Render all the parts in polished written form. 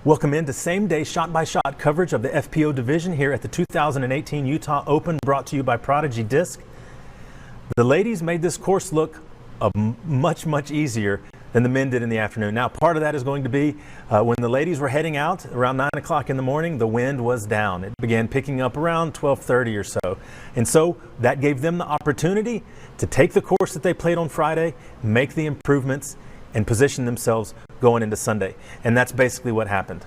Welcome into same-day shot-by-shot coverage of the FPO division here at the 2018 Utah Open, brought to you by Prodigy Disc. The ladies made this course look much easier than the men did in the afternoon. Now, part of that is going to be when the ladies were heading out around 9 o'clock in the morning, the wind was down. It began picking up around 12:30 or so. And so that gave them the opportunity to take the course that they played on Friday, make the improvements, and position themselves going into Sunday. And that's basically what happened.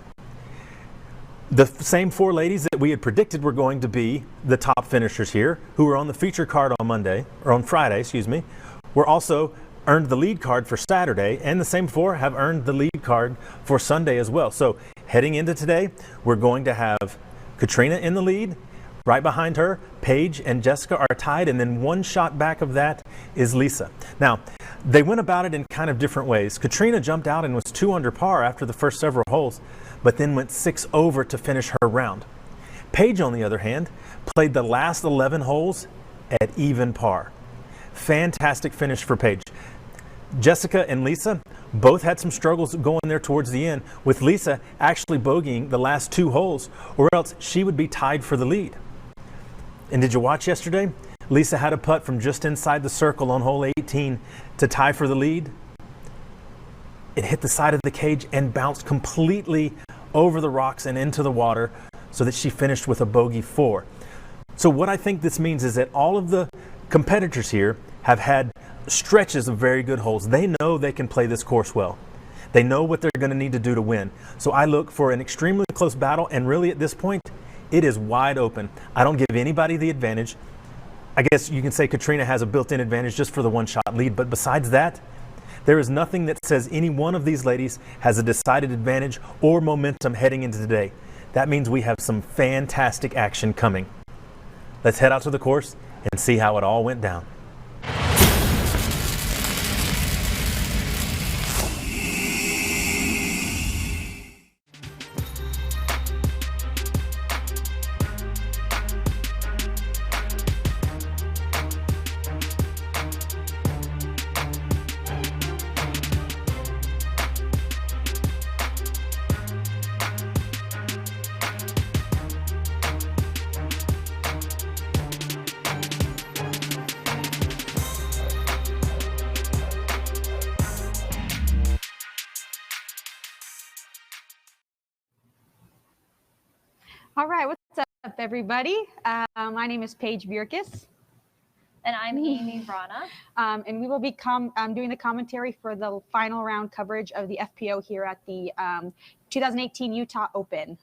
The same four ladies that we had predicted were going to be the top finishers here, who were on the feature card on Friday, were also earned the lead card for Saturday, and the same four have earned the lead card for Sunday as well. So heading into today, we're going to have Catrina in the lead. Right behind her, Paige and Jessica are tied, and then one shot back of that is Lisa. Now, they went about it in kind of different ways. Catrina jumped out and was 2 under par after the first several holes, but then went 6 over to finish her round. Paige, on the other hand, played the last 11 holes at even par. Fantastic finish for Paige. Jessica and Lisa both had some struggles going there towards the end, with Lisa actually bogeying the last 2 holes, or else she would be tied for the lead. And did you watch yesterday? Lisa had a putt from just inside the circle on hole 18 to tie for the lead. It hit the side of the cage and bounced completely over the rocks and into the water, so that she finished with a bogey 4. So what I think this means is that all of the competitors here have had stretches of very good holes. They know they can play this course well. They know what they're going to need to do to win. So I look for an extremely close battle, and really at this point, it is wide open. I don't give anybody the advantage. I guess you can say Catrina has a built-in advantage just for the one-shot lead, but besides that, there is nothing that says any one of these ladies has a decided advantage or momentum heading into today. That means we have some fantastic action coming. Let's head out to the course and see how it all went down. All right, what's up, everybody? My name is Paige Bjerkaas. And I'm Amy Brana. And we will be doing the commentary for the final round coverage of the FPO here at the 2018 Utah Open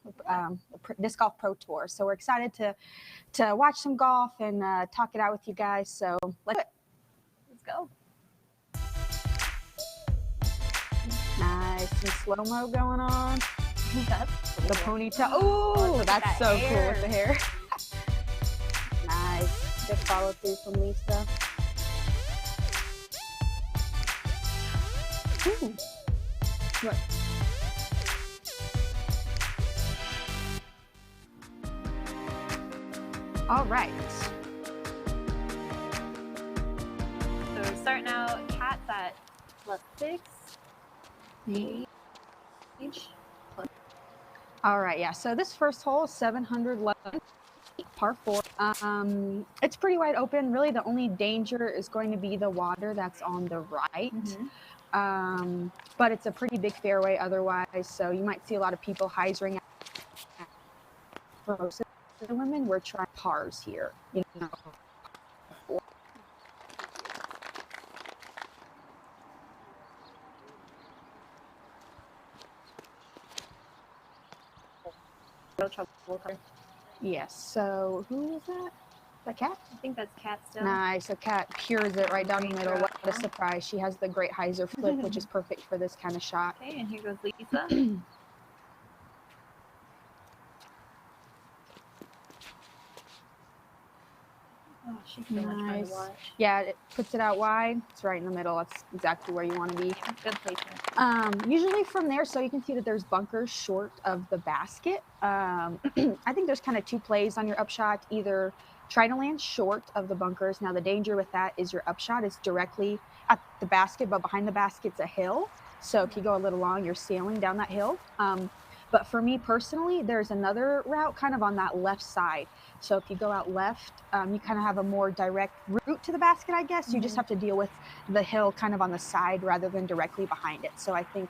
Disc Golf Pro Tour. So we're excited to watch some golf and talk it out with you guys. So let's go. Nice, some slow-mo going on. That's the ponytail. Oh, that's so cool with the hair. Nice. Good follow through from Lisa. Ooh. Look. All right. So starting out, Cat's at +6. Paige. All right, yeah. So this first hole is 711, par 4. It's pretty wide open. Really, the only danger is going to be the water that's on the right. Mm-hmm. But it's a pretty big fairway otherwise, so you might see a lot of people hyzering. For most of the women, we're trying pars here. You know. No trouble. Yes. So who is that? The Cat? I think that's Cat still. Nice. So Cat pures it right down the middle. What a surprise! She has the great hyzer flip, which is perfect for this kind of shot. Okay, and here goes Lisa. Oh, she's so much fun to watch. Yeah, it puts it out wide. It's right in the middle. That's exactly where you want to be. Good placement. Usually from there, so you can see that there's bunkers short of the basket. I think there's kind of 2 plays on your upshot. Either try to land short of the bunkers. Now, the danger with that is your upshot is directly at the basket, but behind the basket's a hill. So if you go a little long, you're sailing down that hill. But for me personally, there's another route kind of on that left side. So if you go out left, you kind of have a more direct route to the basket, I guess. You just have to deal with the hill kind of on the side rather than directly behind it. So I think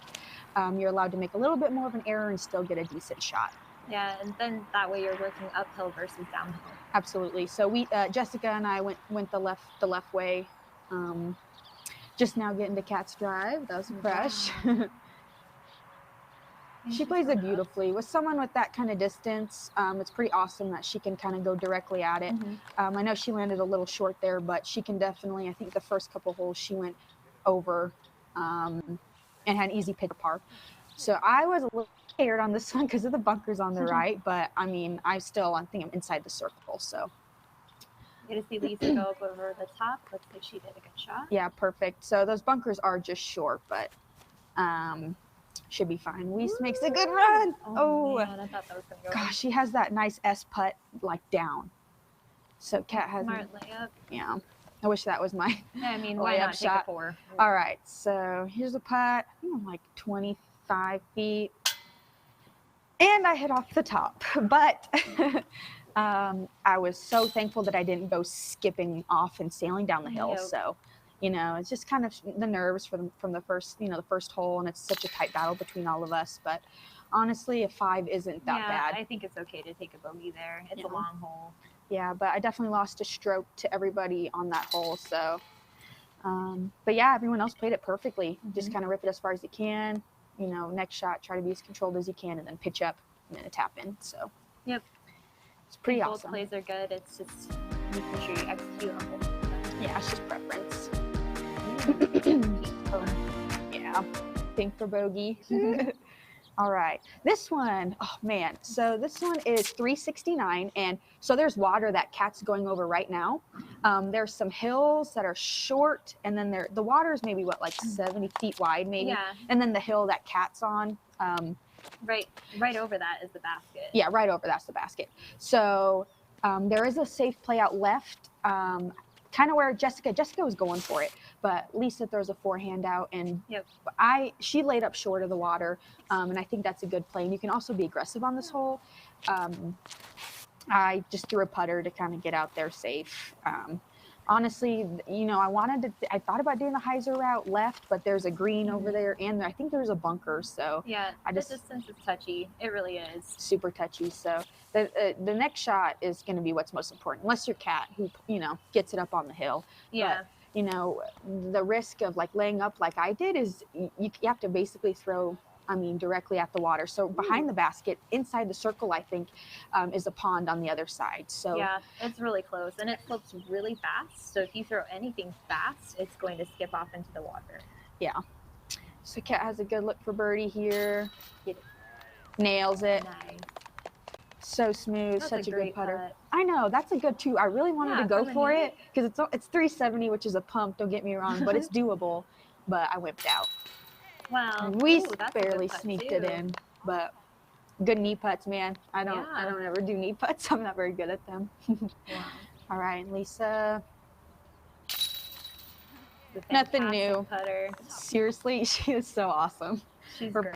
you're allowed to make a little bit more of an error and still get a decent shot. Yeah, and then that way you're working uphill versus downhill. Absolutely. So we, Jessica and I went the left way. Just now getting to Kat's drive. That was fresh. Wow. She plays it beautifully. With someone with that kind of distance, it's pretty awesome that she can kind of go directly at it. I know she landed a little short there, but she can definitely, I think the first couple holes she went over and had an easy pick par. So I was a little scared on this one because of the bunkers on the right, but I mean, I think I'm inside the circle, so. You get to see Lisa go up over the top. Looks like she did a good shot. Yeah, perfect. So those bunkers are just short, but should be fine. Weese makes a good run. Oh man, I thought that was gonna go. Gosh, she has that nice S putt like down. So Kat has Smart layup. Yeah, I wish that was my Yeah, I mean, why layup not take shot. a 4? All right, so here's a putt. I think I'm like 25 feet, and I hit off the top. But I was so thankful that I didn't go skipping off and sailing down the hill. Yep. So, you know, it's just kind of the nerves from the first, the first hole, and it's such a tight battle between all of us. But honestly, a 5 isn't that bad. I think it's okay to take a bogey there. It's a Yeah. long hole. Yeah, but I definitely lost a stroke to everybody on that hole. So, but yeah, everyone else played it perfectly. Just kind of rip it as far as you can. You know, next shot, try to be as controlled as you can, and then pitch up and then a tap in. So, Yep. it's pretty Both awesome. plays are good. It's just making sure you execute on both. Yeah, it's just preference. Yeah, pink for bogey. All right, this one, oh man. So this one is 369, and so there's water that Kat's going over right now. There's some hills that are short, and then the water is maybe what, like 70 feet wide, maybe. Yeah. And then the hill that Kat's on. Right over that is the basket. Yeah, right over that's the basket. So there is a safe play out left, kind of where Jessica was going for it, but Lisa throws a forehand out, and she laid up short of the water, and I think that's a good play. And you can also be aggressive on this hole. I just threw a putter to kind of get out there safe. Honestly, you know, I thought about doing the Heiser route left, but there's a green over there, and I think there's a bunker. So yeah, the distance is touchy. It really is. Super touchy. So the next shot is going to be what's most important, unless you're Kat, who, you know, gets it up on the hill. Yeah. But, you know, the risk of like laying up like I did is you have to basically throw, I mean, directly at the water. So behind the basket, inside the circle, I think, is a pond on the other side. So yeah, it's really close, and it flips really fast. So if you throw anything fast, it's going to skip off into the water. Yeah. So Kat has a good look for birdie here. Nails it. Nice. So smooth. That's such a good great putter. putt. I know, that's a good too. I really wanted to go from for a it because it's 370, which is a pump. Don't get me wrong, but it's doable. But I whipped out. Wow. We Ooh, that's a good barely putt, sneaked too. it in, but good knee putts, man. I don't ever do knee putts. I'm not very good at them. Wow. All right, Lisa. The Nothing fantastic new. Putter. Seriously, she is so awesome. She's Her- great.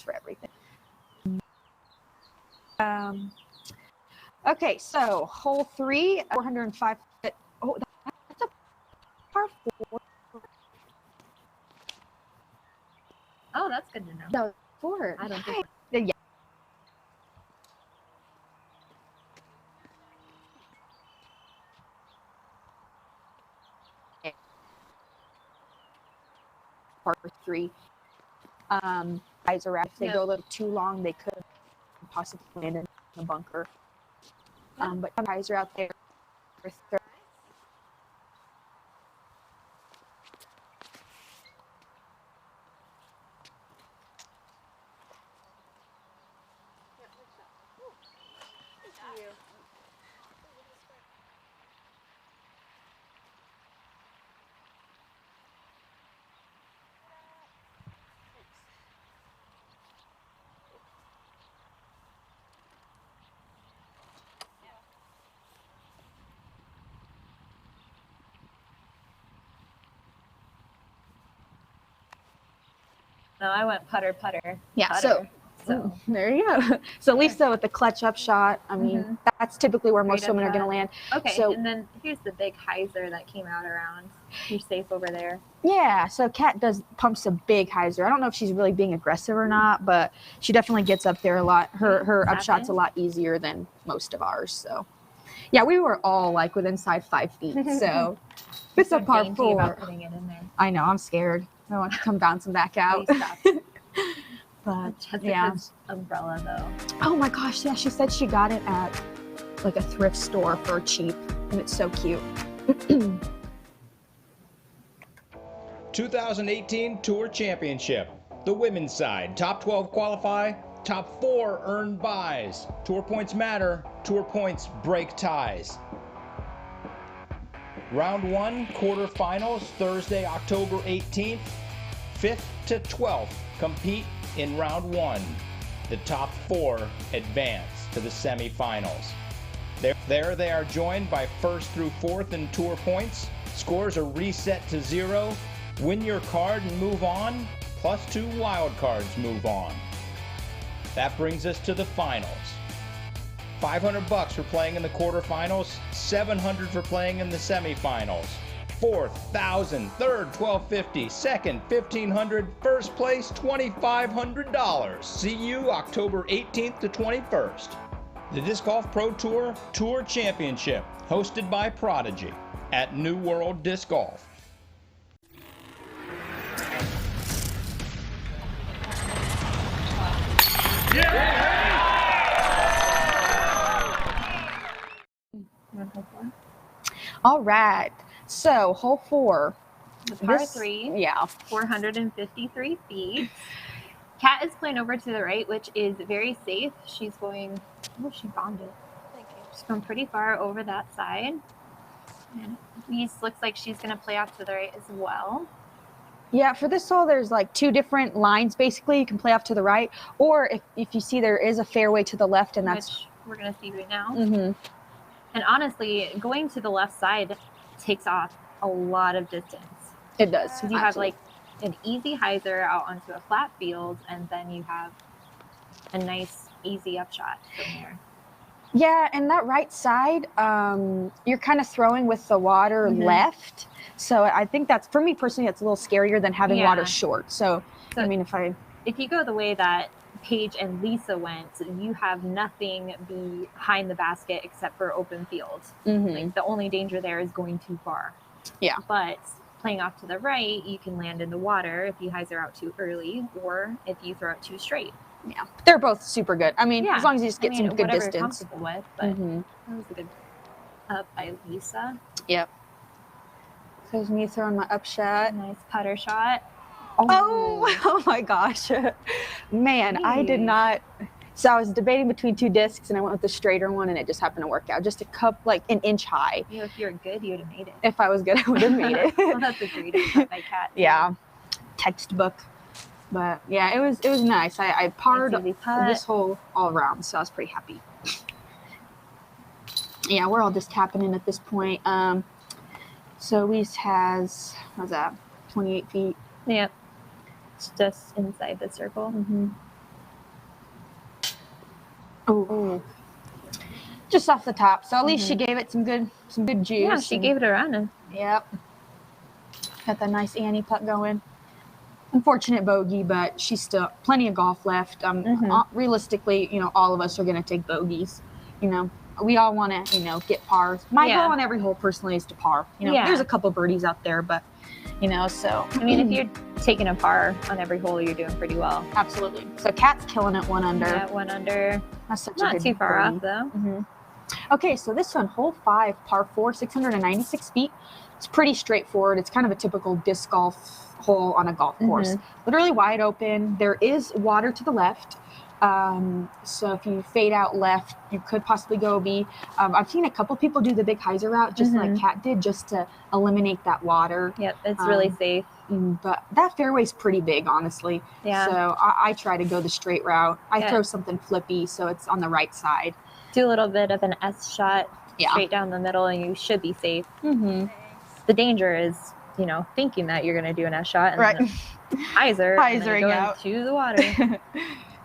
For everything. Okay, so hole 3, 405. Oh, that's a par 4. Oh, that's good to know. No, 4. I don't think. Yeah. Par 3. Guys around. If they go a little too long, they could possibly land in the bunker. But guys are out there. No, I went putter, putter. Yeah, putter. So there you go. So Lisa with the clutch up shot, I mean, that's typically where most Straight up women are going to shot. land. Okay, So, and then here's the big hyzer that came out around. You're safe over there. yeah, so Kat pumps a big hyzer. I don't know if she's really being aggressive or not, but she definitely gets up there a lot. Her upshot's a lot easier than most of ours. So, yeah, we were all like within 5 feet. So it's a par 4. About putting it in there. I know, I'm scared. I want to come bouncing back out. But yeah, umbrella though. Oh my gosh, yeah, she said she got it at like a thrift store for cheap, and it's so cute. 2018 Tour Championship. The women's side, top 12 qualify, top 4 earn buys. Tour points matter, tour points break ties. Round 1, quarterfinals, Thursday, October 18th. 5th to 12th compete in round 1. The top 4 advance to the semifinals. There they are joined by 1st through 4th in tour points. Scores are reset to 0. Win your card and move on, plus 2 wild cards move on. That brings us to the finals. $500 for playing in the quarterfinals, $700 for playing in the semifinals. 4th, $1,000, 3rd, $1,250, 2nd, $1,500, first place, $2,500. See you October 18th to 21st. The Disc Golf Pro Tour Tour Championship, hosted by Prodigy at New World Disc Golf. All right, so hole 4. The par 3. Yeah. 453 feet. Kat is playing over to the right, which is very safe. She's going, oh, she bombed it. Thank you. She's going pretty far over that side. And Weese looks like she's going to play off to the right as well. Yeah, for this hole, there's like 2 different lines, basically. You can play off to the right, or if you see there is a fairway to the left, and that's... Which we're going to see right now. Mm-hmm. And honestly, going to the left side takes off a lot of distance. It does. Because you have like an easy hyzer out onto a flat field, and then you have a nice, easy upshot from there. Yeah, and that right side, you're kind of throwing with the water left. So I think that's, for me personally, that's a little scarier than having water short. So I mean, if you go the way that Paige and Lisa went, you have nothing behind the basket except for open field. Like the only danger there is going too far. Yeah. But playing off to the right, you can land in the water if you hyzer out too early, or if you throw it too straight. Yeah, they're both super good. I mean, as long as you just get some good distance. You're comfortable with, but that was a good up by Lisa. Yep. So there's me throwing my up shot. Nice putter shot. Oh my gosh. Man, I did not. So I was debating between 2 discs, and I went with the straighter one, and it just happened to work out. Just a cup, like an inch high. You know, if you're good, you would have made it. If I was good, I would have made it. Well, that's a great shot by Kat. Yeah, textbook. But yeah, it was nice. I parred this hole all around, so I was pretty happy. Yeah, we're all just tapping in at this point. So Weese has, what's that, 28 feet? Yep. It's just inside the circle. Oh, just off the top. So at least she gave it some good juice. Yeah, she gave it a run. Yep. Got that nice Annie putt going. Unfortunate bogey, but she's still plenty of golf left. Realistically, you know, all of us are going to take bogeys. You know, we all want to, you know, get pars. My goal on every hole personally is to par. You know, there's a couple birdies out there, but you know, so I mean, if you're taking a par on every hole, you're doing pretty well. Absolutely. So Kat's killing it 1 under. Yeah, 1 under. That's such not a good too far birdie. off though. Okay, so this one, hole 5, par 4, 696 feet. It's pretty straightforward. It's kind of a typical disc golf hole on a golf course. Literally wide open. There is water to the left. So if you fade out left, you could possibly go B. I've seen a couple people do the big hyzer route, just like Kat did, just to eliminate that water. Yep, it's really safe. But that fairway's pretty big, honestly. Yeah. So I try to go the straight route. I throw something flippy, so it's on the right side. Do a little bit of an S shot straight down the middle, and you should be safe. The danger is you know, thinking that you're going to do an S shot. And Right. then hyzer. And then Hyzering go out. into the water.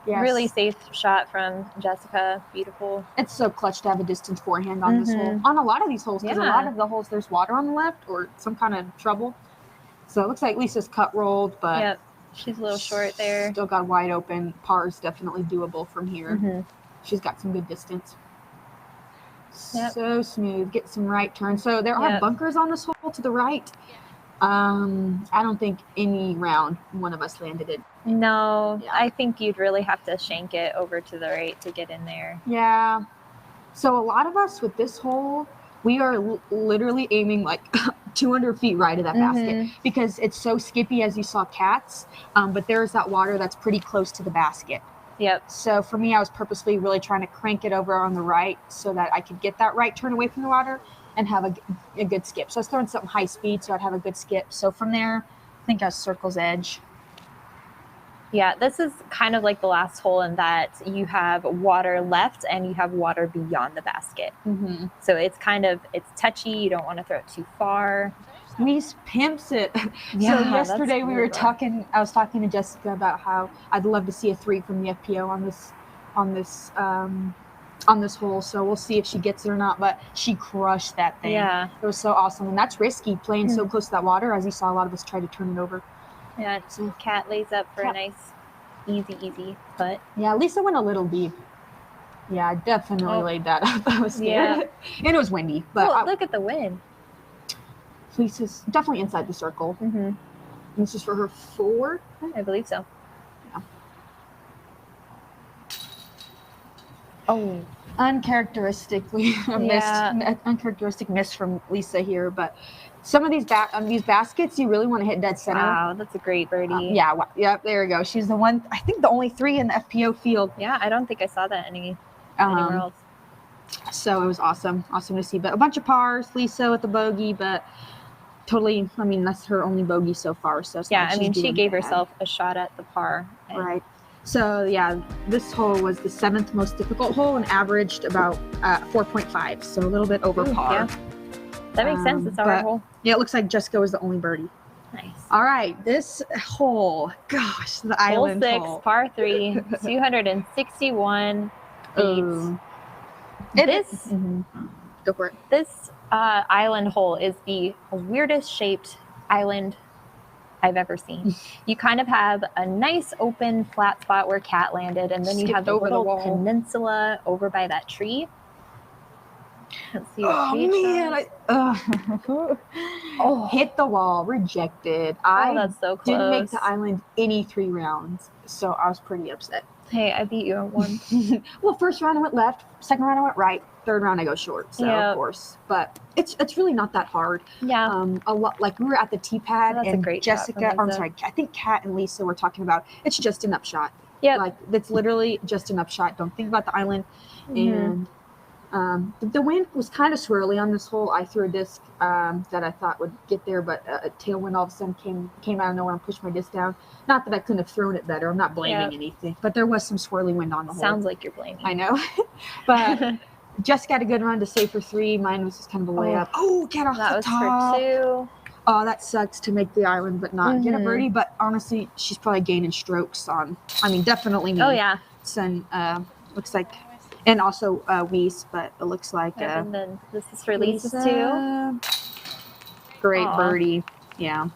Yes. Really safe shot from Jessica. Beautiful. It's so clutch to have a distance forehand on this hole. On a lot of these holes, because a lot of the holes there's water on the left or some kind of trouble. So it looks like Lisa's cut rolled, but Yep. She's a little short there. Still got wide open. Par is definitely doable from here. She's got some good distance. Yep. So smooth. Get some right turns. So there are bunkers on this hole to the right. I don't think any round one of us landed it. No, I think you'd really have to shank it over to the right to get in there. Yeah. So a lot of us with this hole, we are literally aiming like 200 feet right of that basket because it's so skippy as you saw Kat's, but there's that water that's pretty close to the basket. Yep. So for me, I was purposely really trying to crank it over on the right so that I could get that right turn away from the water and have a good skip. So I was throwing something high speed so I'd have a good skip. So from there, I think I was circle's edge. Yeah, this is kind of like the last hole in that you have water left and you have water beyond the basket. So it's kind of, it's touchy. You don't want to throw it too far. Weese pimps it. Yeah, so yesterday we were talking, I was talking to Jessica about how I'd love to see a 3 from the FPO on this hole. So we'll see if she gets it or not, but she crushed that thing. Yeah. It was so awesome. And that's risky playing so close to that water, as you saw a lot of us try to turn it over. Yeah, Cat lays up for a nice, easy putt. Yeah, Lisa went a little deep. Yeah, I definitely laid that up. I was scared. And it was windy. But look at the wind. Lisa's definitely inside the circle. And this is for her 4? I believe so. Yeah. Oh. Uncharacteristically uncharacteristic miss from Lisa here, but some of these baskets you really want to hit dead center. Wow, that's a great birdie. Yeah, there we go. She's the one, I think the only 3 in the FPO field. Yeah, I don't think I saw that anywhere else. So it was awesome to see. But a bunch of pars, Lisa with the bogey, but totally, I mean, that's her only bogey so far. So yeah, I mean, she gave herself a shot at the par. Right. So yeah, this hole was the 7th most difficult hole and averaged about 4.5, so a little bit over par. Yeah. That makes sense. It's a hard hole. Yeah, it looks like Jessica was the only birdie. Nice. All right, this hole, gosh, the island hole. Hole 6, par 3, 261 feet. Go for it. This island hole is the weirdest shaped island I've ever seen. You kind of have a nice open flat spot where Cat landed, and then you have the little peninsula over by that tree. Let's see what hit the wall, rejected. That's so close. Didn't make the island any 3 rounds, so I was pretty upset. Hey, I beat you at 1. Well, first round I went left, second round I went right, third round I go short. So of course, but it's really not that hard. Yeah. A lot, like we were at the tee pad and Jessica, I'm sorry, I think Kat and Lisa were talking about it's just an upshot. Yeah. Like it's literally just an upshot. Don't think about the island. And the wind was kind of swirly on this hole. I threw a disc that I thought would get there, but a tailwind all of a sudden came out of nowhere and pushed my disc down. Not that I couldn't have thrown it better. I'm not blaming anything, but there was some swirly wind on the hole. Sounds like you're blaming. I know, but Jessica got a good run to save for 3. Mine was just kind of a layup. Get off the top. That was for 2. Oh, that sucks to make the island, but not get a birdie. But honestly, she's probably gaining strokes on. I mean, definitely me. Oh yeah. So looks like. And also Weese, but it looks like... and then this is for Lisa's too. Great birdie. Yeah.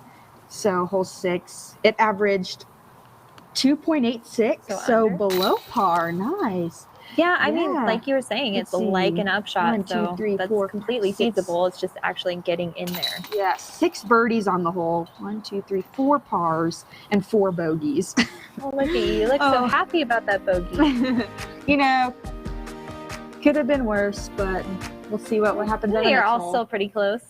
So hole 6. It averaged 2.86, so below par. Nice. Yeah, I mean, like you were saying, it's like an upshot. 1, 2, 3, that's 4, completely 6. feasible. It's just actually getting in there. Yeah, 6 birdies on the hole. 1, 2, 3, 4 pars and 4 bogeys. Oh, look at you. You look so happy about that bogey. You know... Could have been worse, but we'll see what happens. You're all still pretty close.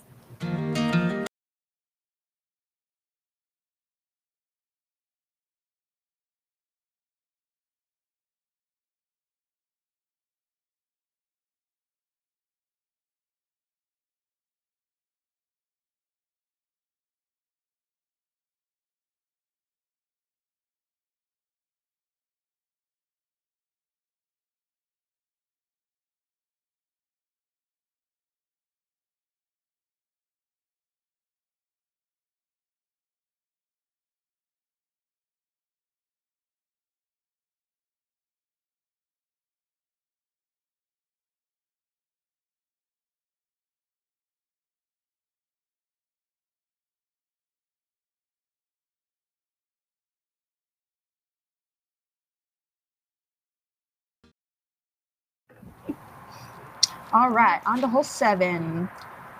All right, on to hole 7.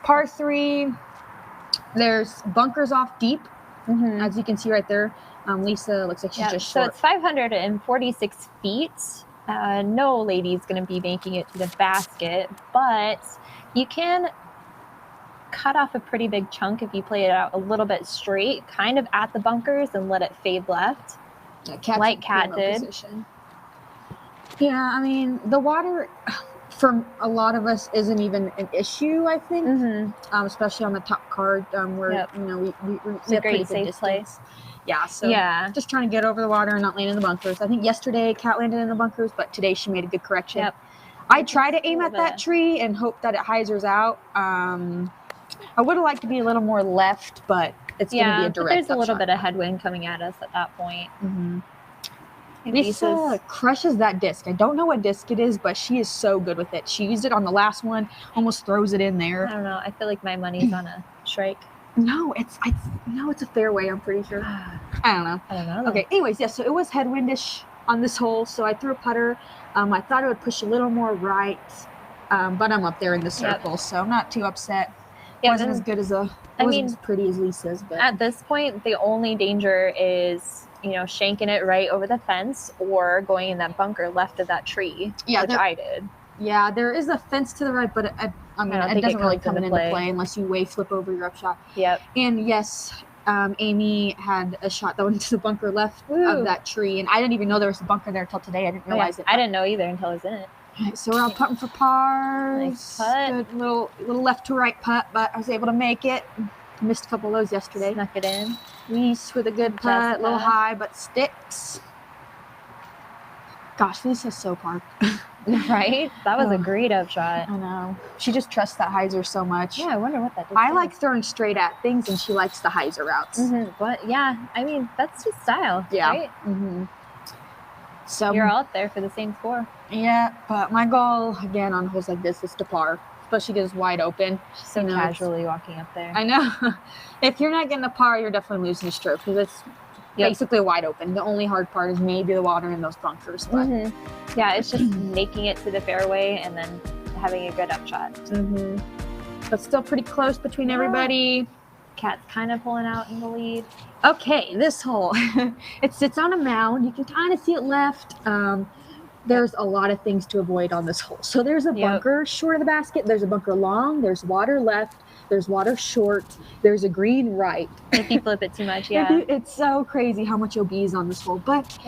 Par 3. There's bunkers off deep, as you can see right there. Lisa looks like she's just so short. it's 546 feet. No lady's going to be making it to the basket, but you can cut off a pretty big chunk if you play it out a little bit straight, kind of at the bunkers, and let it fade left, like Kat did. Position. Yeah, I mean, the water for a lot of us isn't even an issue, I think, especially on the top card where you know we have pretty good distance. Yeah, so just trying to get over the water and not land in the bunkers. I think yesterday Kat landed in the bunkers, but today she made a good correction. Yep. I try to aim at that tree and hope that it hyzers out. I would have liked to be a little more left, but it's going to be a direct there's a little bit of headwind coming at us at that point. Lisa crushes that disc. I don't know what disc it is, but she is so good with it. She used it on the last one, almost throws it in there. I don't know. I feel like my money's on a strike. No, it's a fairway, I'm pretty sure. I don't know. Okay, anyways, so it was headwindish on this hole, so I threw a putter. I thought it would push a little more right, but I'm up there in the circle, so I'm not too upset. It wasn't as good as wasn't as pretty as Lisa's, but at this point, the only danger is, you know, shanking it right over the fence or going in that bunker left of that tree, which I did. Yeah, there is a fence to the right, but it doesn't really come into play unless you way flip over your upshot. Yep. And yes, Amy had a shot that went into the bunker left of that tree, and I didn't even know there was a bunker there until today. I didn't realize it. I didn't know either until I was in it. Right, so we're all putting for par. Nice putt. Good little left to right putt, but I was able to make it. Missed a couple of those yesterday. Snuck it in. Weese with a good putt, a little high, but sticks. Gosh, Lisa's so parked. Right? That was a great upshot. I know. She just trusts that hyzer so much. Yeah, I wonder what that is. I like throwing straight at things, and she likes the hyzer routes. But yeah, I mean, that's just style. Yeah. Right? So you're out there for the same score. Yeah, but my goal, again, on holes like this is to par. Especially because it's wide open. She's so casually walking up there. I know. If you're not getting a par, you're definitely losing a stroke because it's basically wide open. The only hard part is maybe the water in those bunkers. But yeah, it's just making it to the fairway and then having a good upshot. But still pretty close between everybody. Kat's kind of pulling out in the lead. Okay, this hole. It sits on a mound. You can kind of see it left. There's a lot of things to avoid on this hole. So there's a bunker short of the basket. There's a bunker long. There's water left. There's water short. There's a green right. If you flip it too much, It's so crazy how much OB is on this hole. But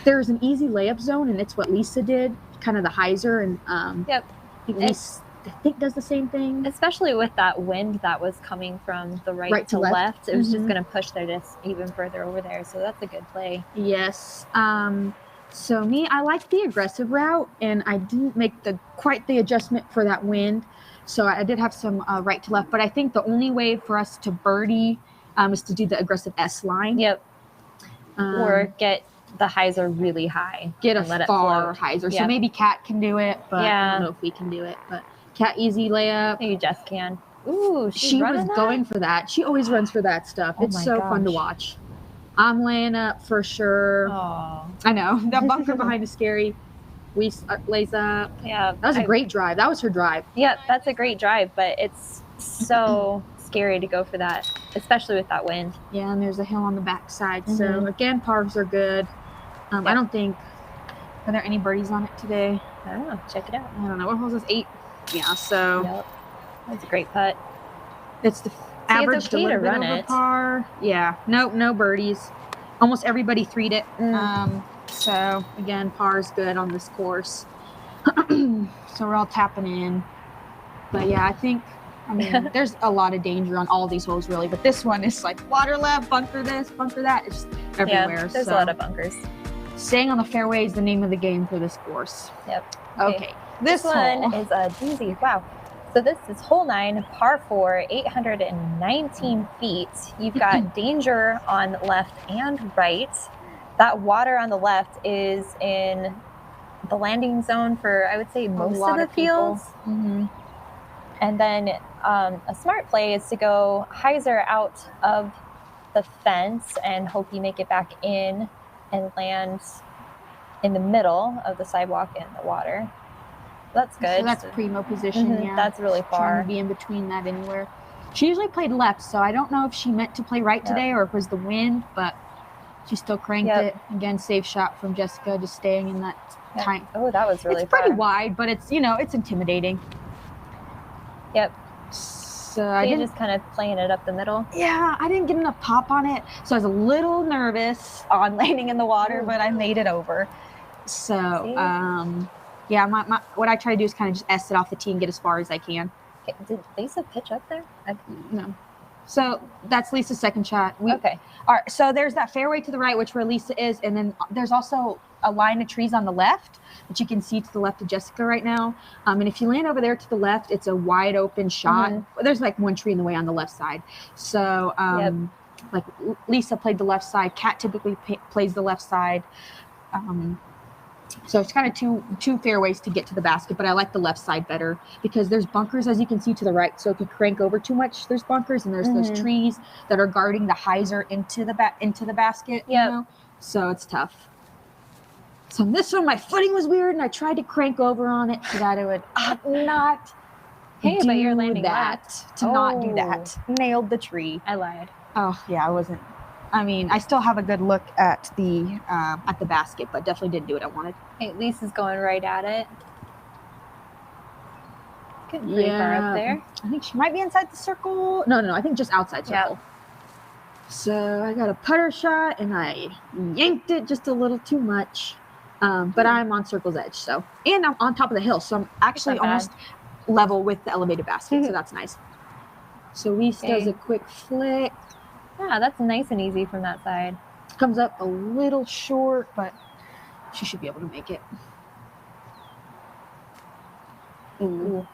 there's an easy layup zone, and it's what Lisa did, kind of the hyzer. And Lisa, I think, does the same thing. Especially with that wind that was coming from the right to left. It was just going to push their disc even further over there. So that's a good play. Yes. So I like the aggressive route, and I didn't make quite the adjustment for that wind. So I did have some right to left, but I think the only way for us to birdie is to do the aggressive S line. Yep. Or get the hyzer really high. Get a far hyzer. So maybe Kat can do it, but I don't know if we can do it. But Kat, easy layup. Maybe Jess can. Ooh, she was going for that. She always runs for that stuff. It's so fun to watch. I'm laying up for sure. Oh, I know. That bunker behind is scary. We lays up. Yeah. That was a great drive. That was her drive. Yeah, that's a great drive, but it's so scary to go for that, especially with that wind. Yeah, and there's a hill on the backside. So, again, pars are good. I don't think, are there any birdies on it today? I don't know. Check it out. I don't know. What hole is this? 8? Yeah, so. Yep. That's a great putt. It's the average it's okay to run it. Par. Yeah, no birdies. Almost everybody 3'd it. So again, par is good on this course. So we're all tapping in. But yeah, I mean, there's a lot of danger on all these holes really, but this one is like water left, bunker this, bunker that. It's just everywhere. Yeah, there's a lot of bunkers. Staying on the fairway is the name of the game for this course. Yep. Okay. This one is a doozy. Wow. So this is hole 9, par 4, 819 feet. You've got danger on left and right. That water on the left is in the landing zone for, I would say, most of the fields. And then a smart play is to go hyzer out of the fence and hope you make it back in and land in the middle of the sidewalk and the water. That's good. So that's primo position, yeah. That's really Trying far. to be in between that anywhere. She usually played left, so I don't know if she meant to play right today or if it was the wind, but she still cranked it. Again, safe shot from Jessica, just staying in that tight. Oh, that was really It's pretty far. wide, but it's, you know, it's intimidating. Yep. So I didn't just kind of playing it up the middle. Yeah, I didn't get enough pop on it, so I was a little nervous on landing in the water, but I made it over. So, yeah, my what I try to do is kind of just S it off the tee and get as far as I can. Okay, did Lisa pitch up there? No. So that's Lisa's second shot. Okay. All right. So there's that fairway to the right, which where Lisa is, and then there's also a line of trees on the left, which you can see to the left of Jessica right now. And if you land over there to the left, it's a wide open shot. There's like one tree in the way on the left side. So like Lisa played the left side. Kat typically plays the left side. So it's kind of two fairways to get to the basket, but I like the left side better because there's bunkers, as you can see to the right. So if you crank over too much, there's bunkers, and there's those trees that are guarding the hyzer into the basket. You know? So it's tough. So on this one, my footing was weird, and I tried to crank over on it so that it would not. Hey, but you're landing that left. to not do that. Nailed the tree. I lied. Oh yeah, I wasn't. I mean, I still have a good look at the basket, but definitely didn't do what I wanted. Hey, Lisa's going right at it. Getting pretty far up there. I think she might be inside the circle. No, I think just outside circle. So I got a putter shot, and I yanked it just a little too much. But I'm on circle's edge, so. And I'm on top of the hill, so I'm actually almost level with the elevated basket, so that's nice. So Weese does a quick flick. Yeah, that's nice and easy from that side. Comes up a little short, but she should be able to make it. Ooh.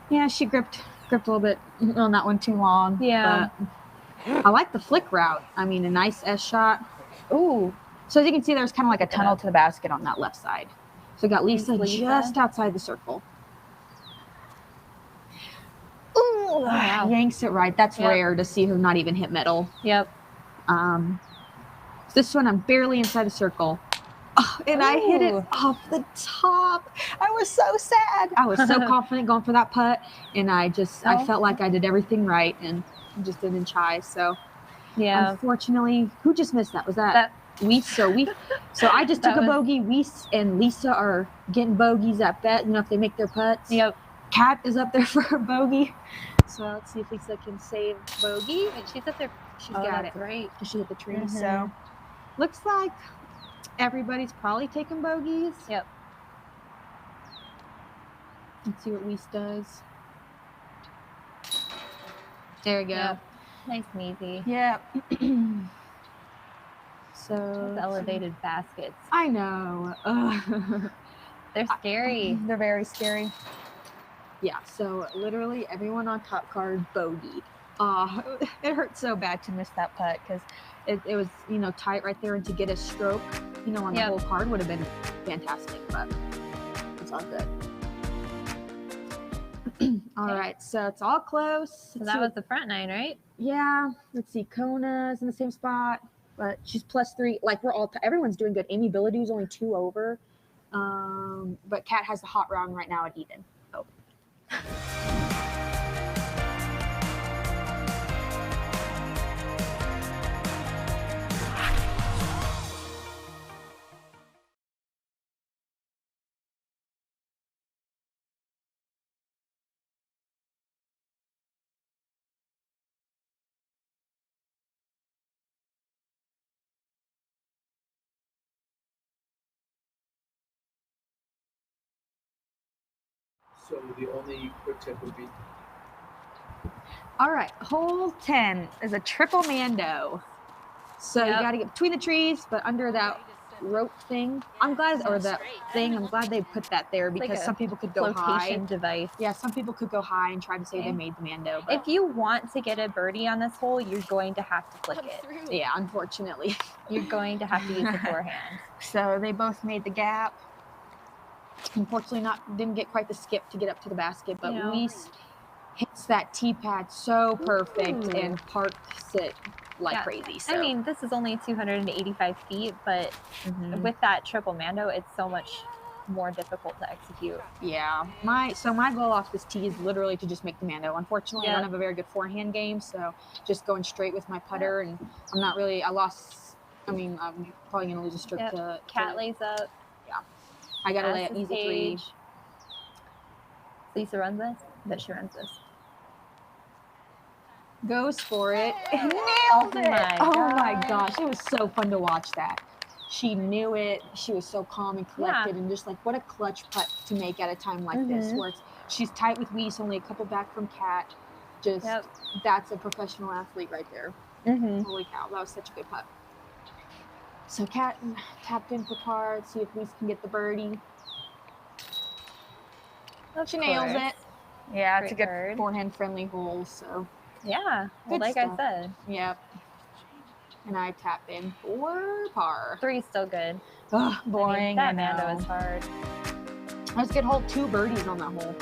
Yeah, she gripped a little bit on that one too long. Yeah. But I like the flick route. I mean, a nice S shot. Ooh. So as you can see, there's kind of like a tunnel to the basket on that left side. So we got Lisa just outside the circle. Ooh, wow. Yanks it right. That's rare to see her not even hit metal. Yep. This one, I'm barely inside the circle. Oh, and I hit it off the top. I was so sad. I was so confident going for that putt, and I felt like I did everything right, and just didn't try. So, yeah. Unfortunately, who just missed that? Was that Weese? So I just took a bogey. Weese and Lisa are getting bogeys at bet. You know, if they make their putts. Yep. Kat is up there for a bogey. So let's see if Lisa can save bogey. Wait, she's up there. She's got it. Right. Because she hit the tree. So looks like everybody's probably taking bogeys. Yep. Let's see what Weese does. There we go. Yep. Nice and easy. Yeah. So those elevated baskets. I know. They're scary. They're very scary. Yeah, so literally everyone on top card bogeyed. It hurt so bad to miss that putt because it was, you know, tight right there, and to get a stroke, you know, on the whole card would have been fantastic, but it's all good. All right, so it's all close. So that was the front nine, right? Yeah. Let's see. Kona's in the same spot, but she's +3. Like everyone's doing good. Amy Billadue's only 2 over, but Kat has the hot round right now at even. Oh. So the only quick tip would be. All right, hole 10 is a triple mando. So you got to get between the trees, but under that rope thing. I'm glad they put that there because like some people could go high. Flotation device. Yeah, some people could go high and try to say they made the mando. But if you want to get a birdie on this hole, you're going to have to flick it. Yeah, unfortunately. You're going to have to use the forehand. So they both made the gap. Unfortunately, didn't get quite the skip to get up to the basket, but Weese hits that tee pad so perfect and parks it like crazy. So. I mean, this is only 285 feet, but with that triple mando, it's so much more difficult to execute. Yeah, my goal off this tee is literally to just make the Mando. Unfortunately, I don't have a very good forehand game, so just going straight with my putter, and I'm not really. I'm probably gonna lose a stroke to Cat lays up. Yeah, I gotta lay an passes easy Paige. 3. Lisa runs this. But she runs this. Goes for it. Nailed it! My Oh my gosh. gosh, it was so fun to watch that. She knew it. She was so calm and collected, and just like what a clutch putt to make at a time like this, where she's tight with Weese, only a couple back from Cat. Just that's a professional athlete right there. Holy cow, that was such a good putt. So Cat tapped in for par. Let's see if Weese can get the birdie. She nails it. Yeah, it's a good forehand friendly hole. So yeah, well, like I said. Yep. And I tap in for par. 3 is still good. Ugh, boring. That Mando is hard. That was a good hole. 2 birdies on that hole.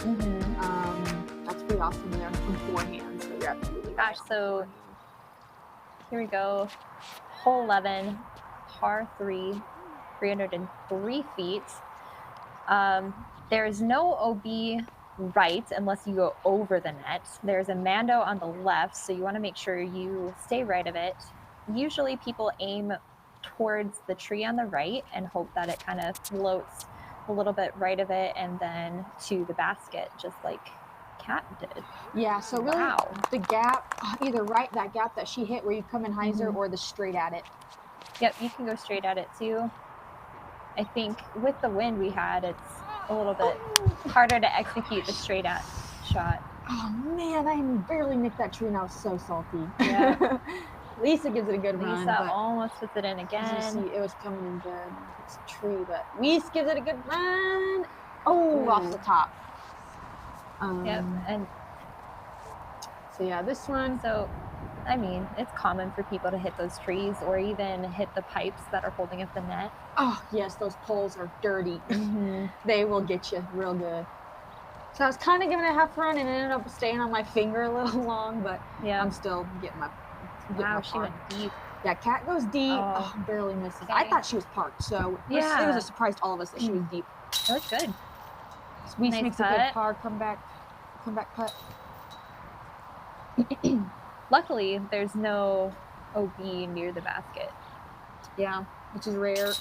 That's pretty awesome there from forehand. So you're absolutely right. So here we go. Hole 11, par 3, 303 feet. There's no OB right unless you go over the net. There's a Mando on the left, so you want to make sure you stay right of it. Usually people aim towards the tree on the right and hope that it kind of floats a little bit right of it and then to the basket, just like Cat did. Yeah, so really the gap, either that gap that she hit where you come in hyzer or the straight at it. Yep, you can go straight at it too. I think with the wind we had, it's a little bit harder to execute the straight at shot. Oh man, I barely nicked that tree and I was so salty. Yeah. Lisa gives it a good run. Lisa almost puts it in again. As you see, it was coming in good. It's a tree, but Weese gives it a good run. Oh, off the top. Yep, and so yeah, this one. So, I mean, it's common for people to hit those trees or even hit the pipes that are holding up the net. Oh yes, those poles are dirty. They will get you real good. So I was kind of giving it a half run and it ended up staying on my finger a little long, but I'm still getting my. Wow, she went deep. Yeah, Cat goes deep. Oh, barely misses. I thought she was parked, so it was a surprise to all of us that she was deep. That was good. So Weese makes a good par, come back putt. Luckily, there's no OB near the basket. Yeah, which is rare.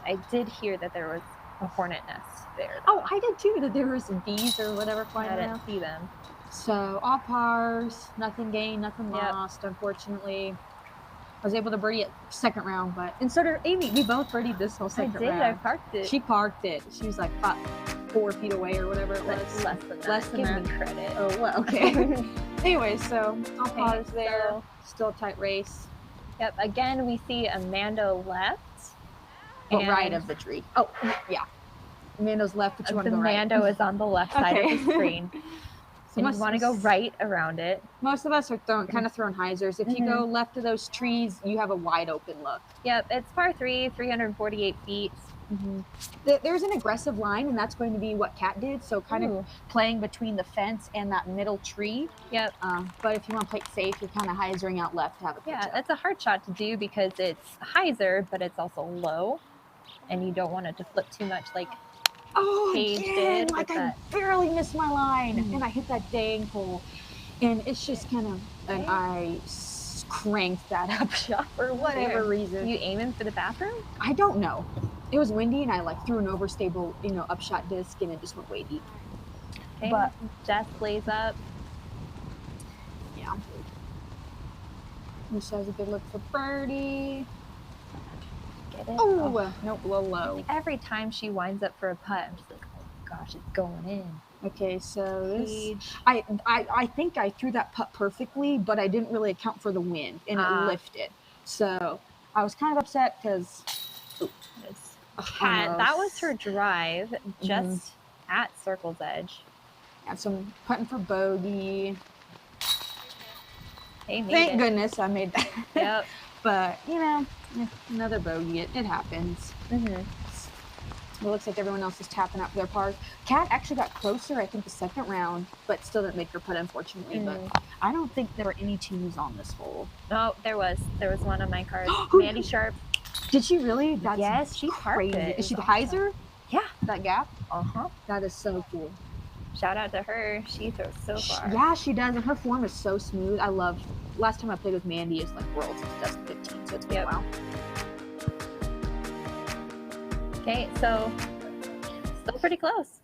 I did hear that there was a hornet nest there. Oh, I did too, that there were some bees or whatever flying around. I didn't see them. So all pars, nothing gained, nothing lost, unfortunately. I was able to birdie it second round, but and so did Amy. We both birdied this whole second round. I parked it. She parked it. She was like 4 feet away or whatever it was. Less than that. Less than Give that. me credit. Oh, well, okay. Anyway, so all pars there. Still a tight race. Yep. Again, we see a Mando left. But right of the tree. Oh, yeah. Mando's left, but you want to go right. The Mando is on the left side of the screen. So you want to go right around it. Most of us are kind of throwing hyzers. If you go left of those trees, you have a wide open look. Yep, it's par 3, 348 feet. There's an aggressive line, and that's going to be what Cat did. So kind of playing between the fence and that middle tree. Yep. But if you want to play it safe, you're kind of hyzering out left to have a pitch up. It's a hard shot to do because it's hyzer, but it's also low, and you don't want it to flip too much like Paige did. Like I barely missed my line, and I hit that dang hole, and it's just kind of, and I cranked that up shot for whatever reason. You aiming for the bathroom? I don't know. It was windy, and I threw an overstable, upshot disc, and it just went way deep. Okay, but Jess plays up. Yeah. Lisa has a good look for birdie. Get it? Oh, nope, low. Every time she winds up for a putt, I'm just like, oh gosh, it's going in. Okay, so this, I think I threw that putt perfectly, but I didn't really account for the wind, and it lifted. So I was kind of upset because that was her drive just at circle's edge. Yeah, so I'm putting for bogey. Thank goodness I made that. Yep. But, another bogey. It happens. It looks like everyone else is tapping out for their pars. Cat actually got closer, I think, the second round, but still didn't make her putt, unfortunately. But I don't think there were any twos on this hole. No, there was. There was one on my card. Mandy Sharp. Did she really? Yes, she parked crazy. it. Is she the hyzer? Yeah, that gap. Uh-huh. That is so cool. Shout out to her. She throws so far. Yeah, she does, and her form is so smooth. I love. Last time I played with Mandy is like Worlds in 2015, so it's been a while. Okay, so still pretty close.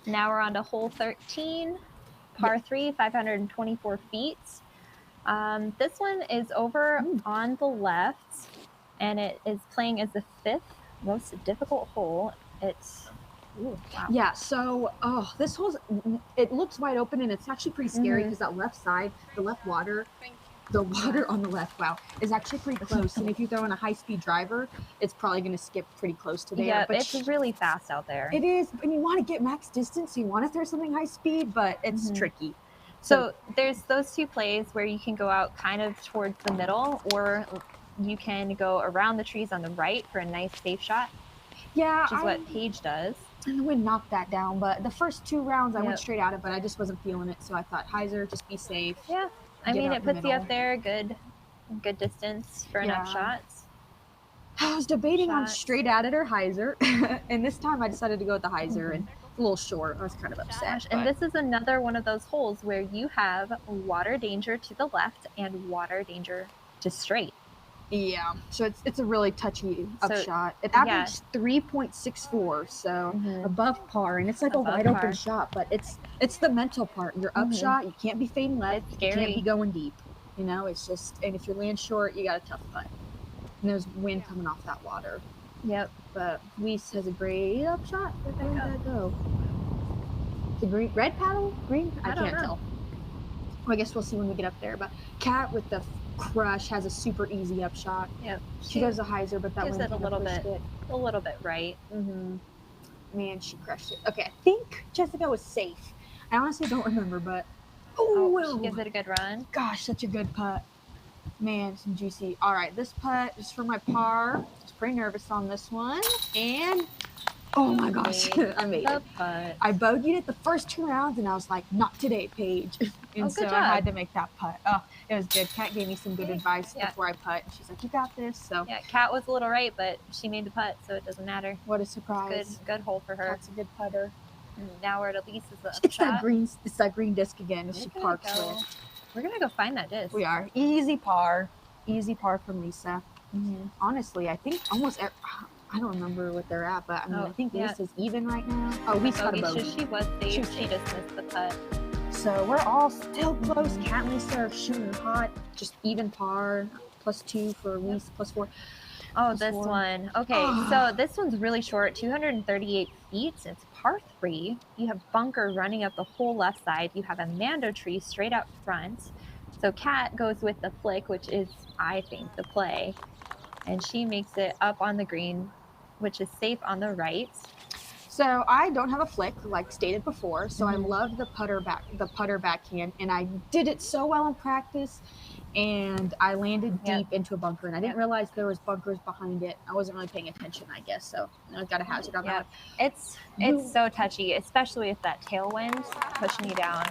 Now we're on to hole 13, par 3, 524 feet. This one is over on the left, and it is playing as the 5th most difficult hole. It's wow. Yeah, so this hole's, it looks wide open, and it's actually pretty scary because that left side, the left water, the water on the left, is actually pretty close. And if you throw in a high-speed driver, it's probably going to skip pretty close to there. Yeah, but it's really fast out there. It is, and you want to get max distance, so you want to throw something high-speed, but it's tricky. So there's those two plays where you can go out kind of towards the middle, or you can go around the trees on the right for a nice safe shot. Yeah, which is what Paige does. And the wind knocked that down, but the first 2 rounds I went straight at it, but I just wasn't feeling it, so I thought, hyzer, just be safe. Yeah, I mean, it puts you up there good distance for enough shots. I was debating on straight at it or hyzer, and this time I decided to go with the hyzer, and a little short. I was kind of upset. And this is another one of those holes where you have water danger to the left and water danger to straight. Yeah, so it's a really touchy upshot. It averaged 3.64, so above par, and it's like above a wide open shot. But it's the mental part. Your upshot, you can't be fading left. It's scary. You can't be going deep. You know, it's just, and if you land short, you got a tough putt. And there's wind coming off that water. Yep. But Weese has a great upshot. Where did that go? The green, red paddle, green? I can't tell. Well, I guess we'll see when we get up there. But Kat with the crush has a super easy upshot. Yep. She goes a hyzer, but that gives one it a little bit right. Man, she crushed it. Okay, I think Jessica was safe. I honestly don't remember, but she gives it a good run. Gosh, such a good putt. Man, some juicy. All right, this putt is for my par. I was pretty nervous on this one, and oh my gosh, I made it. Putt. I bogeyed it the first 2 rounds, and I was like, not today, Paige. And so I had to make that putt. Oh, it was good. Kat gave me some good advice before I putt. She's like, you got this. So yeah, Kat was a little right, but she made the putt, so it doesn't matter. What a surprise. Good hole for her. That's a good putter. And now we're at Lisa's It's that green disc again. She parks with. We're gonna go find that disc. We are. Easy par from Lisa. Honestly, I think almost. I don't remember what they're at, but I mean, I think Lisa's even right now. Oh, we got a bogey. She was safe. She just missed the putt. So we're all still close. Kat and Lisa are shooting hot. Just even par. +2 for Weese, +4. Oh, this one. Okay, so this one's really short, 238 feet. It's par 3. You have bunker running up the whole left side. You have a mando tree straight out front. So Kat goes with the flick, which is, I think, the play. And she makes it up on the green, which is safe on the right. So I don't have a flick, like stated before. So I love the putter backhand, and I did it so well in practice. And I landed deep into a bunker, and I didn't realize there was bunkers behind it. I wasn't really paying attention, I guess. So I got a hazard on that. It's so touchy, especially with that tailwind pushing you down.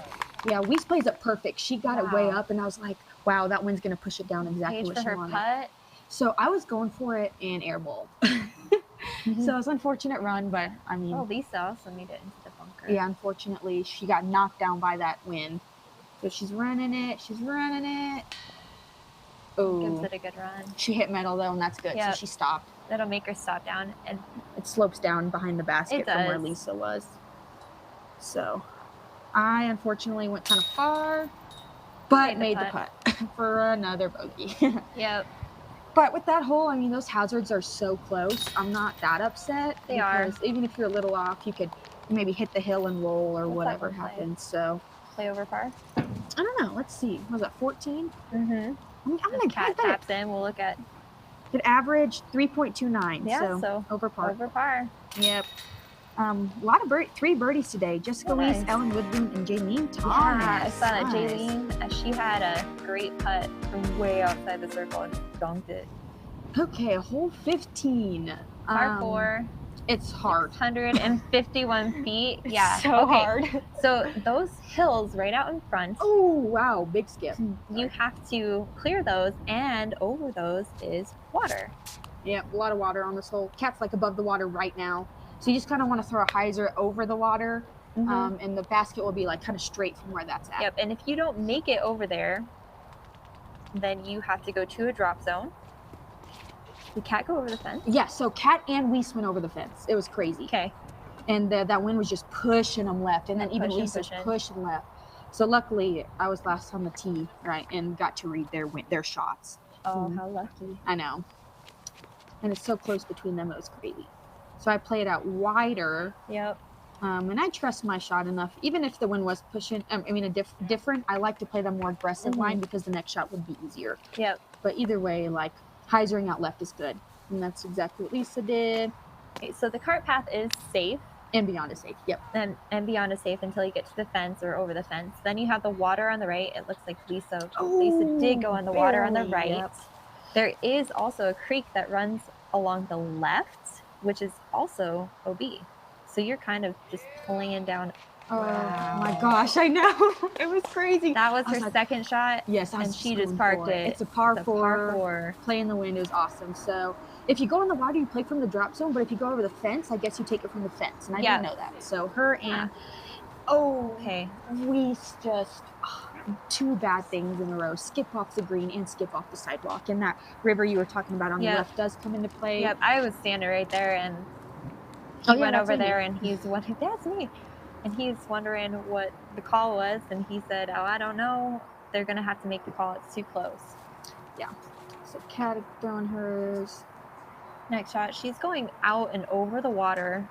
Yeah, Weese plays it perfect. She got it way up, and I was like, wow, that wind's going to push it down exactly what she wanted. Putt. So I was going for it and airball. So it was an unfortunate run, but I mean. Oh, Lisa also made it into the bunker. Yeah, unfortunately, she got knocked down by that wind. So she's running it. Gives Oh, it a good run. she hit metal though, and that's good. Yep. So she stopped. That'll make her stop down. And It slopes down behind the basket It from where does. Lisa was. So I unfortunately went kind of far, but made the putt for another bogey. yep, But with that hole, I mean, those hazards are so close. I'm not that upset. They are. Because even if you're a little off, you could maybe hit the hill and roll or What's that whatever one play? happens. So play over par. I don't know. Let's see. Was that 14? Mm-hmm. I'm If gonna Cat bet taps in, we'll look at it averaged 3.29. Yeah, so so over par. over par. Yep. A lot of 3 birdies today. Jessica Nice. Weese, Ellen Woodland, and Jaylene Thomas. Yeah, I saw that Nice. Jaylene. She had a great putt from way outside the circle and dunked it. Okay, hole 15. Par 4. It's hard. 151 feet. Yeah. So okay. hard. So those hills right out in front, Oh, wow. Big skip. you have to clear those, and over those is water. Yep, a lot of water on this hole. Cat's like above the water right now. So you just kind of want to throw a hyzer over the water, and the basket will be like kind of straight from where that's at. Yep. And if you don't make it over there, then you have to go to a drop zone. Did Cat go over the fence? Yeah, so Cat and Weese went over the fence. It was crazy. Okay. And that wind was just pushing them left, and then even Pushing, Lisa's pushing. pushing left. So luckily, I was last on the tee, right, and got to read their shots. Oh, how lucky. I know. And it's so close between them, it was crazy. So I played out wider, Yep. and I trust my shot enough. Even if the wind was pushing, different, I like to play the more aggressive line because the next shot would be easier. Yep. But either way, like, hyzering out left is good. And that's exactly what Lisa did. Okay, so the cart path is safe. And beyond is safe, yep. And beyond is safe until you get to the fence or over the fence. Then you have the water on the right. It looks like Lisa did go on the water on the barely, right. yep. There is also a creek that runs along the left, which is also OB. So you're kind of just pulling down. Oh Wow. my gosh, I know. It was crazy. That was I was her like, second shot. Yes, and she just going parked for it. It's a par It's a four. par 4. Play in the wind is awesome. So if you go in the water, you play from the drop zone. But if you go over the fence, I guess you take it from the fence. And I didn't know that. So her and Okay. Weese just 2 bad things in a row. Skip off the green and skip off the sidewalk. And that river you were talking about on the left does come into play. Yep, I was standing right there, and he went over there, and he's wondering, that's me. And he's wondering what the call was, and he said, oh, I don't know. They're going to have to make the call. It's too close. Yeah. So Kat throwing hers. Next shot, she's going out and over the water.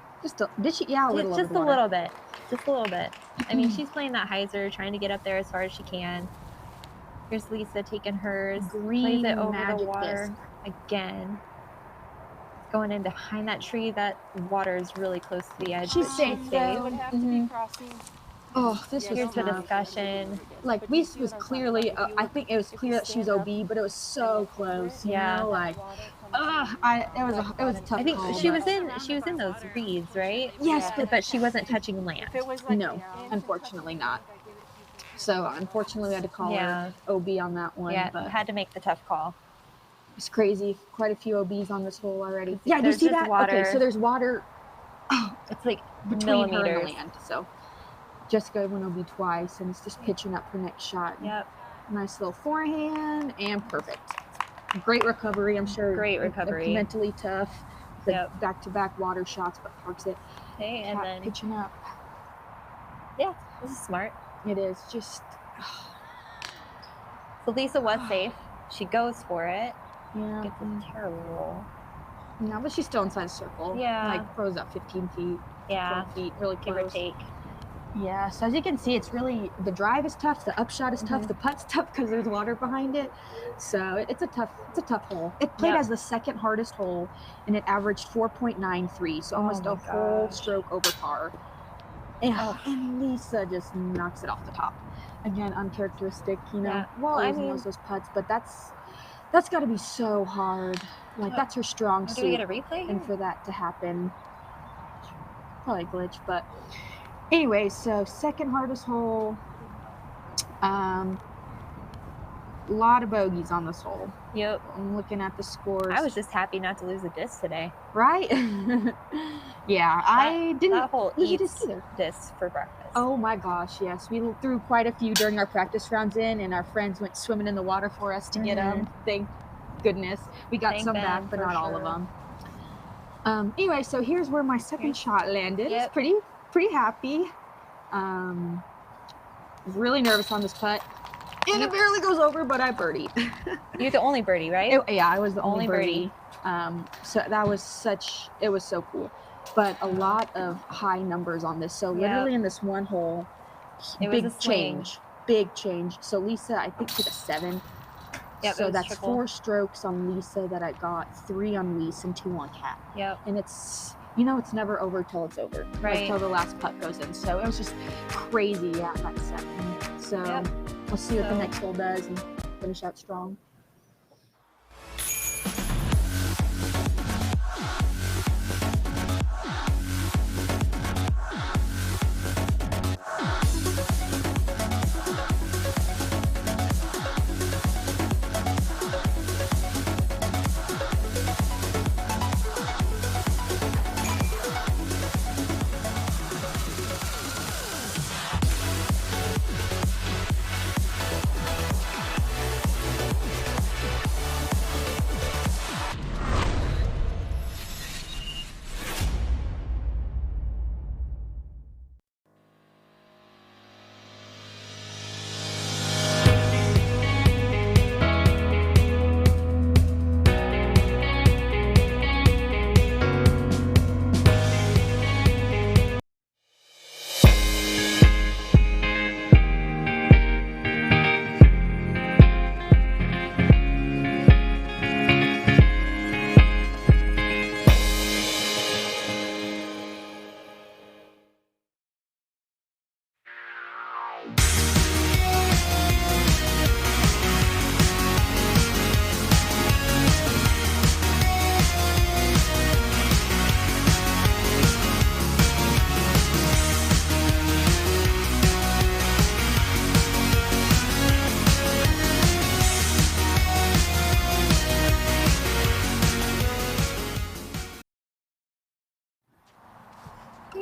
Did she? Yeah, a little. Just a little bit. Just a little bit. I mean, she's playing that hyzer, trying to get up there as far as she can. Here's Lisa taking hers. Green plays it over magic the water disc. again. Going in behind that tree. That water is really close to the edge. She's but safe, though. would have to be crossing. Oh, this was Here's the tough. discussion. Like, Weese was clearly, I think it was clear that she was OB, but it was so close. You know, like, it was a tough I think call, she but- was in those reeds, right? Yes, but she wasn't touching land. If it was like No, unfortunately not. So, unfortunately, we had to call her OB on that one. Yeah, But had to make the tough call. it's crazy. Quite a few OBs on this hole already. Yeah, do you There's see just that? water. Okay, so there's water It's like between her and the millimeters. land. So, Jessica went OB twice, and it's just pitching up her next shot. Yep. Nice little forehand, and perfect. Great recovery, I'm sure. Great recovery. Mentally tough. The Yep. back-to-back water shots, but parks it. Okay, and Cat then pitching up. yeah, this is smart. It is just, So Lisa was safe. She goes for it. yeah. Gets a terrible roll. No, but she's still inside the circle. Yeah. Like, throws up 15 feet, Yeah, 12 feet, really give or close. take. Yeah, so as you can see, it's really, the drive is tough, the upshot is tough, the putt's tough because there's water behind it. So it's a tough hole. It played Yep. as the second hardest hole, and it averaged 4.93, so almost my a whole gosh. stroke over par. And Lisa just knocks it off the top. Again, uncharacteristic, you know. Yeah, well, I always mean- knows those putts, but that's got to be so hard. Like, that's her strong Do we suit. get a replay? And for that to happen, probably a glitch, but anyway, so second hardest hole. Lot of bogeys on this hole. Yep. I'm looking at the scores. I was just happy not to lose a disc today. right. Yeah, I didn't That hole lose a eats disc either. discs for breakfast. Oh my gosh, yes. We threw quite a few during our practice rounds in, and our friends went swimming in the water for us to get them. Thank goodness. We got Thank some them, back, but for not all of sure. them. Anyway, so here's where my second shot landed. Yep. It's pretty happy. Really nervous on this putt. And it barely goes over, but I birdied. You're the only birdie, right? Yeah, I was the only Only birdie. So that was it was so cool. But a lot of high numbers on this. So literally in this one hole, It was big a swing. big change. So Lisa, I think, took a 7. Yep, So it was that's triple. 4 strokes on Lisa that I got, 3 on Weese and 2 on Cat. Yep. And it's, it's never over till it's over. Right. Until the last putt goes in. So it was just crazy at that 7. So we'll see what the next hole does and finish out strong.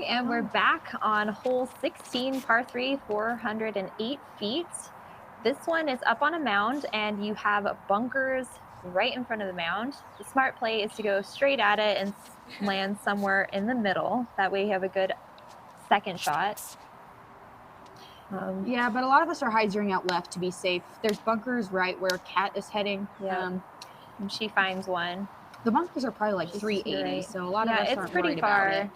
And we're back on hole 16, par 3, 408 feet. This one is up on a mound, and you have bunkers right in front of the mound. The smart play is to go straight at it and land somewhere in the middle. That way you have a good second shot. Yeah, but a lot of us are high zeroing out left to be safe. There's bunkers right where Kat is heading. Yeah. And she finds one. The bunkers are probably like 380, right. so a lot of us it's aren't pretty worried far. about it.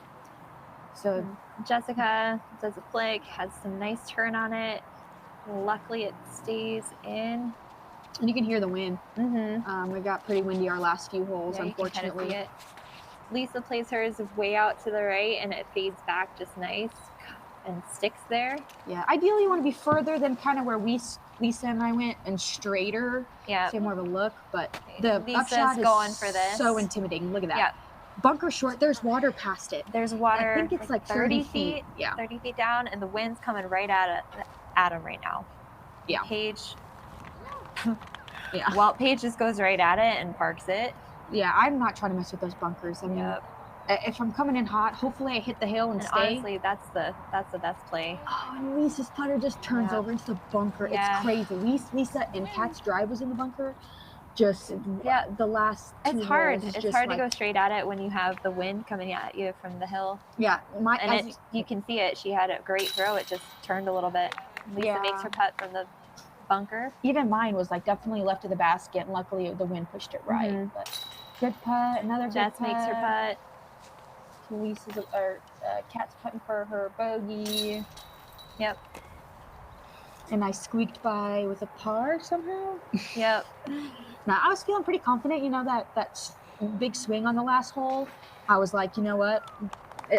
So Jessica does a flick, has some nice turn on it. Luckily, it stays in. And you can hear the wind. Mm-hmm. We got pretty windy our last few holes, Yeah, unfortunately. You can kind of see it. Lisa plays hers way out to the right, and it fades back just nice and sticks there. Yeah, ideally you want to be further than kind of where Lisa and I went and straighter. Yeah. So you have more of a look, but the Lisa's upshot going is for this. so intimidating. Look at that. Yeah. Bunker short, there's water past it. There's water. I think it's like 30 feet. Yeah. 30 feet down, and the wind's coming right at him right now. Yeah. Paige. Yeah. Well, Paige just goes right at it and parks it. Yeah, I'm not trying to mess with those bunkers. I mean, if I'm coming in hot, hopefully I hit the hill and stay. Honestly, that's the best play. Oh, and Lisa's putter just turns over into the bunker. Yeah. It's crazy. Lisa and Kat's drive was in the bunker. Just the last two It's hard. holes is It's just hard like, to go straight at it when you have the wind coming at you from the hill. Yeah, You can see it. She had a great throw. It just turned a little bit. Lisa makes her putt from the bunker. Even mine was like definitely left of the basket, and luckily the wind pushed it right. Mm-hmm. But good putt, another Jess good putt. makes her putt. Lisa's Kat's putting for her bogey. Yep. And I squeaked by with a par somehow. Yep. Now I was feeling pretty confident. You know that big swing on the last hole. I was like, you know what,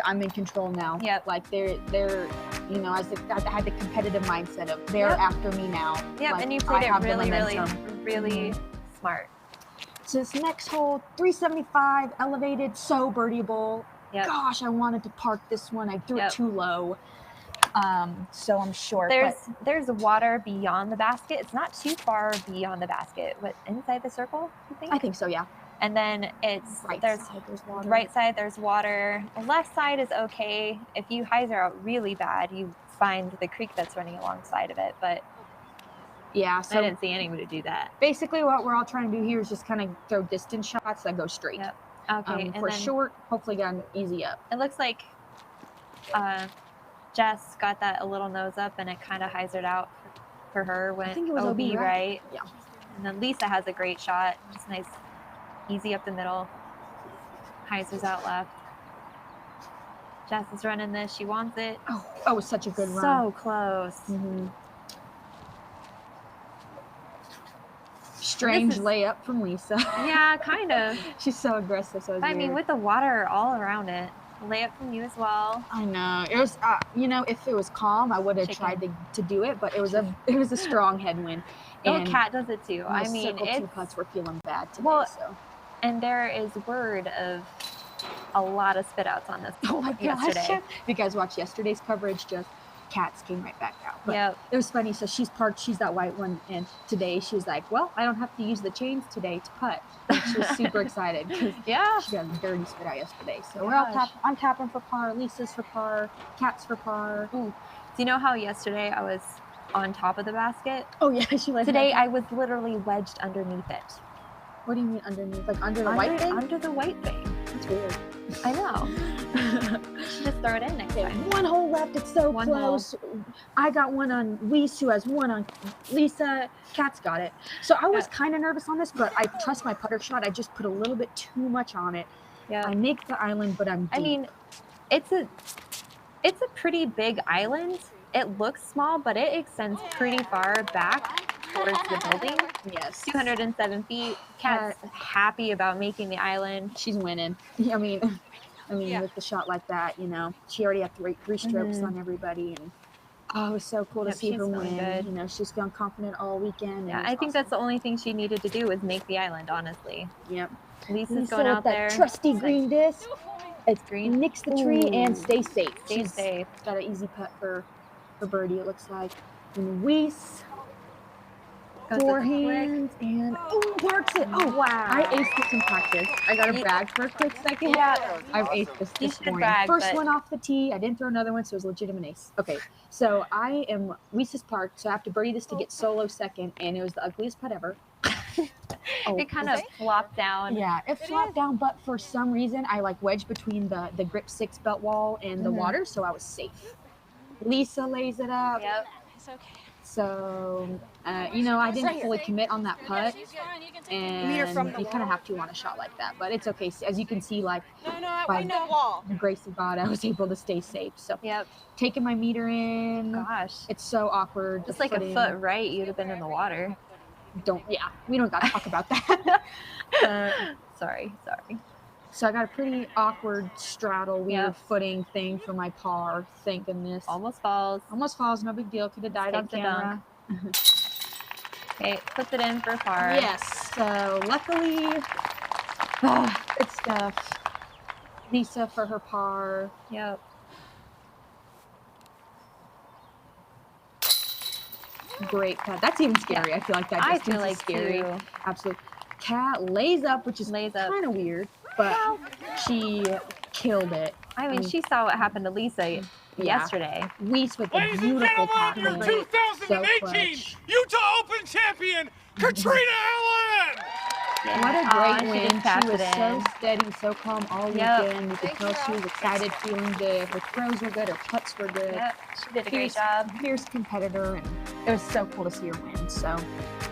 I'm in control now. Yep. Like they're you know, I had the competitive mindset of they're after me now. Yep. Like, And you played I it have really smart. So this next hole, 375, elevated, so birdieable. Yep. Gosh, I wanted to park this one. I threw it too low. So I'm short. There's water beyond the basket. It's not too far beyond the basket. What, inside the circle, you think? I think so, yeah. And then it's Right there's water. right side there's water. The left side is okay. If you hyzer out really bad, you find the creek that's running alongside of it, but Yeah, I so didn't see anybody do that. basically what we're all trying to do here is just kind of throw distance shots that go straight. Yep. Okay, and For then short, hopefully get an easy up. it looks like Jess got that a little nose up, and it kind of hyzered out for her. Went I think it was OB, OB, right? Yeah. And then Lisa has a great shot. Just nice, easy up the middle. Hyzer's out left. Jess is running this. She wants it. Oh, it was such a good run. So close. Strange This is- layup from Lisa. Yeah, kind of. She's so aggressive. So I mean, with the water all around it. Layup from you as well. I know it was. You know, if it was calm, I would have tried to do it, but it was a strong headwind. Oh, Kat does it too. I mean, two it's putts were feeling bad today. Well, so. and there is word of a lot of spit outs on this Oh my yesterday. gosh! If you guys watched yesterday's coverage, just cats came right back out. But Yep. it was funny. So she's parked. She's that white one, and today she was like, "Well, I don't have to use the chains today to putt." And she was super excited because Yeah. she got a dirty spit out yesterday. So Oh we're all gosh. I'm tapping for par. Lisa's for par. Cat's for par. Ooh. Do you know how yesterday I was on top of the basket? Oh yeah, she like Today I was literally wedged underneath it. What do you mean underneath? Like under the white thing? Under the white thing. That's weird. I know. You should just throw it in next time. One hole left. It's so One close. I got one on Weese, who has one on Lisa. Kat's got it. So I was kind of nervous on this, but I trust my putter shot. I just put a little bit too much on it. Yeah. I make the island, but I'm deep. I mean, it's a pretty big island. It looks small, but it extends pretty far back towards the building. yes. 207 feet. Kat's happy about making the island. She's winning. I mean, with the shot like that, you know, she already had three strokes on everybody, and it was so cool to see she's her feeling win. good. You know, she's feeling confident all weekend. Yeah, and I it's think awesome. that's the only thing she needed to do was make the island, honestly. Yep. Lisa's Lisa going with out that there. trusty green disc. It's Green. Nix the tree and stay safe. Stay She's safe. got an easy putt for birdie, it looks like. And Weese, Goes with the forehand, and works it. Oh, wow. I aced this in practice. I got to brag for a quick second. Yeah. I've aced this You this should morning. brag, First but- one off the tee. I didn't throw another one, so it was a legitimate ace. Okay, so I am Weese's Park, so I have to birdie this to get solo second, and it was the ugliest putt ever. It kind of flopped down. Yeah, it flopped down, but for some reason I like wedged between the grip 6 belt wall and the water, so I was safe. Lisa lays it up. Yep. It's okay. So, you know, I didn't fully commit on that putt, and you kind of have to on a shot like that, but it's okay. As you can see, like, by No wall. the grace of God, I was able to stay safe. So, Yep. taking my meter in, Gosh. it's so awkward. Just the like a footing. foot right, you'd have been in the water. We don't got to talk about that. Sorry. So I got a pretty awkward straddle, weird footing thing for my par. Thank goodness. Almost falls. Almost falls, no big deal. Could have died on Takes a camera. Okay, puts it in for par. Yes. So luckily, good stuff. Lisa for her par. Yep. Great putt. That's even scary. I feel like that I distance feel like is scary. too. Absolutely. Cat lays up, which is Lays up. kind of weird, but she killed it. I mean, she saw what happened to Lisa yesterday. Weese with a Ladies and beautiful gentlemen, your pass. 2018 Utah Open champion, Catrina Allen! What a Aw, great she win. just tapped She was it so in. steady, so calm all Yep. weekend. You could tell she was excited, feeling good. Her throws were good, her putts were good. Yep, she did a great job. Fierce competitor, and it was so cool to see her win. So,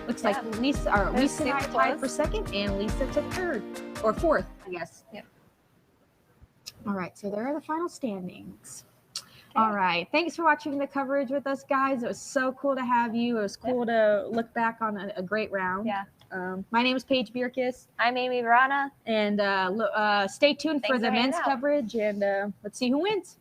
looks like Yeah. Lisa and I super tied close. for second, and Lisa took third or fourth, I guess. Yep. All right, so there are the final standings. All right, thanks for watching the coverage with us, guys. It was so cool to have you. It was cool to look back on a great round. Yeah. My name is Paige Bjerkaas, I'm Amy Verana. and stay tuned for Thanks the for hanging men's out. coverage, and let's see who wins.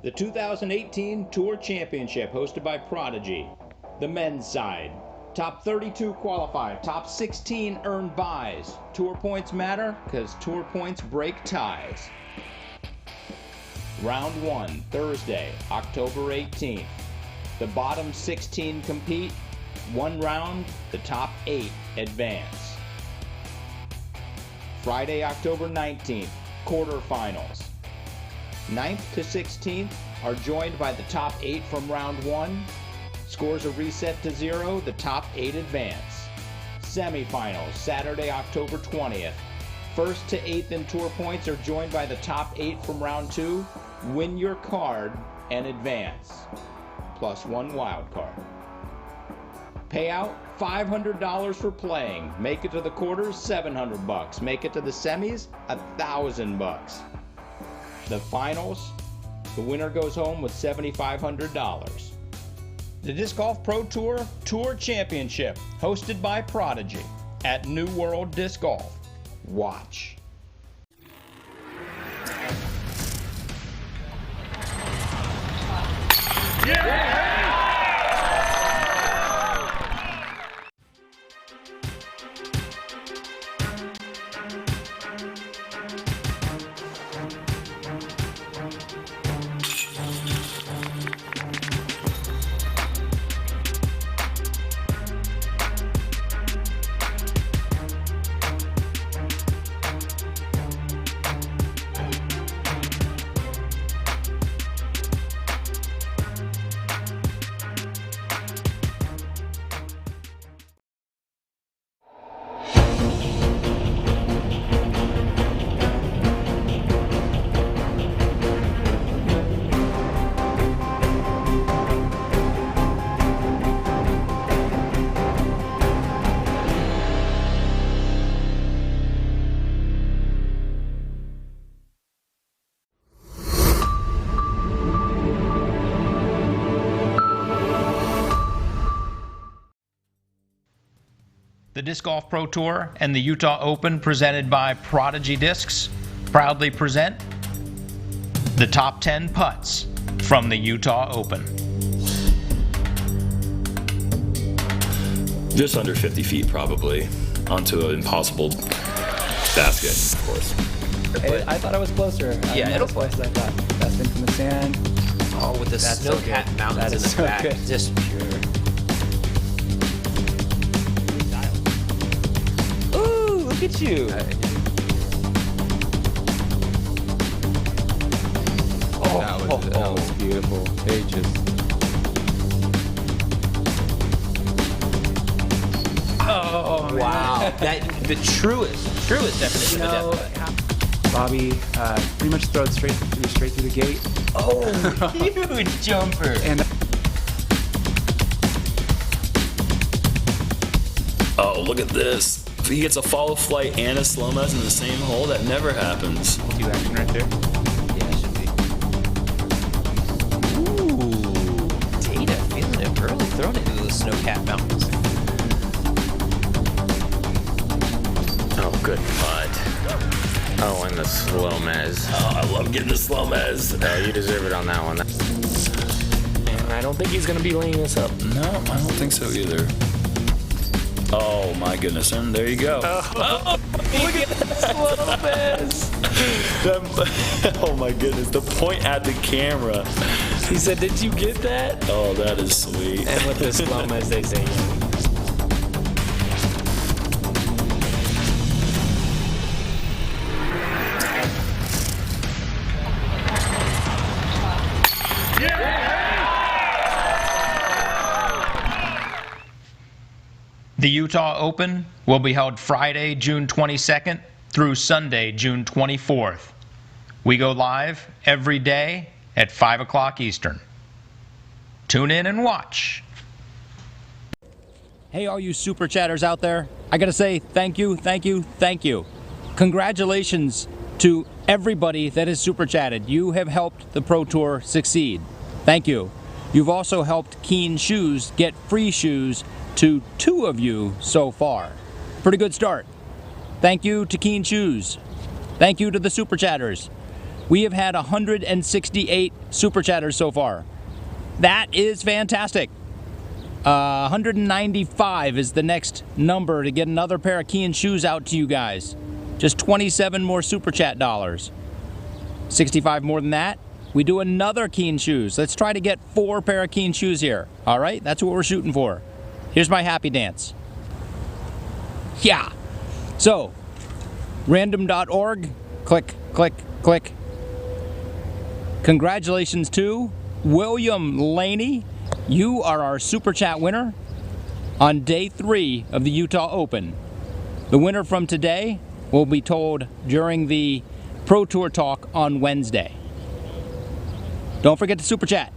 The 2018 Tour Championship hosted by Prodigy. The men's side. Top 32 qualify. Top 16 earn buys. Tour points matter because tour points break ties. Round 1, Thursday, October 18th. The bottom 16 compete. One round, the top 8 advance. Friday, October 19th, quarterfinals. 9th to 16th are joined by the top 8 from round 1. Scores are reset to 0, the top 8 advance. Semifinals, Saturday, October 20th. 1st to 8th in tour points are joined by the top 8 from round 2. Win your card and advance. Plus 1 wild card. Payout, $500 for playing. Make it to the quarters, $700. Make it to the semis, $1,000. The finals, the winner goes home with $7,500. The Disc Golf Pro Tour Tour Championship, hosted by Prodigy at New World Disc Golf. Watch. The Disc Golf Pro Tour and the Utah Open, presented by Prodigy Discs, proudly present the top 10 putts from the Utah Open. Just under 50 feet probably, onto an impossible basket, of course. I thought I was closer. Yeah, it'll play. I thought. Best in from the sand. Oh, with the snowcat mountains in the so back, good. just pure. Ooh, look at you. That was beautiful. They just. Oh wow! The truest definition of a death putt. Bobby pretty much threw it straight through the gate. Oh, huge jumper! And Oh, look at this. If he gets a follow flight and a slow mez in the same hole, that never happens. two action right there. Yeah, it should be. Ooh, Data feeling it early, throwing it into the snowcat mountains. Oh, good putt. Oh, and the slow mez. Oh, I love getting the slow mez. Oh, you deserve it on that one. And I don't think he's going to be laying this up. No, I don't think so either. Oh my goodness, and there you go. Oh, look at that slow mez. Oh my goodness, the point at the camera. He said, did you get that? Oh, that is sweet. And with the slow mez, they say, The Utah Open will be held Friday, June 22nd through Sunday, June 24th. We go live every day at 5 o'clock Eastern. Tune in and watch. Hey, all you super chatters out there, I gotta say thank you. Congratulations to everybody that has super chatted. You have helped the Pro Tour succeed. Thank you. You've also helped Keen Shoes get free shoes to 2 of you so far. Pretty good start. Thank you to Keen Shoes. Thank you to the super chatters. We have had 168 Super Chatters so far. That is fantastic. 195 is the next number to get another pair of Keen shoes out to you guys. Just 27 more Super Chat dollars. 65 more than that, we do another Keen shoes. Let's try to get 4 pair of Keen shoes here. All right, that's what we're shooting for. Here's my happy dance. Yeah. So, random.org, click, click, click. Congratulations to William Laney. You are our Super Chat winner on day 3 of the Utah Open. The winner from today will be told during the Pro Tour talk on Wednesday. Don't forget to Super Chat.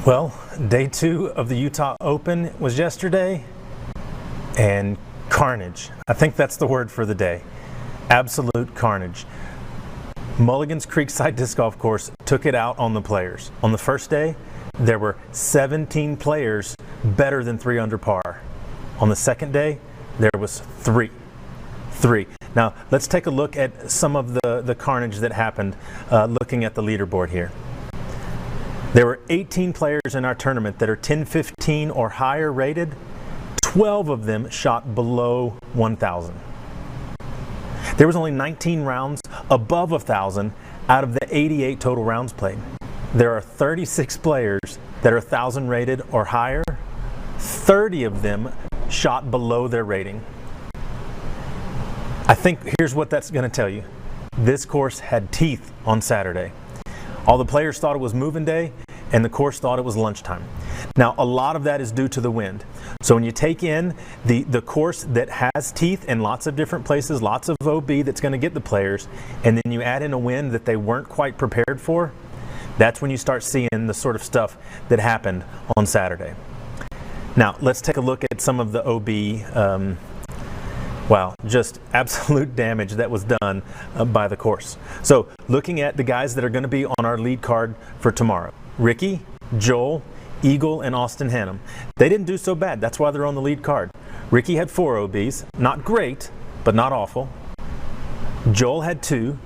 Well, day 2 of the Utah Open was yesterday, and carnage. I think that's the word for the day. Absolute carnage. Mulligan's Creekside Disc Golf Course took it out on the players. On the first day, there were 17 players better than 3 under par. On the second day, there was 3. Now, let's take a look at some of the carnage that happened looking at the leaderboard here. There were 18 players in our tournament that are 10-15 or higher rated. 12 of them shot below 1,000. There was only 19 rounds above 1,000 out of the 88 total rounds played. There are 36 players that are 1,000 rated or higher. 30 of them shot below their rating. I think here's what that's going to tell you. This course had teeth on Saturday. All the players thought it was moving day, and the course thought it was lunchtime. Now, a lot of that is due to the wind. So when you take in the course that has teeth in lots of different places, lots of OB that's going to get the players, and then you add in a wind that they weren't quite prepared for, that's when you start seeing the sort of stuff that happened on Saturday. Now, let's take a look at some of the OB wow, just absolute damage that was done by the course. So looking at the guys that are going to be on our lead card for tomorrow. Ricky, Joel, Eagle, and Austin Hannum. They didn't do so bad. That's why they're on the lead card. Ricky had 4 OBs. Not great, but not awful. Joel had 2.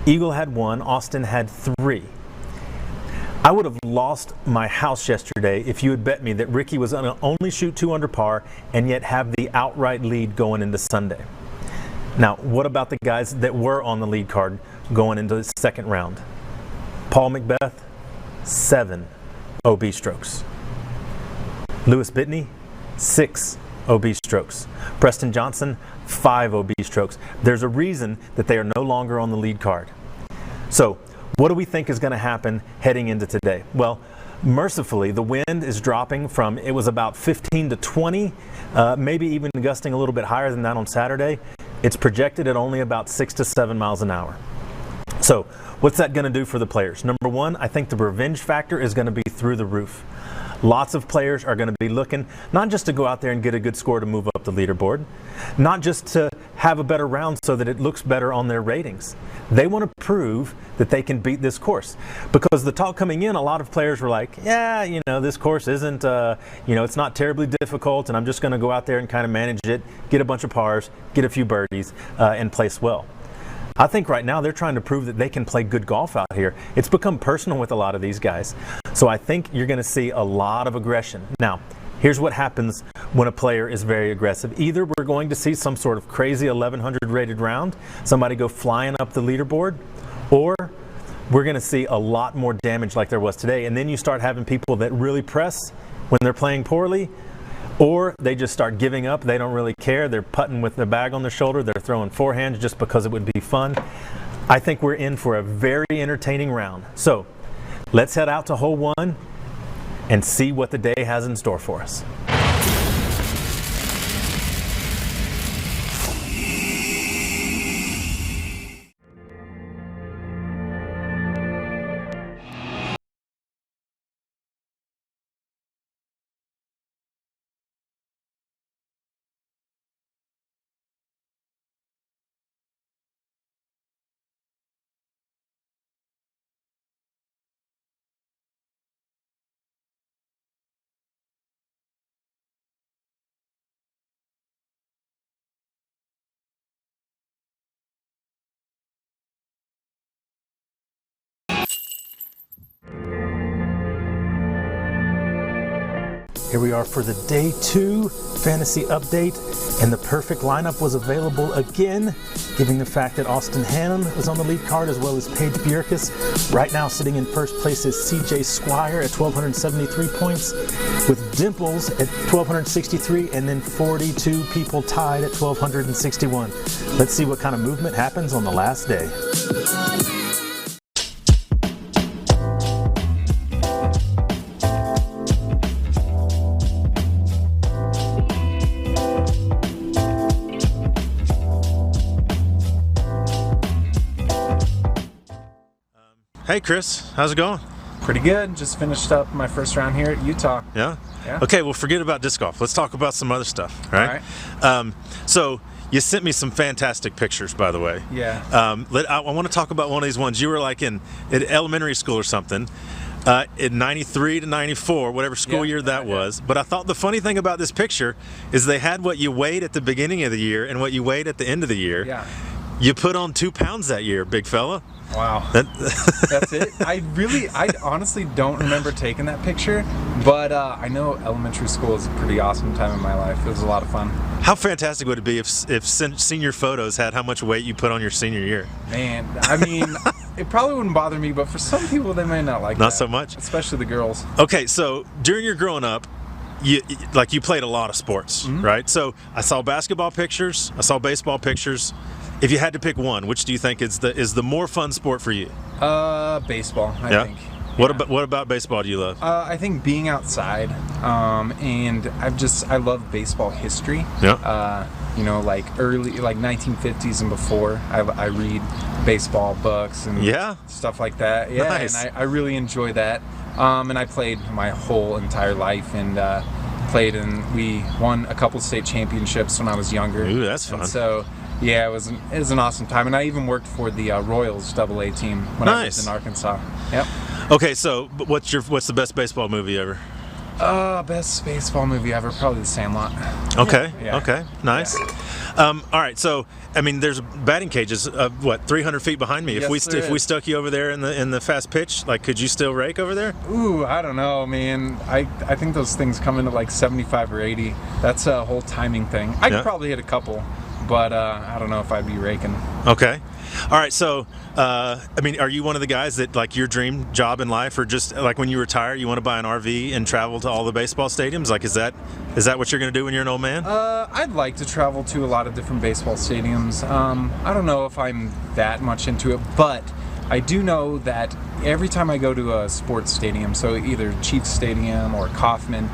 Eagle had 1. Austin had 3. I would have lost my house yesterday if you had bet me that Ricky was going to only shoot 2 under par and yet have the outright lead going into Sunday. Now, what about the guys that were on the lead card going into the second round? Paul McBeth, 7 OB strokes. Lewis Bitney, 6 OB strokes. Preston Johnson, 5 OB strokes. There's a reason that they are no longer on the lead card. So, what do we think is going to happen heading into today? Well, mercifully, the wind is dropping from, it was about 15 to 20, maybe even gusting a little bit higher than that on Saturday. It's projected at only about 6 to 7 miles an hour. So, what's that going to do for the players? Number one, I think the revenge factor is going to be through the roof. Lots of players are going to be looking not just to go out there and get a good score to move up the leaderboard, not just to have a better round so that it looks better on their ratings. They want to prove that they can beat this course. Because the talk coming in, a lot of players were like, yeah, you know, this course isn't, it's not terribly difficult, and I'm just going to go out there and kind of manage it, get a bunch of pars, get a few birdies, and place well. I think right now they're trying to prove that they can play good golf out here. It's become personal with a lot of these guys. So I think you're going to see a lot of aggression. Now, here's what happens when a player is very aggressive. Either we're going to see some sort of crazy 1100 rated round, somebody go flying up the leaderboard, or we're going to see a lot more damage like there was today. And then you start having people that really press when they're playing poorly, or they just start giving up. They don't really care. They're putting with their bag on their shoulder. They're throwing forehands just because it would be fun. I think we're in for a very entertaining round. So let's head out to hole 1 and see what the day has in store for us. Here we are for the Day 2 fantasy update, and the perfect lineup was available again, given the fact that Austin Hannum was on the lead card as well as Paige Bjerkaas. Right now sitting in first place is CJ Squire at 1,273 points, with Dimples at 1,263, and then 42 people tied at 1,261. Let's see what kind of movement happens on the last day. Hey Chris, how's it going? Pretty good. Just finished up my first round here at Utah. Yeah? Yeah. Okay, well forget about disc golf. Let's talk about some other stuff, right? All right. So you sent me some fantastic pictures, by the way. Yeah. I want to talk about one of these ones. You were like in elementary school or something, in 93 to 94, whatever school year that was. But I thought the funny thing about this picture is they had what you weighed at the beginning of the year and what you weighed at the end of the year. Yeah. You put on 2 pounds that year, big fella. Wow. That's it? I honestly don't remember taking that picture, but I know elementary school is a pretty awesome time in my life. It was a lot of fun. How fantastic would it be if senior photos had how much weight you put on your senior year? Man, I mean, it probably wouldn't bother me, but for some people they may not like that. Not so much? Especially the girls. Okay, so during your growing up, you played a lot of sports, right? So I saw basketball pictures, I saw baseball pictures. If you had to pick one, which do you think is the more fun sport for you? Baseball, I think. What about baseball do you love? I think being outside, and I love baseball history. Yeah. Like early, like 1950s and before. I read baseball books and stuff like that. Yeah, nice. And I really enjoy that. And I played my whole entire life and we won a couple state championships when I was younger. Ooh, that's fun. And so. Yeah, it was an awesome time, and I even worked for the Royals AA team when I lived in Arkansas. Yep. Okay, so what's the best baseball movie ever? Best baseball movie ever, probably The Sandlot. Okay. Yeah. Okay. Nice. Yeah. All right. So, I mean, there's batting cages. 300 feet behind me. Yes, if we stuck you over there in the fast pitch, like, could you still rake over there? Ooh, I don't know, man. I think those things come into like 75 or 80. That's a whole timing thing. I could probably hit a couple. But I don't know if I'd be raking. Okay. All right. So, I mean, are you one of the guys that, like, your dream job in life, or just like when you retire, you want to buy an RV and travel to all the baseball stadiums? Like, is that what you're going to do when you're an old man? I'd like to travel to a lot of different baseball stadiums. I don't know if I'm that much into it, but I do know that every time I go to a sports stadium, so either Chiefs Stadium or Kauffman,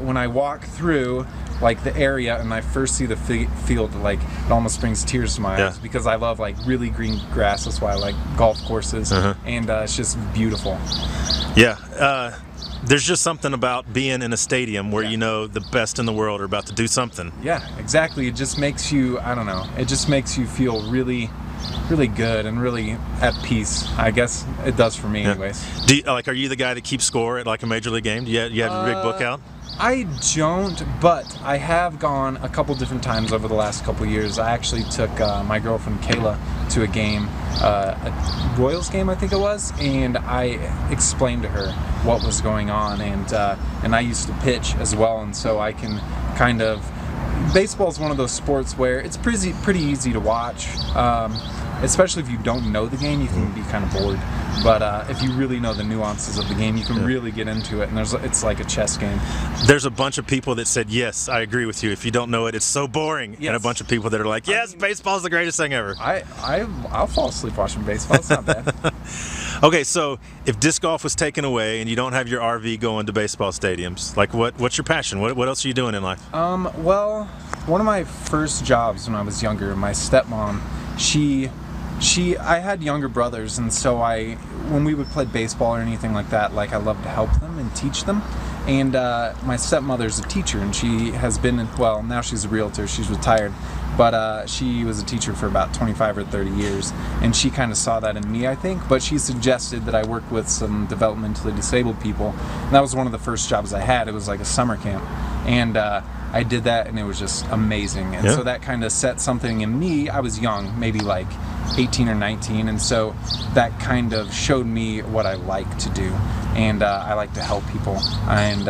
when I walk through like the area and I first see the field, like it almost brings tears to my eyes because I love like really green grass. That's why I like golf courses, and it's just beautiful. Yeah, there's just something about being in a stadium where you know the best in the world are about to do something. Yeah, exactly. It just makes you, I don't know, it just makes you feel really good and really at peace. I guess it does for me, anyways. Are you the guy that keeps score at like a major league game? Do you have your big book out? I don't, but I have gone a couple different times over the last couple years. I actually took my girlfriend Kayla to a game, a Royals game I think it was, and I explained to her what was going on, and I used to pitch as well, and so I can kind of. Baseball is one of those sports where it's pretty easy to watch, especially if you don't know the game. You can be kind of bored, but if you really know the nuances of the game, you can really get into it, and it's like a chess game. There's a bunch of people that said, yes, I agree with you. If you don't know it, it's so boring. Yes. And a bunch of people that are like, yes, baseball's the greatest thing ever. I'll fall asleep watching baseball. It's not bad. Okay, so if disc golf was taken away and you don't have your RV going to baseball stadiums, like what's your passion? What else are you doing in life? Well, one of my first jobs when I was younger, my stepmom, I had younger brothers, and so when we would play baseball or anything like that, like I loved to help them and teach them. And my stepmother's a teacher, and she has been, well, now she's a realtor, she's retired, but she was a teacher for about 25 or 30 years, and she kind of saw that in me, I think, but she suggested that I work with some developmentally disabled people, and that was one of the first jobs I had. It was like a summer camp, and I did that, and it was just amazing, and so that kind of set something in me. I was young, maybe like 18 or 19, and so that kind of showed me what I like to do, and I like to help people, and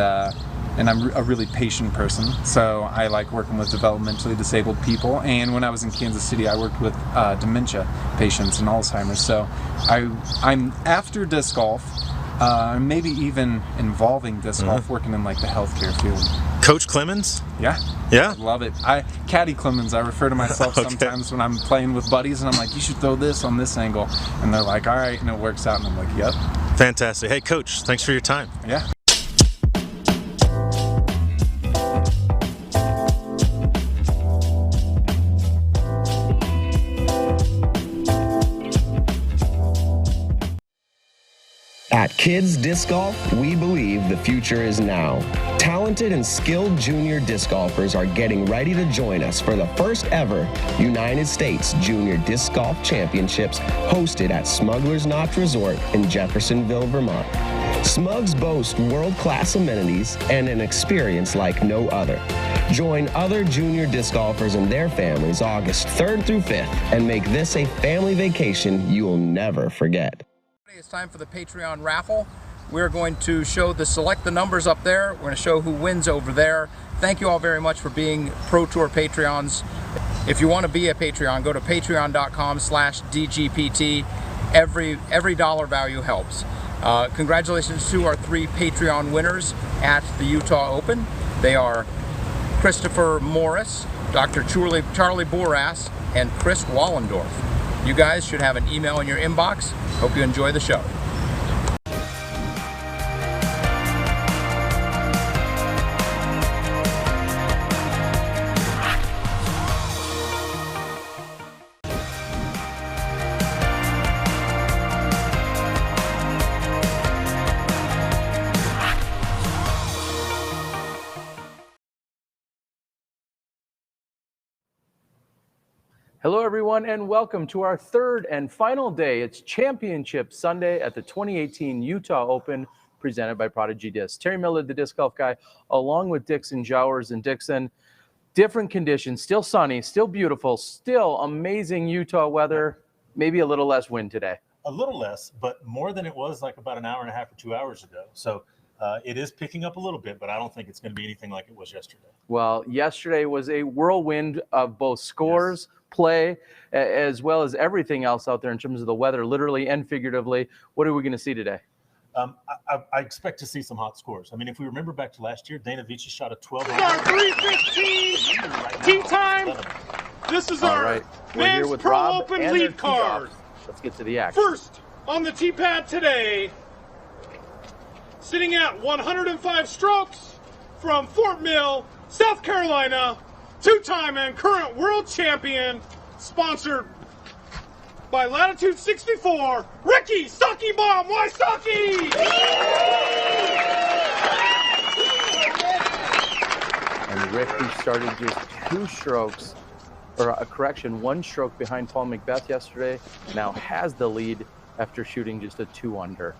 and I'm a really patient person, so I like working with developmentally disabled people. And when I was in Kansas City, I worked with dementia patients and Alzheimer's. So I'm after disc golf, maybe even involving disc golf, working in like the healthcare field. Coach Clemens? Yeah. Yeah? Love it. Caddy Clemens, I refer to myself sometimes when I'm playing with buddies, and I'm like, you should throw this on this angle. And they're like, all right, and it works out. And I'm like, yep. Fantastic. Hey, Coach, thanks for your time. Yeah. At Kids Disc Golf, we believe the future is now. Talented and skilled junior disc golfers are getting ready to join us for the first ever United States Junior Disc Golf Championships hosted at Smuggler's Notch Resort in Jeffersonville, Vermont. Smugs boast world-class amenities and an experience like no other. Join other junior disc golfers and their families August 3rd through 5th and make this a family vacation you'll never forget. It's time for the Patreon raffle. We're going to select the numbers up there. We're going to show who wins over there. Thank you all very much for being Pro Tour Patreons. If you want to be a Patreon, go to patreon.com/DGPT. Every dollar value helps. Congratulations to our 3 Patreon winners at the Utah Open. They are Christopher Morris, Dr. Charlie Boras, and Chris Wallendorf. You guys should have an email in your inbox. Hope you enjoy the show. Hello, everyone, and welcome to our third and final day. It's Championship Sunday at the 2018 Utah Open, presented by Prodigy Disc. Terry Miller, the disc golf guy, along with Dixon Jowers and Dixon. Different conditions, still sunny, still beautiful, still amazing Utah weather, maybe a little less wind today. A little less, but more than it was like about an hour and a half or 2 hours ago. So it is picking up a little bit, but I don't think it's going to be anything like it was yesterday. Well, yesterday was a whirlwind of both scores, play, as well as everything else out there in terms of the weather, literally and figuratively. What are we going to see today? I expect to see some hot scores. I mean, if we remember back to last year, Dana Vici shot a 12. 3:15 tea time. This is our Men's Pro Open lead card. Let's get to the action. First on the tee pad today, sitting at 105 strokes from Fort Mill, South Carolina, two-time and current world champion, sponsored by Latitude 64, Ricky Sucky Bomb Wysocki! And Rick, who started just 2 strokes, or a correction, 1 stroke behind Paul Macbeth yesterday, now has the lead after shooting just a 2 under.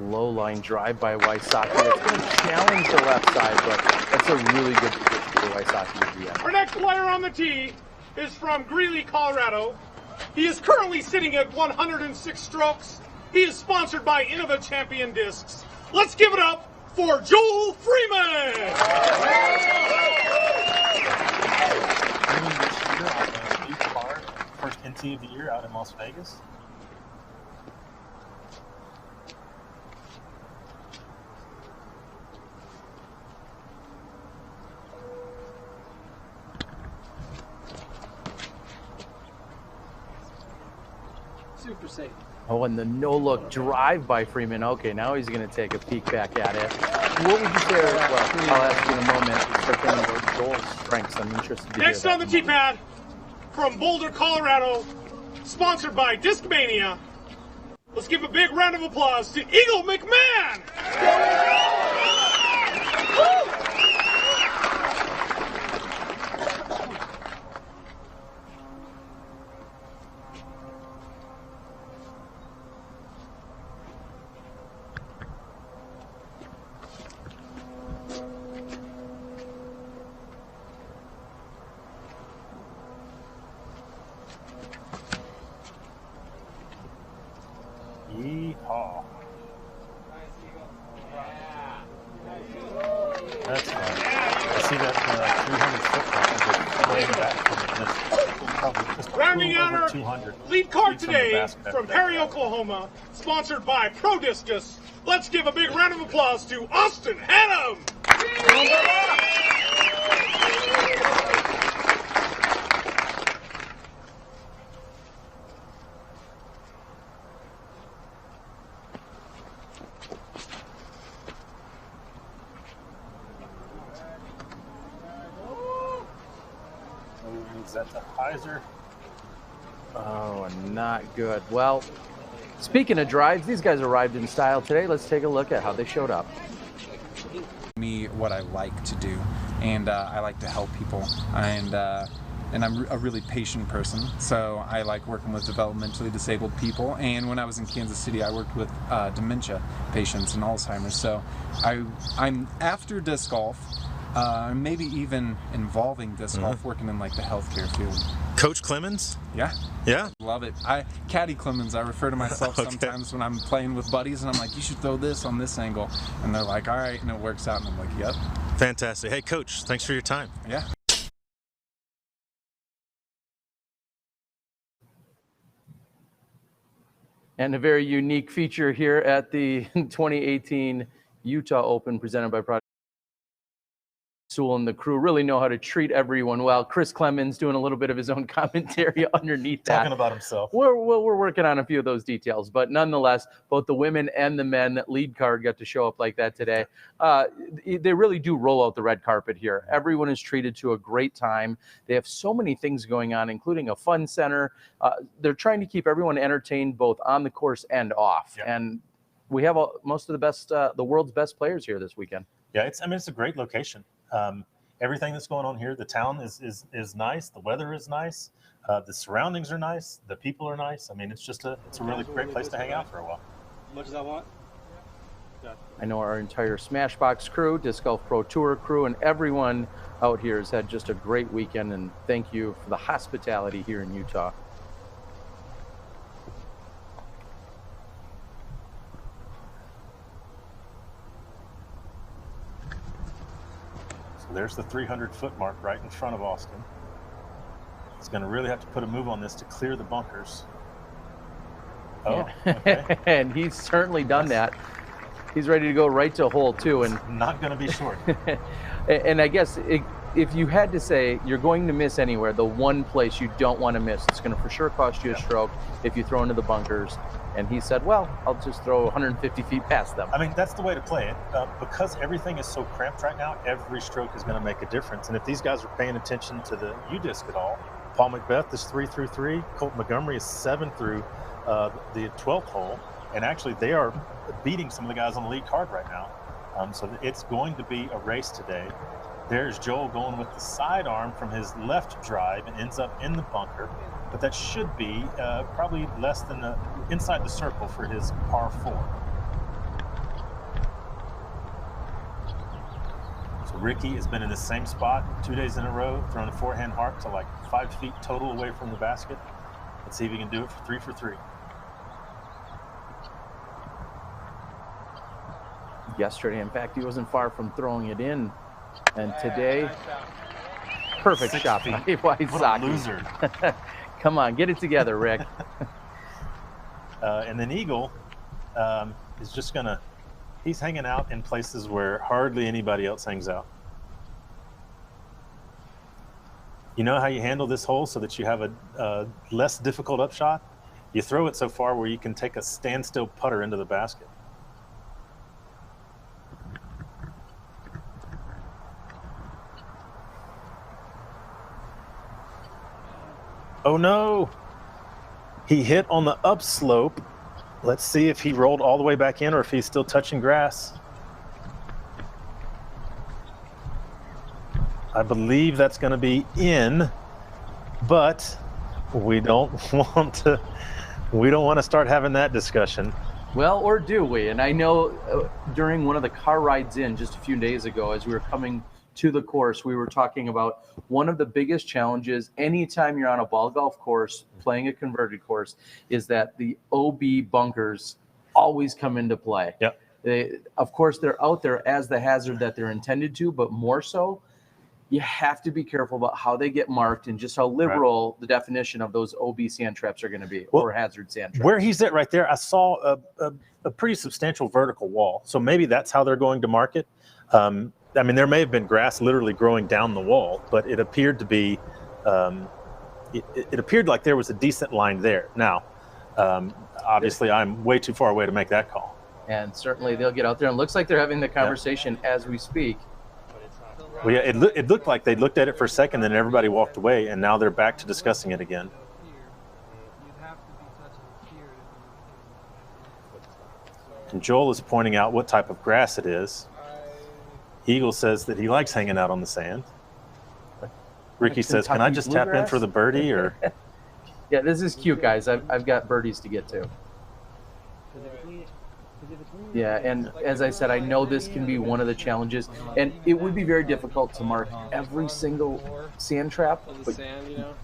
Low line drive by Wysocki. That's going to challenge the left side, but that's a really good position for Wysocki to be in. Our next player on the tee is from Greeley, Colorado. He is currently sitting at 106 strokes. He is sponsored by Innova Champion Discs. Let's give it up for Joel Freeman! New car, first NT of the year out in Las Vegas. Super safe. Oh, and the no-look drive by Freeman. Okay, now he's going to take a peek back at it. What would you say? Well, I'll ask you in a moment. Start thinking about Joel's strengths. I'm interested to Next hear on the tee pad, from Boulder, Colorado, sponsored by Discmania. Let's give a big round of applause to Eagle McMahon! That's fine. I see that 300 foot. Rounding out our 200. lead card Feet from the today basket. from Perry, Oklahoma, sponsored by Prodigy Disc. Let's give a big round of applause to Austin Hannum. That's a hyzer. Oh, not good. Well, speaking of drives, these guys arrived in style today. Let's take a look at how they showed up. Me, what I like to do, and I like to help people, and I'm a really patient person, so I like working with developmentally disabled people. And when I was in Kansas City, I worked with dementia patients and Alzheimer's. So I'm after disc golf. Maybe even involving disc golf, working in like the healthcare field. Coach Clemens? Yeah. Yeah? Love it. Caddy Clemens, I refer to myself sometimes when I'm playing with buddies, and I'm like, you should throw this on this angle. And they're like, all right, and it works out. And I'm like, yep. Fantastic. Hey, Coach, thanks for your time. Yeah. And a very unique feature here at the 2018 Utah Open presented by Prodigy. Sewell and the crew really know how to treat everyone well. Chris Clemens doing a little bit of his own commentary underneath that. Talking about himself. We're working on a few of those details, but nonetheless, both the women and the men lead card got to show up like that today. They really do roll out the red carpet here. Everyone is treated to a great time. They have so many things going on, including a fun center. They're trying to keep everyone entertained both on the course and off. Yeah. And we have most of the best, the world's best players here this weekend. Yeah, it's a great location. Everything that's going on here, the town is nice, the weather is nice, the surroundings are nice, the people are nice. I mean, it's a really great place to hang out for a while. As much as I want. Yeah. I know our entire Smashbox crew, Disc Golf Pro Tour crew, and everyone out here has had just a great weekend, and thank you for the hospitality here in Utah. There's the 300-foot mark right in front of Austin. He's going to really have to put a move on this to clear the bunkers. Oh, yeah. Okay. And he's certainly done that. He's ready to go right to hole 2. And not going to be short. And I guess if you had to say you're going to miss anywhere, the one place you don't want to miss, it's going to for sure cost you a stroke if you throw into the bunkers. And he said, well, I'll just throw 150 feet past them. I mean, that's the way to play it. Because everything is so cramped right now, every stroke is going to make a difference. And if these guys are paying attention to the U-disc at all, Paul Macbeth is 3 through 3. Colt Montgomery is 7 through the 12th hole. And actually, they are beating some of the guys on the lead card right now. So it's going to be a race today. There's Joel going with the sidearm from his left drive and ends up in the bunker. But that should be probably less than inside the circle for his par 4. So Ricky has been in the same spot 2 days in a row, throwing a forehand heart to like 5 feet total away from the basket. Let's see if he can do it for 3. Yesterday, in fact, he wasn't far from throwing it in. And today, perfect shot by Wysocki. What a loser. Come on, get it together, Rick. And then Eagle is just he's hanging out in places where hardly anybody else hangs out. You know how you handle this hole so that you have a less difficult upshot? You throw it so far where you can take a standstill putter into the basket. Oh no, he hit on the upslope. Let's see if he rolled all the way back in or if he's still touching grass. I believe that's going to be in, but we don't want to start having that discussion. Well, or do we? And I know during one of the car rides in just a few days ago, as we were coming to the course, we were talking about one of the biggest challenges anytime you're on a ball golf course playing a converted course is that the OB bunkers always come into play. Yep. Of course, they're out there as the hazard that they're intended to, but more so, you have to be careful about how they get marked and just how liberal the definition of those OB sand traps are going to be, or hazard sand traps. Where he's at right there, I saw a pretty substantial vertical wall. So maybe that's how they're going to mark it. I mean, there may have been grass literally growing down the wall, but it appeared to be, it appeared like there was a decent line there. Now, obviously, I'm way too far away to make that call. And certainly they'll get out there, and it looks like they're having the conversation as we speak. Well, yeah, it looked like they looked at it for a second, then everybody walked away, and now they're back to discussing it again. And Joel is pointing out what type of grass it is. Eagle says that he likes hanging out on the sand. Ricky says, "Can I just tap in for the birdie?" Or yeah, this is cute, guys. I've got birdies to get to. Yeah, and as I said, I know this can be one of the challenges, and it would be very difficult to mark every single sand trap, but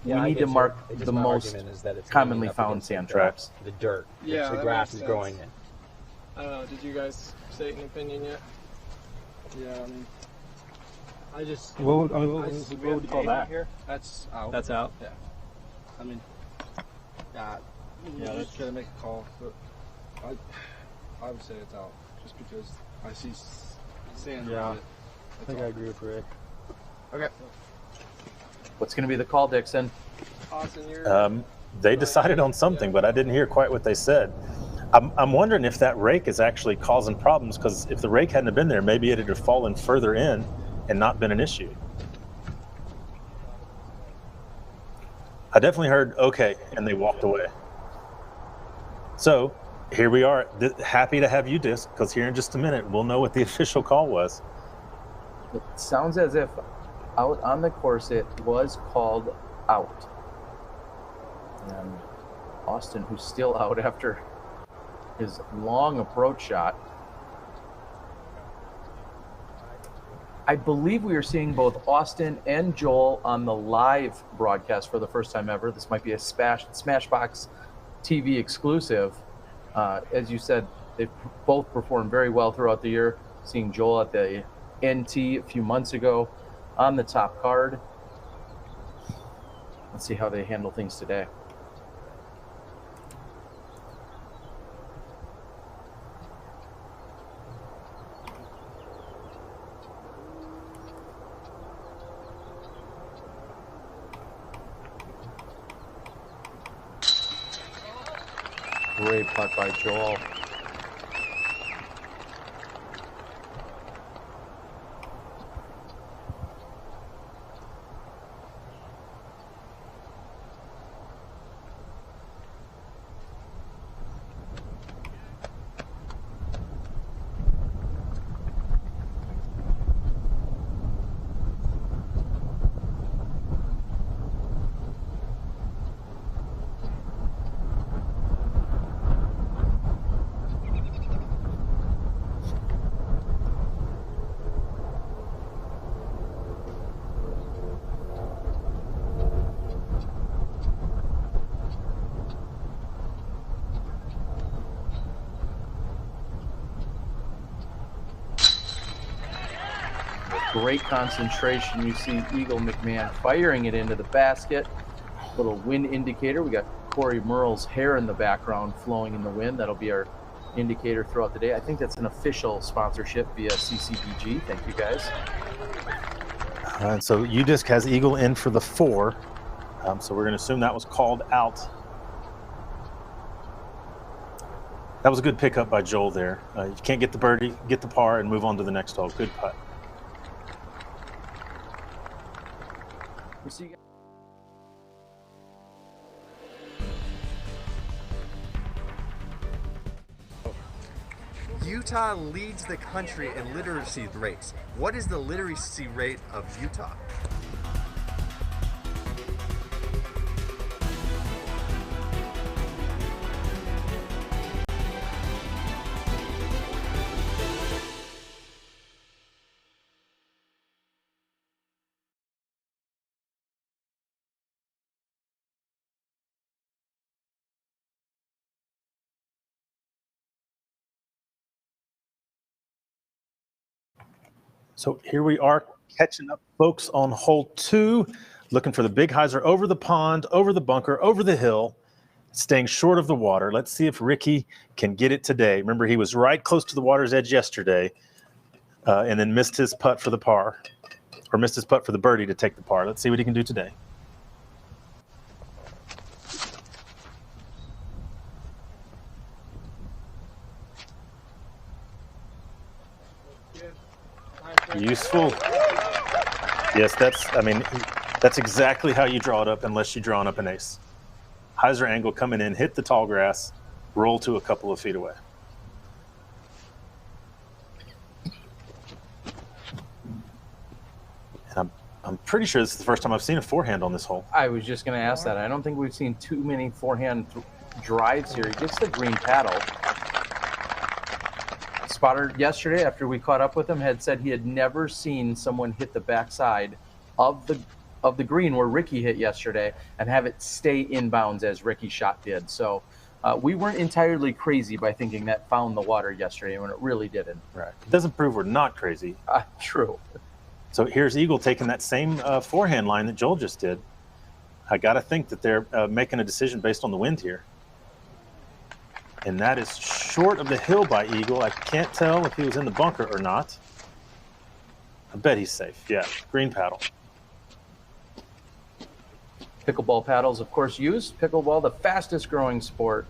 we need to mark the most commonly found sand traps. The dirt, Yeah, the that grass makes is growing sense. in. I don't know. Did you guys say an opinion yet? Yeah, I mean, I just. What would you call that? Here? That's out. That's out? Yeah. I mean, yeah, let's gotta make a call. But I would say it's out, just because I see sand. Yeah, on it. I think I agree with Rick. Okay. What's going to be the call, Dixon? Austin, they decided on something, but I didn't hear quite what they said. I'm wondering if that rake is actually causing problems, because if the rake hadn't been there, maybe it would have fallen further in and not been an issue. I definitely heard okay, and they walked away. So here we are, happy to have you, Disc, because here in just a minute we'll know what the official call was. It sounds as if out on the course it was called out. And Austin, who's still out after his long approach shot. I believe we are seeing both Austin and Joel on the live broadcast for the first time ever. This might be a Smashbox TV exclusive. As you said, they've both performed very well throughout the year. Seeing Joel at the NT a few months ago on the top card. Let's see how they handle things today. Great putt by Joel. Great concentration. You see Eagle McMahon firing it into the basket. Little wind indicator. We got Corey Merle's hair in the background flowing in the wind. That'll be our indicator throughout the day. I think that's an official sponsorship via CCBG. Thank you, guys. All right, so UDisc has Eagle in for the 4. So we're going to assume that was called out. That was a good pickup by Joel there. If you can't get the birdie, get the par and move on to the next hole. Good putt. We'll see you guys. Utah leads the country in literacy rates. What is the literacy rate of Utah? So here we are catching up, folks, on hole 2, looking for the big hyzer over the pond, over the bunker, over the hill, staying short of the water. Let's see if Ricky can get it today. Remember, he was right close to the water's edge yesterday and then missed his putt for the par, or missed his putt for the birdie to take the par. Let's see what he can do today. Useful. Yes, that's exactly how you draw it up unless you're drawing up an ace. Hyzer angle coming in, hit the tall grass, roll to a couple of feet away. And I'm pretty sure this is the first time I've seen a forehand on this hole. I was just going to ask that. I don't think we've seen too many forehand drives here. He gets the green paddle. Spotter yesterday, after we caught up with him, had said he had never seen someone hit the backside of the green where Ricky hit yesterday and have it stay inbounds as Ricky's shot did. So we weren't entirely crazy by thinking that found the water yesterday when it really didn't. Right. It doesn't prove we're not crazy. True. So here's Eagle taking that same forehand line that Joel just did. I got to think that they're making a decision based on the wind here. And that is short of the hill by Eagle. I can't tell if he was in the bunker or not. I bet he's safe. Yeah, green paddle. Pickleball paddles, of course, used. Pickleball, the fastest growing sport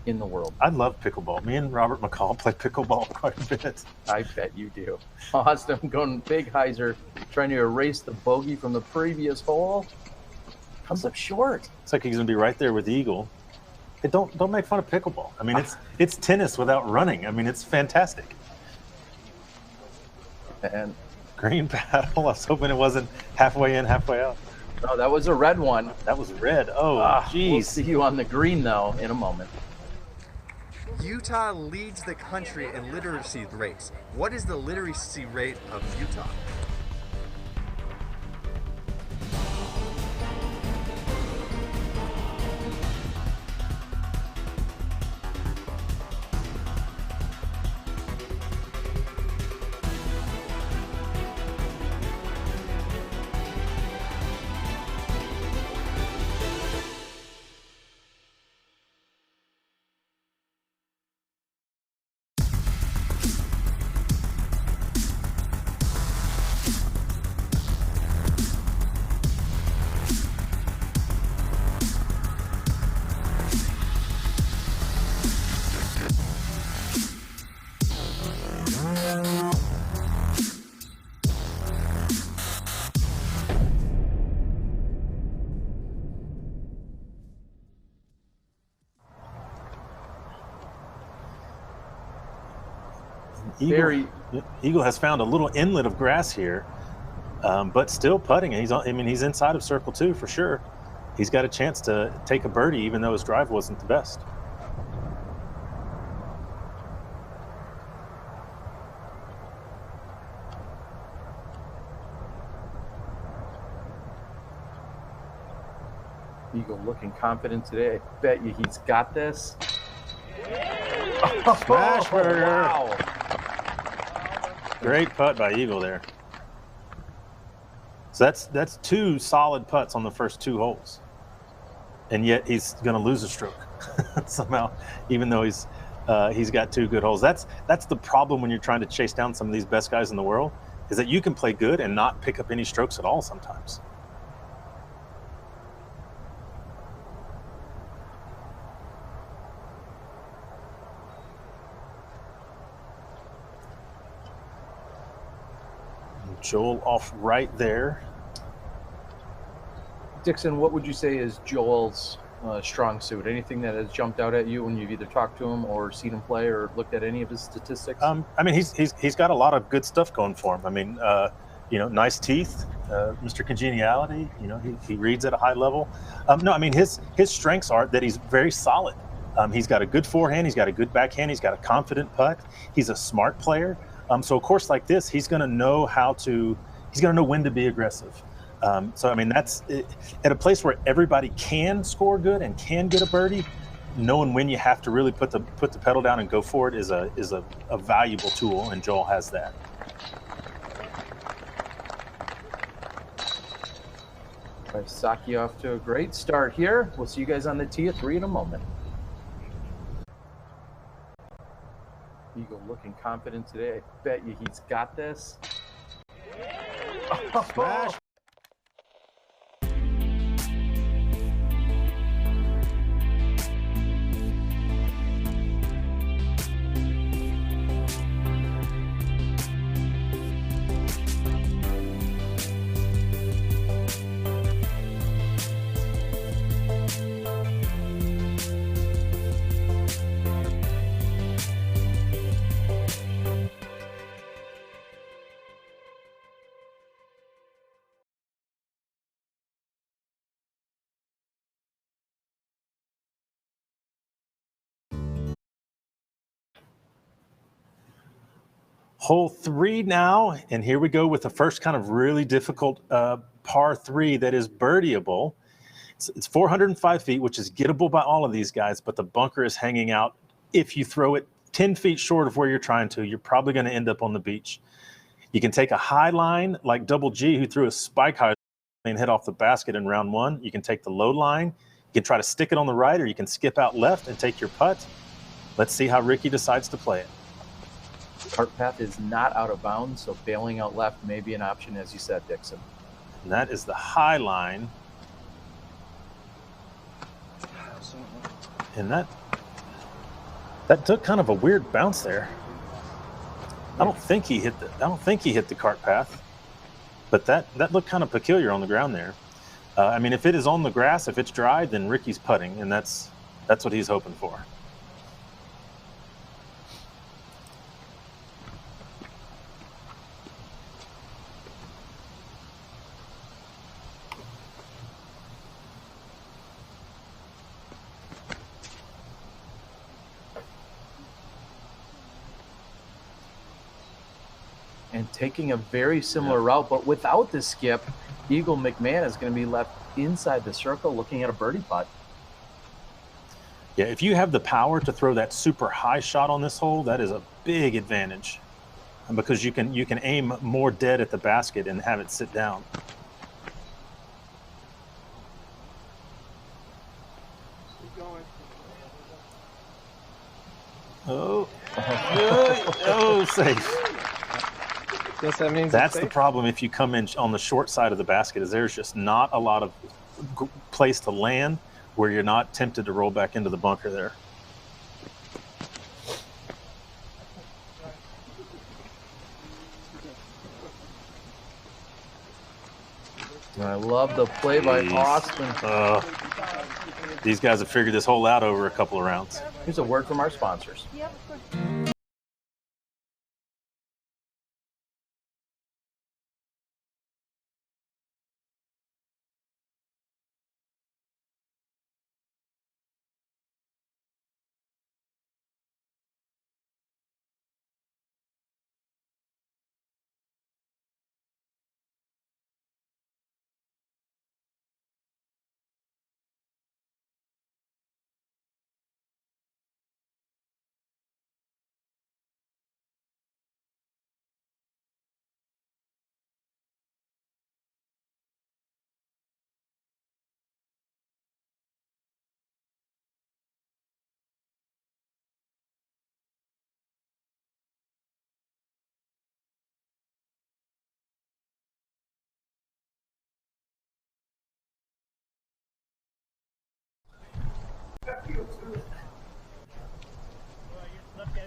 in the world. I love pickleball. Me and Robert McCall play pickleball quite a bit. I bet you do. Austin going big hyzer, trying to erase the bogey from the previous hole. Comes up short. It's like he's going to be right there with Eagle. Hey, don't make fun of pickleball. I mean, it's tennis without running. I mean, it's fantastic. And green paddle. I was hoping it wasn't halfway in, halfway out. No, that was a red one. That was red. Oh, jeez. We'll see you on the green, though, in a moment. Utah leads the country in literacy rates. What is the literacy rate of Utah? Eagle has found a little inlet of grass here, but still putting. He's inside of circle 2 for sure. He's got a chance to take a birdie, even though his drive wasn't the best. Eagle looking confident today. I bet you he's got this. Smash burger. Wow. Great putt by Eagle there. So that's 2 solid putts on the first 2 holes. And yet he's going to lose a stroke somehow, even though he's got 2 good holes. That's the problem when you're trying to chase down some of these best guys in the world, is that you can play good and not pick up any strokes at all sometimes. Joel off right there. Dixon, what would you say is Joel's strong suit? Anything that has jumped out at you when you've either talked to him or seen him play or looked at any of his statistics? I mean, he's got a lot of good stuff going for him. I mean, nice teeth, Mr. Congeniality. He reads at a high level. No, I mean his strengths are that he's very solid. He's got a good forehand. He's got a good backhand. He's got a confident putt. He's a smart player. So a course like this, he's going to know when to be aggressive. So I mean, that's it. At a place where everybody can score good and can get a birdie, knowing when you have to really put the pedal down and go for it is a valuable tool, and Joel has that. Wysocki off to a great start here. We'll see you guys on the tee at 3 in a moment. Eagle looking confident today. I bet you he's got this. Smash. Hole 3 now, and here we go with the first kind of really difficult par 3 that is birdieable. It's 405 feet, which is gettable by all of these guys, but the bunker is hanging out. If you throw it 10 feet short of where you're trying to, you're probably going to end up on the beach. You can take a high line like Double G, who threw a spike high and hit off the basket in round 1. You can take the low line. You can try to stick it on the right, or you can skip out left and take your putt. Let's see how Ricky decides to play it. Cart path is not out of bounds, so bailing out left may be an option, as you said, Dixon. And that is the high line. And that took kind of a weird bounce there. I don't think he hit the cart path, but that looked kind of peculiar on the ground there. I mean, if it is on the grass, if it's dry, then Ricky's putting, and that's what he's hoping for. And taking a very similar route, but without the skip, Eagle McMahon is going to be left inside the circle looking at a birdie putt. Yeah, if you have the power to throw that super high shot on this hole, that is a big advantage, because you can aim more dead at the basket and have it sit down. Oh, safe. Guess that means that's the problem if you come in on the short side of the basket, is there's just not a lot of place to land where you're not tempted to roll back into the bunker there. I love the play by Austin. These guys have figured this hole out over a couple of rounds. Here's a word from our sponsors.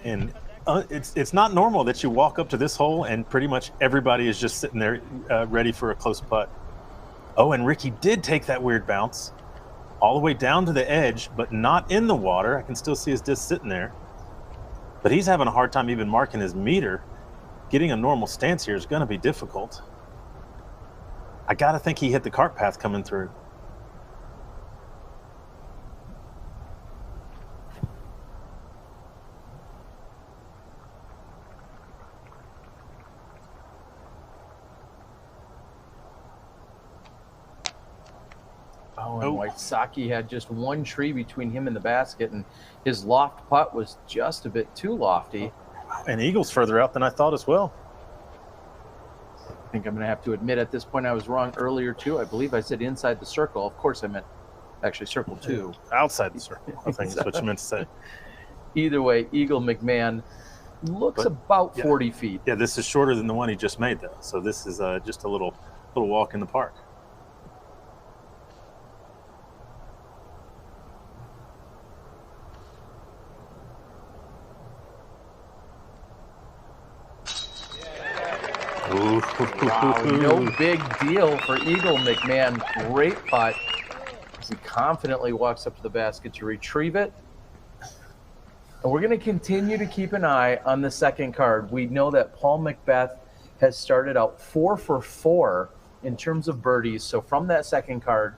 And it's not normal that you walk up to this hole and pretty much everybody is just sitting there ready for a close putt. Oh, and Ricky did take that weird bounce all the way down to the edge, but not in the water. I can still see his disc sitting there. But he's having a hard time even marking his meter. Getting a normal stance here is going to be difficult. I got to think he hit the cart path coming through. Oh, and Wysocki had just one tree between him and the basket, and his loft putt was just a bit too lofty. And Eagle's further out than I thought as well. think I'm going to have to admit at this point I was wrong earlier too. I believe I said inside the circle. Of course I meant actually circle 2. Outside the circle, I think is what you meant to say. Either way, Eagle McMahon looks about 40 feet. Yeah, this is shorter than the one he just made, though. So this is just a little walk in the park. Wow, no big deal for Eagle McMahon. Great putt as he confidently walks up to the basket to retrieve it. And we're going to continue to keep an eye on the second card. We know that Paul Macbeth has started out 4 for 4 in terms of birdies. So from that second card,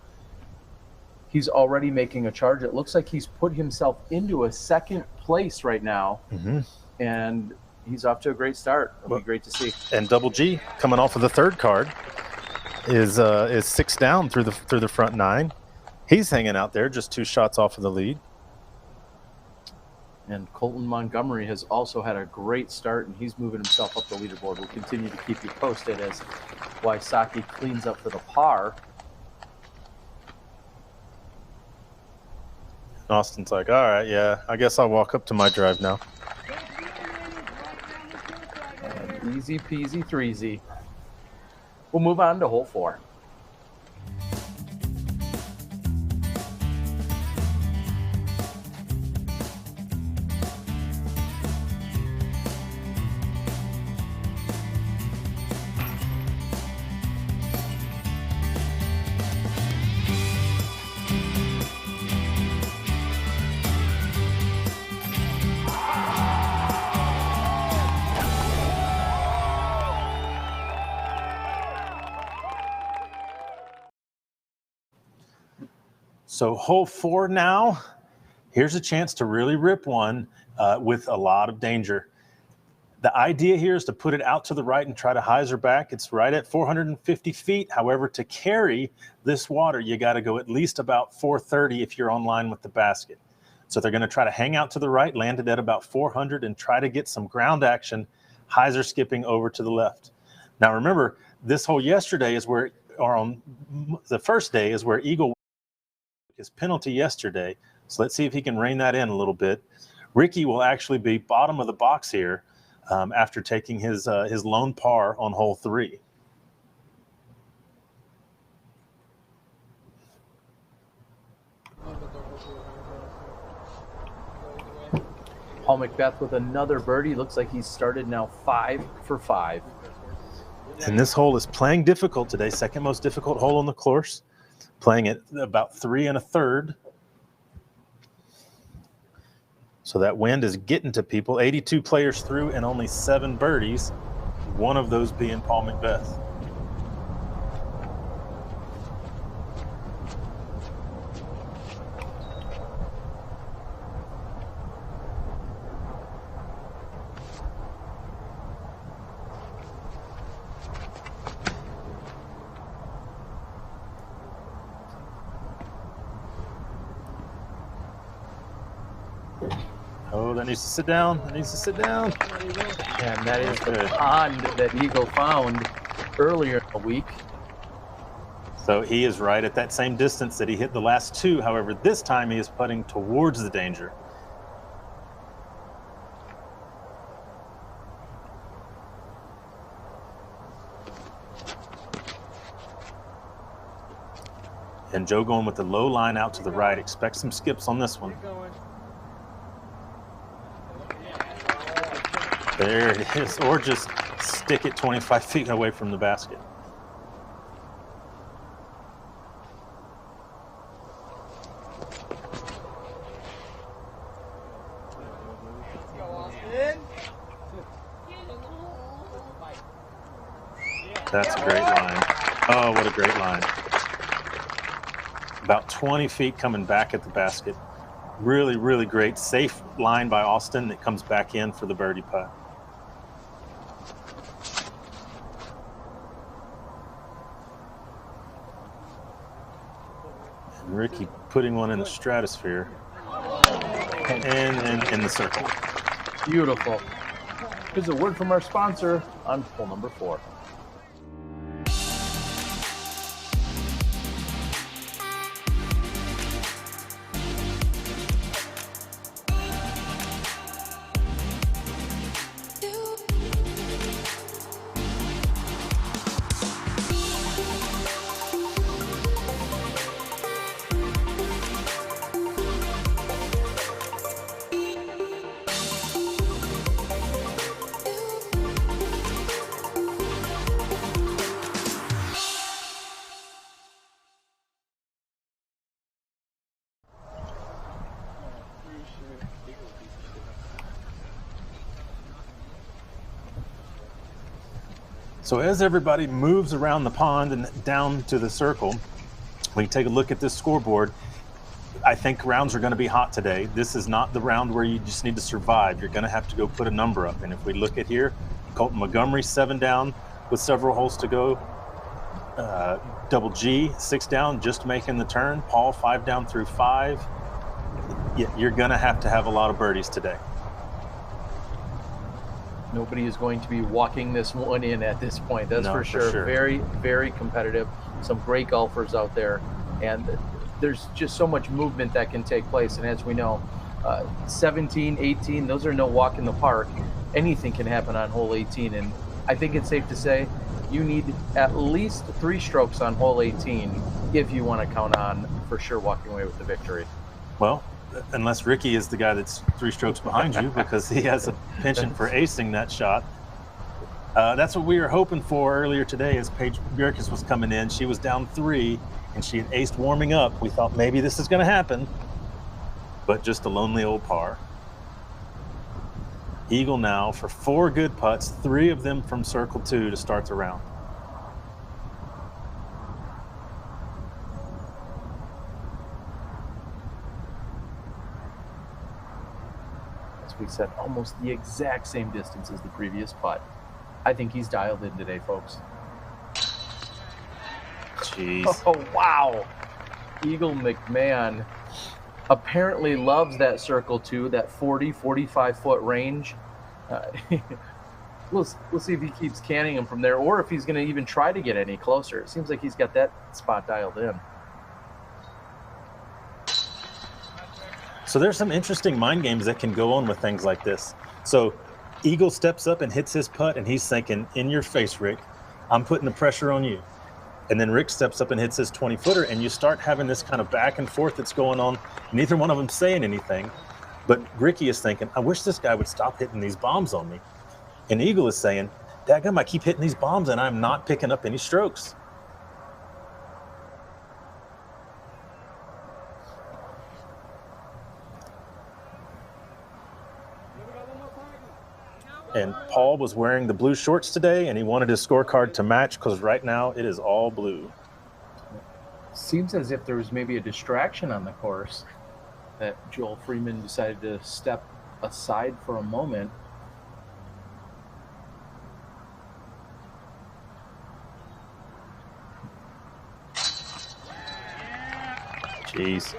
he's already making a charge. It looks like he's put himself into a second place right now. And he's off to a great start. It'll be great to see. And Double G coming off of the third card is 6 down through the front 9. He's hanging out there, just 2 shots off of the lead. And Colton Montgomery has also had a great start, and he's moving himself up the leaderboard. We'll continue to keep you posted as Wysocki cleans up for the par. Austin's like, all right, yeah, I guess I'll walk up to my drive now. And easy peasy threesy. We'll move on to hole 4. So hole 4 now, here's a chance to really rip one with a lot of danger. The idea here is to put it out to the right and try to hyzer back. It's right at 450 feet. However, to carry this water, you got to go at least about 430 if you're on line with the basket. So they're going to try to hang out to the right, land it at about 400, and try to get some ground action, hyzer skipping over to the left. Now remember, this hole yesterday is where, or on the first day, is where Eagle his penalty yesterday. So let's see if he can rein that in a little bit. Ricky will actually be bottom of the box here after taking his lone par on hole 3. Paul Macbeth with another birdie. Looks like he's started now 5 for 5. And this hole is playing difficult today. Second most difficult hole on the course. Playing at about 3 1/3. So that wind is getting to people. 82 players through and only 7 birdies. One of those being Paul Macbeth. Oh, that needs to sit down. That needs to sit down. And that is the pond that Eagle found earlier in the week. So he is right at that same distance that he hit the last 2. However, this time he is putting towards the danger. And Joe going with the low line out to the right. Expect some skips on this one. There it is. Or just stick it 25 feet away from the basket. That's a great line. Oh, what a great line. About 20 feet coming back at the basket. Really, really great. Safe line by Austin that comes back in for the birdie putt. And Ricky putting one in the stratosphere. And in the circle. Beautiful. Here's a word from our sponsor on hole number 4. So as everybody moves around the pond and down to the circle, we take a look at this scoreboard. I think rounds are going to be hot today. This is not the round where you just need to survive. You're going to have to go put a number up. And if we look at here, Colton Montgomery 7 down with several holes to go. Double G 6 down, just making the turn. Paul 5 down through 5. You're going to have a lot of birdies today. Nobody is going to be walking this one in at this point. That's No, for for sure. sure. Very, very competitive. Some great golfers out there. And there's just so much movement that can take place. And as we know, 17, 18, those are no walk in the park. Anything can happen on hole 18. And I think it's safe to say you need at least 3 strokes on hole 18 if you want to count on for sure walking away with the victory. Well, unless Ricky is the guy that's 3 strokes behind you because he has a penchant for acing that shot. That's what we were hoping for earlier today as Paige Bjerkaas was coming in. She was down 3 and she had aced warming up. We thought maybe this is going to happen, but just a lonely old par. Eagle now for 4 good putts, 3 of them from circle 2 to start the round. As we said, almost the exact same distance as the previous putt. I think he's dialed in today, folks. Jeez. Oh, wow. Eagle McMahon apparently loves that circle 2, that 40, 45-foot range. We'll see if he keeps canning him from there or if he's going to even try to get any closer. It seems like he's got that spot dialed in. So there's some interesting mind games that can go on with things like this. So Eagle steps up and hits his putt, and he's thinking, in your face, Rick, I'm putting the pressure on you. And then Rick steps up and hits his 20-footer, and you start having this kind of back and forth that's going on. Neither one of them saying anything, but Ricky is thinking, I wish this guy would stop hitting these bombs on me. And Eagle is saying, dadgum, I keep hitting these bombs, and I'm not picking up any strokes. And Paul was wearing the blue shorts today, and he wanted his scorecard to match because right now it is all blue. Seems as if there was maybe a distraction on the course that Joel Freeman decided to step aside for a moment. Jeez.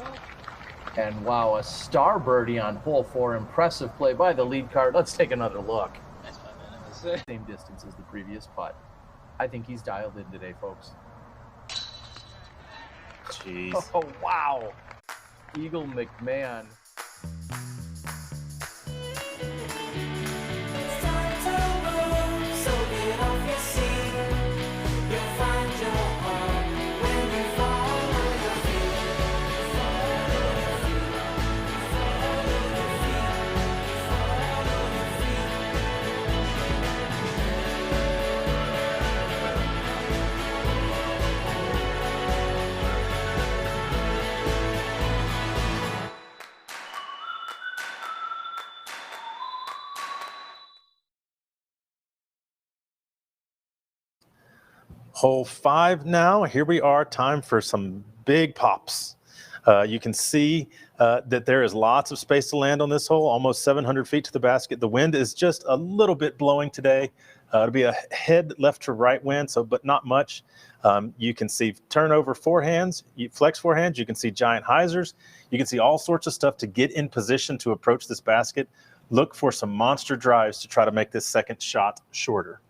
And wow, a star birdie on hole 4. Impressive play by the lead card. Let's take another look. Same distance as the previous putt. I think he's dialed in today, folks. Jeez. Oh, wow. Eagle McMahon. Hole 5 now. Here we are. Time for some big pops. You can see that there is lots of space to land on this hole, almost 700 feet to the basket. The wind is just a little bit blowing today. It'll be a head left to right wind, but not much. You can see turnover forehands, flex forehands. You can see giant hyzers. You can see all sorts of stuff to get in position to approach this basket. Look for some monster drives to try to make this second shot shorter.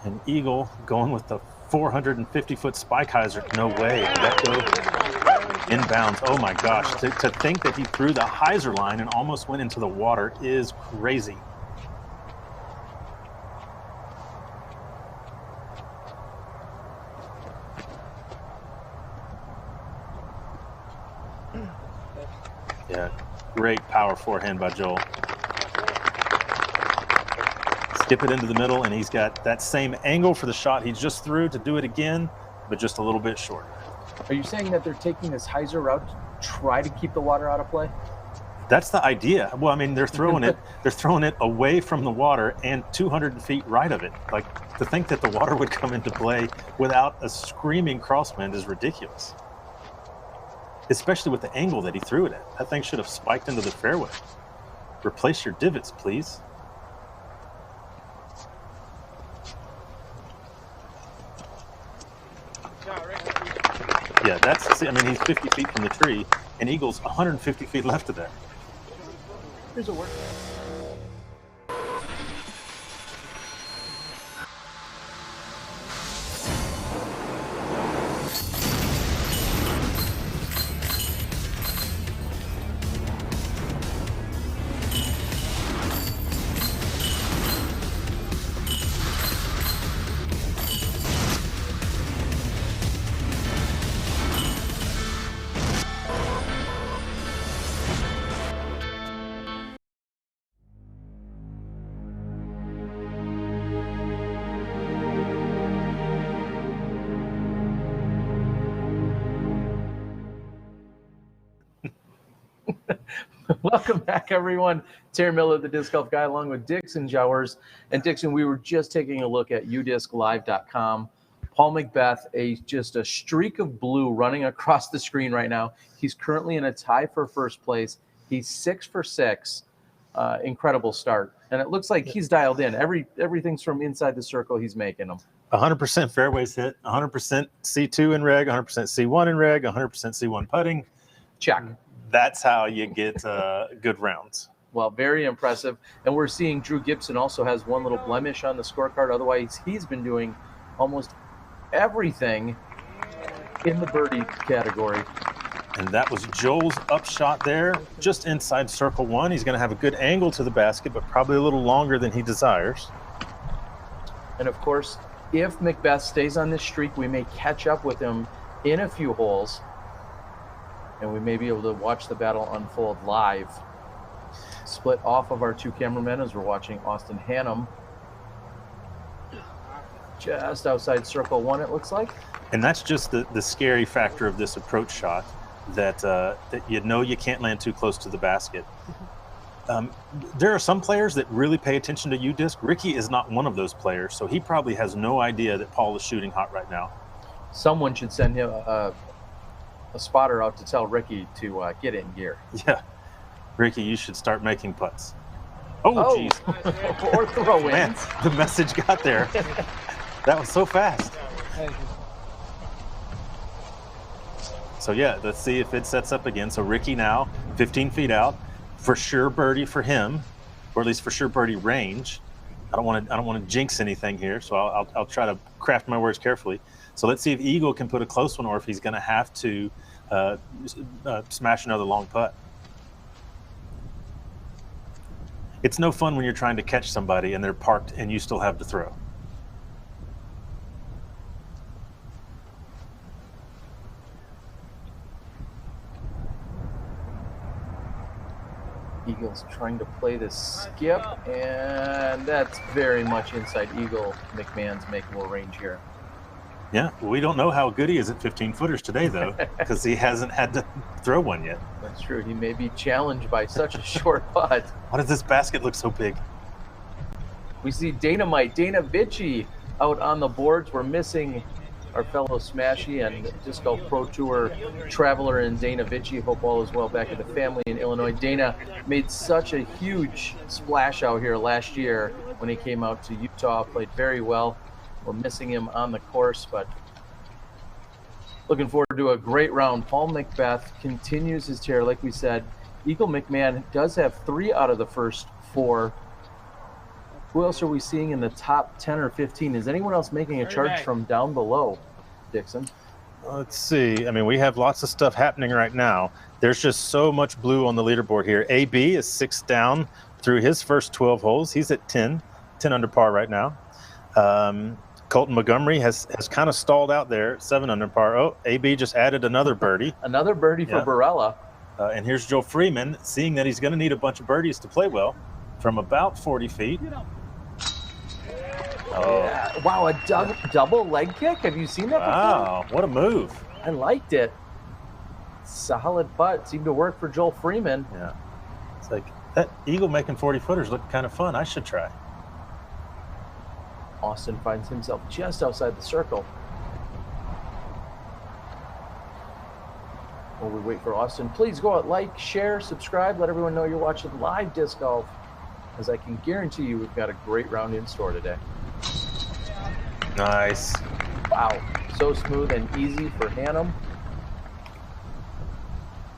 And Eagle going with the 450-foot spike hyzer. No way. Let go inbounds. Oh my gosh. To think that he threw the hyzer line and almost went into the water is crazy. Yeah, great power forehand by Joel. skip it into the middle, and he's got that same angle for the shot he just threw to do it again, but just a little bit shorter. Are you saying that they're taking this hyzer route to try to keep the water out of play? That's the idea. Well, I mean, they're throwing it. They're throwing it away from the water and 200 feet right of it. Like, to think that the water would come into play without a screaming crosswind is ridiculous. Especially with the angle that he threw it at. That thing should have spiked into the fairway. Replace your divots, please. Yeah, that's. I mean, he's 50 feet from the tree, and Eagle's 150 feet left of there. Here's a word. Welcome back, everyone. Terry Miller, the Disc Golf Guy, along with Dixon Jowers. And Dixon, we were just taking a look at udisclive.com. Paul McBeth, just a streak of blue running across the screen right now. He's currently in a tie for first place. He's 6 for 6. Incredible start. And it looks like he's dialed in. Everything's from inside the circle. He's making them. 100% fairways hit, 100% C2 in reg, 100% C1 in reg, 100% C1 putting. Check. That's how you get good rounds. Well, very impressive. And we're seeing Drew Gibson also has one little blemish on the scorecard. Otherwise, he's been doing almost everything in the birdie category. And that was Joel's upshot there, just inside circle one. He's going to have a good angle to the basket, but probably a little longer than he desires. And of course, if McBeth stays on this streak, we may catch up with him in a few holes, and we may be able to watch the battle unfold live. Split off of our two cameramen as we're watching Austin Hannum just outside circle one, it looks like. And that's just the scary factor of this approach shot, that you know you can't land too close to the basket. There are some players that really pay attention to UDisc. Ricky is not one of those players, so he probably has no idea that Paul is shooting hot right now. Someone should send him a spotter out to tell Ricky to get in gear. Yeah. Ricky, you should start making putts. Oh, jeez. Or throw-ins. Man, the message got there. That was so fast. So, yeah, let's see if it sets up again. So, Ricky now 15 feet out. For sure birdie for him, or at least for sure birdie range. I don't want to jinx anything here, so I'll try to craft my words carefully. So let's see if Eagle can put a close one, or if he's going to have to smash another long putt. It's no fun when you're trying to catch somebody and they're parked and you still have to throw. Eagle's trying to play this skip, and that's very much inside Eagle McMahon's makeable range here. Yeah, well, we don't know how good he is at 15-footers today, though, because he hasn't had to throw one yet. That's true. He may be challenged by such a short putt. Why does this basket look so big? We see Dana Vici out on the boards. We're missing our fellow Smashy and Disc Golf Pro Tour traveler in Dana Vici. Hope all is well back at the family in Illinois. Dana made such a huge splash out here last year when he came out to Utah, played very well. We're missing him on the course, but looking forward to a great round. Paul McBeth continues his tear. Like we said, Eagle McMahon does have 3 out of the first 4. Who else are we seeing in the top 10 or 15? Is anyone else making a charge from down below, Dixon? Let's see. I mean, we have lots of stuff happening right now. There's just so much blue on the leaderboard here. AB is 6 down through his first 12 holes. He's at 10 under par right now. Colton Montgomery has kind of stalled out there, 7 under par. Oh, AB just added another birdie. Another birdie for Barella. And here's Joe Freeman, seeing that he's going to need a bunch of birdies to play well, from about 40 feet. Oh. Yeah. Wow, a double leg kick? Have you seen that before? Wow, what a move. I liked it. Solid putt. Seemed to work for Joel Freeman. Yeah. It's like, that eagle making 40-footers looked kind of fun. I should try. Austin finds himself just outside the circle. While we wait for Austin, please go out, like, share, subscribe, let everyone know you're watching live disc golf, as I can guarantee you we've got a great round in store today. Nice. Wow, so smooth and easy for Hannum.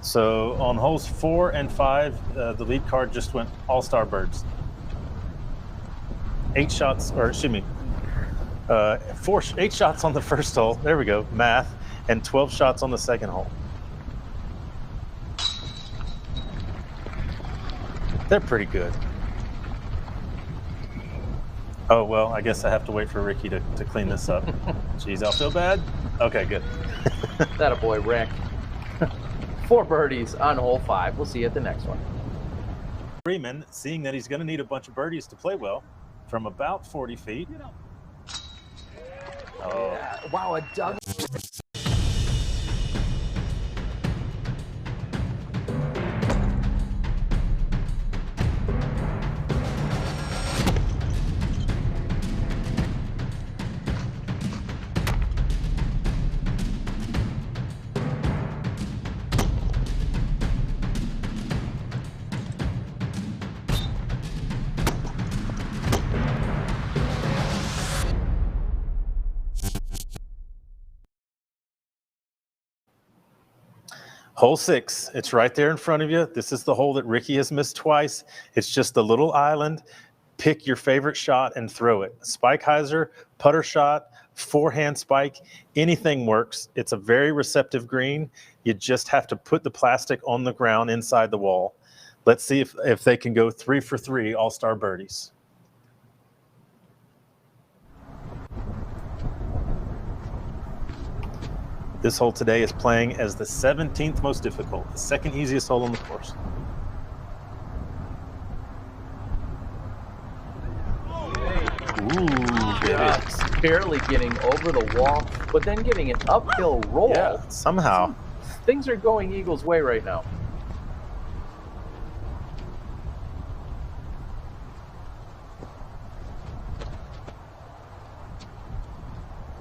So on holes 4 and 5, the lead card just went all-star birds. 8 shots, or excuse me, 8 shots on the first hole. There we go, math, and 12 shots on the second hole. They're pretty good. Oh, well, I guess I have to wait for Ricky to clean this up. Jeez, I'll feel bad. Okay, good. That a boy, Rick. 4 birdies on hole 5. We'll see you at the next one. Freeman, seeing that he's going to need a bunch of birdies to play well, from about 40 feet. Oh. Yeah. Wow, a double. Hole 6, it's right there in front of you. This is the hole that Ricky has missed twice. It's just a little island. Pick your favorite shot and throw it. Spike hyzer, putter shot, forehand spike, anything works. It's a very receptive green. You just have to put the plastic on the ground inside the wall. Let's see if they can go 3 for 3 all-star birdies. This hole today is playing as the 17th most difficult, the second easiest hole on the course. Ooh, just barely getting over the wall, but then getting an uphill roll. Yeah, somehow. Things are going Eagles' way right now.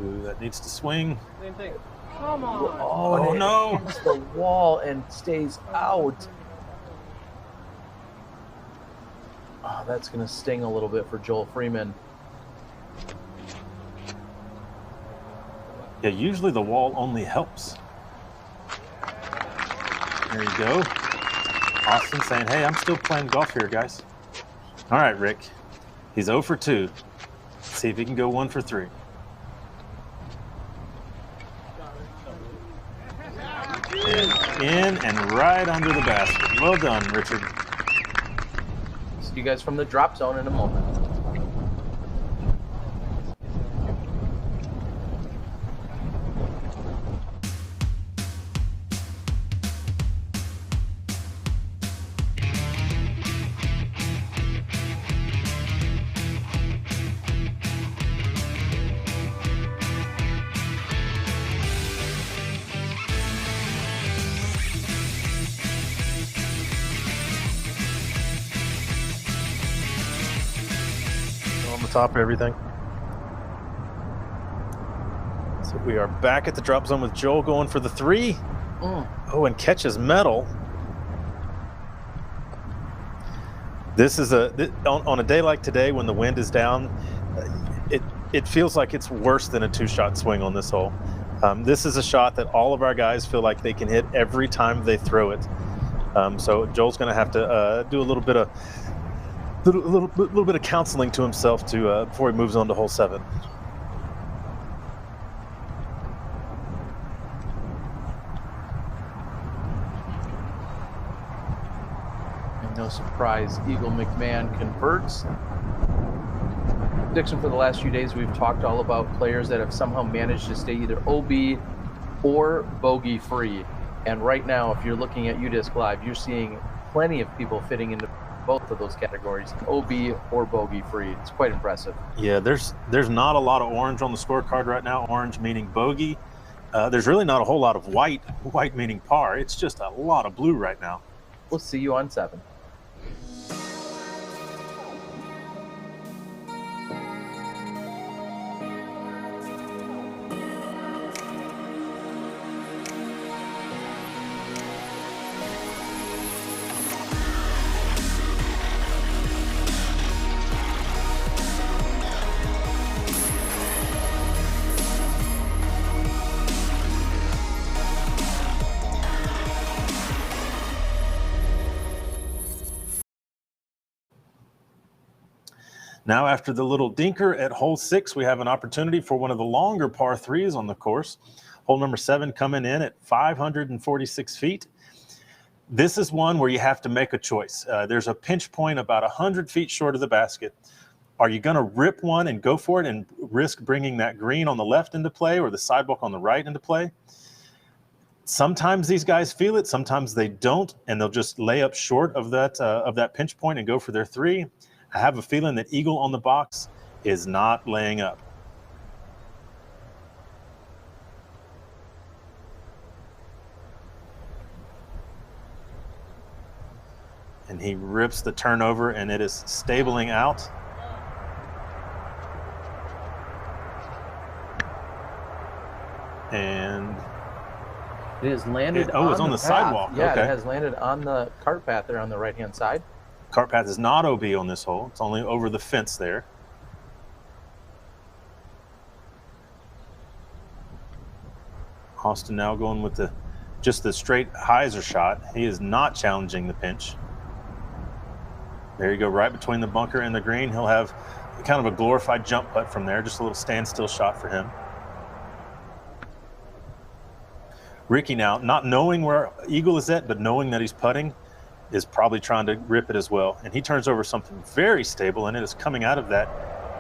Ooh, that needs to swing. Same thing. Come on. Oh, no. Hits the wall and stays out. Oh, that's going to sting a little bit for Joel Freeman. Yeah, usually the wall only helps. There you go. Austin saying, hey, I'm still playing golf here, guys. All right, Rick. He's 0 for 2. Let's see if he can go 1 for 3. And in and right under the basket. Well done, Richard. See you guys from the drop zone in a moment. Top of everything. So we are back at the drop zone with Joel going for the 3. Oh, and catches metal. This is on a day like today when the wind is down, it feels like it's worse than a 2-shot swing on this hole. This is a shot that all of our guys feel like they can hit every time they throw it. So Joel's going to have to do a little bit of counseling to himself before he moves on to hole 7. And no surprise, Eagle McMahon converts. Dixon, for the last few days, we've talked all about players that have somehow managed to stay either OB or bogey free. And right now, if you're looking at UDisc Live, you're seeing plenty of people fitting into both of those categories, OB or bogey free. It's quite impressive. Yeah, there's not a lot of orange on the scorecard right now. Orange meaning bogey. There's really not a whole lot of white meaning par. It's just a lot of blue right now. We'll see you on 7. Now, after the little dinker at hole 6, we have an opportunity for one of the longer par 3s on the course. Hole number 7 coming in at 546 feet. This is one where you have to make a choice. There's a pinch point about 100 feet short of the basket. Are you going to rip one and go for it and risk bringing that green on the left into play or the sidewalk on the right into play? Sometimes these guys feel it, sometimes they don't, and they'll just lay up short of that pinch point and go for their 3. I have a feeling that Eagle on the box is not laying up. And he rips the turnover, and it is stabling out. And it has landed it's on the sidewalk. Yeah, okay. It has landed on the cart path there on the right-hand side. Cart path is not OB on this hole. It's only over the fence there. Austin now going with just the straight hyzer shot. He is not challenging the pinch. There you go, right between the bunker and the green. He'll have kind of a glorified jump putt from there, just a little standstill shot for him. Ricky now, not knowing where Eagle is at, but knowing that he's putting, is probably trying to rip it as well. And he turns over something very stable, and it is coming out of that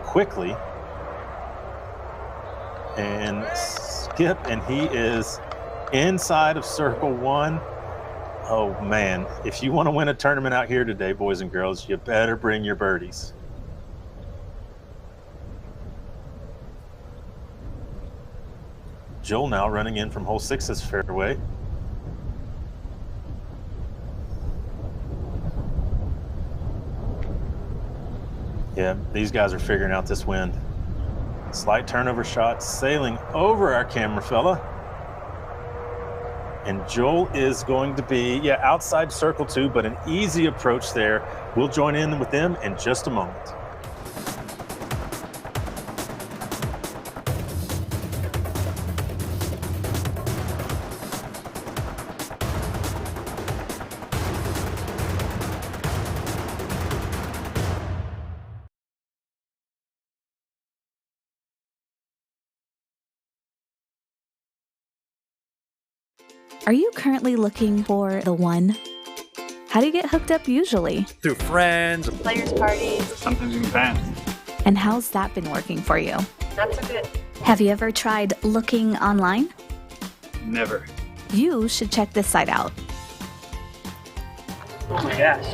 quickly. And skip, and he is inside of circle 1. Oh, man. If you want to win a tournament out here today, boys and girls, you better bring your birdies. Joel now running in from hole 6's fairway. Yeah, these guys are figuring out this wind. Slight turnover shot, sailing over our camera fella. And Joel is going to be, outside circle 2, but an easy approach there. We'll join in with them in just a moment. Are you currently looking for the one? How do you get hooked up usually? Through friends, players' parties, sometimes even fans. And how's that been working for you? Not so good. Have you ever tried looking online? Never. You should check this site out. Oh my gosh.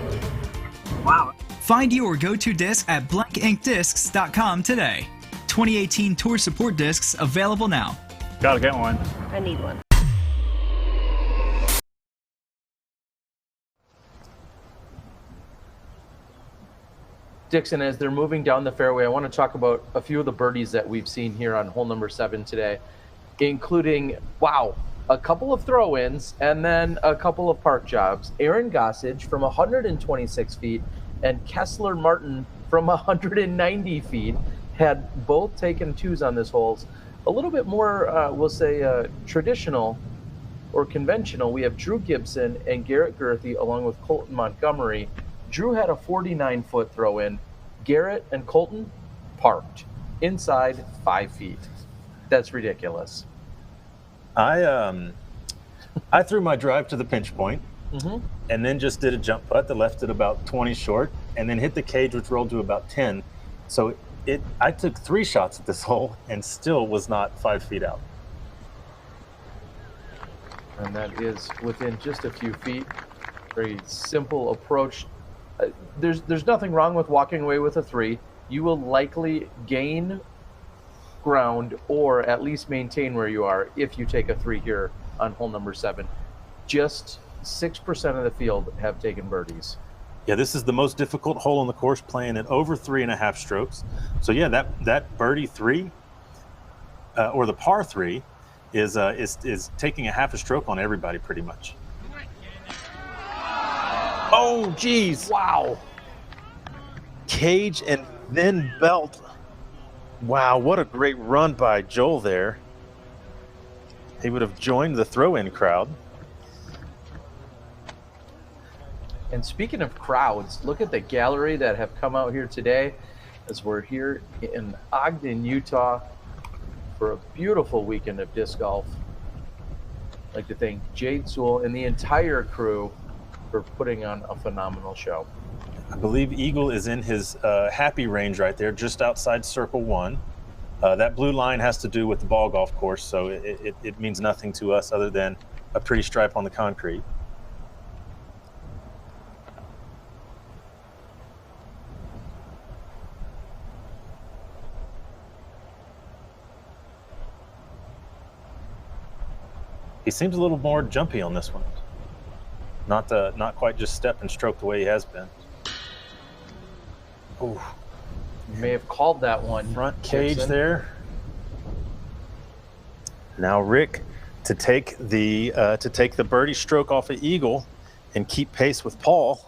Wow. Find your go-to disc at blankinkdiscs.com today. 2018 Tour Support discs available now. Gotta get one. I need one. Dixon, as they're moving down the fairway, I want to talk about a few of the birdies that we've seen here on hole number 7 today, including, a couple of throw-ins and then a couple of park jobs. Aaron Gossage from 126 feet and Kessler Martin from 190 feet had both taken 2s on this hole. A little bit more, we'll say, traditional or conventional. We have Drew Gibson and Garrett Gerthy along with Colton Montgomery. Drew had a 49-foot throw-in. Garrett and Colton parked inside 5 feet. That's ridiculous. I threw my drive to the pinch point, and then just did a jump putt that left it about 20 short, and then hit the cage, which rolled to about 10. So I took 3 shots at this hole and still was not 5 feet out. And that is within just a few feet. Very simple approach there's nothing wrong with walking away with a 3. You will likely gain ground or at least maintain where you are if you take a 3 here on hole number 7. Just 6% of the field have taken birdies. Yeah, this is the most difficult hole on the course, playing at over 3.5 strokes. So yeah, that birdie 3 or the par 3 is taking a half a stroke on everybody pretty much. Oh, geez! Wow. Cage and then Belt. Wow, what a great run by Joel there. He would have joined the throw-in crowd. And speaking of crowds, look at the gallery that have come out here today as we're here in Ogden, Utah for a beautiful weekend of disc golf. I'd like to thank Jade Sewell and the entire crew for putting on a phenomenal show. I believe Eagle is in his happy range right there, just outside circle 1. That blue line has to do with the ball golf course, so it means nothing to us other than a pretty stripe on the concrete. He seems a little more jumpy on this one. Not quite just step and stroke the way he has been. Ooh. You may have called that one. Front cage there. Now Rick to take the birdie stroke off of Eagle and keep pace with Paul.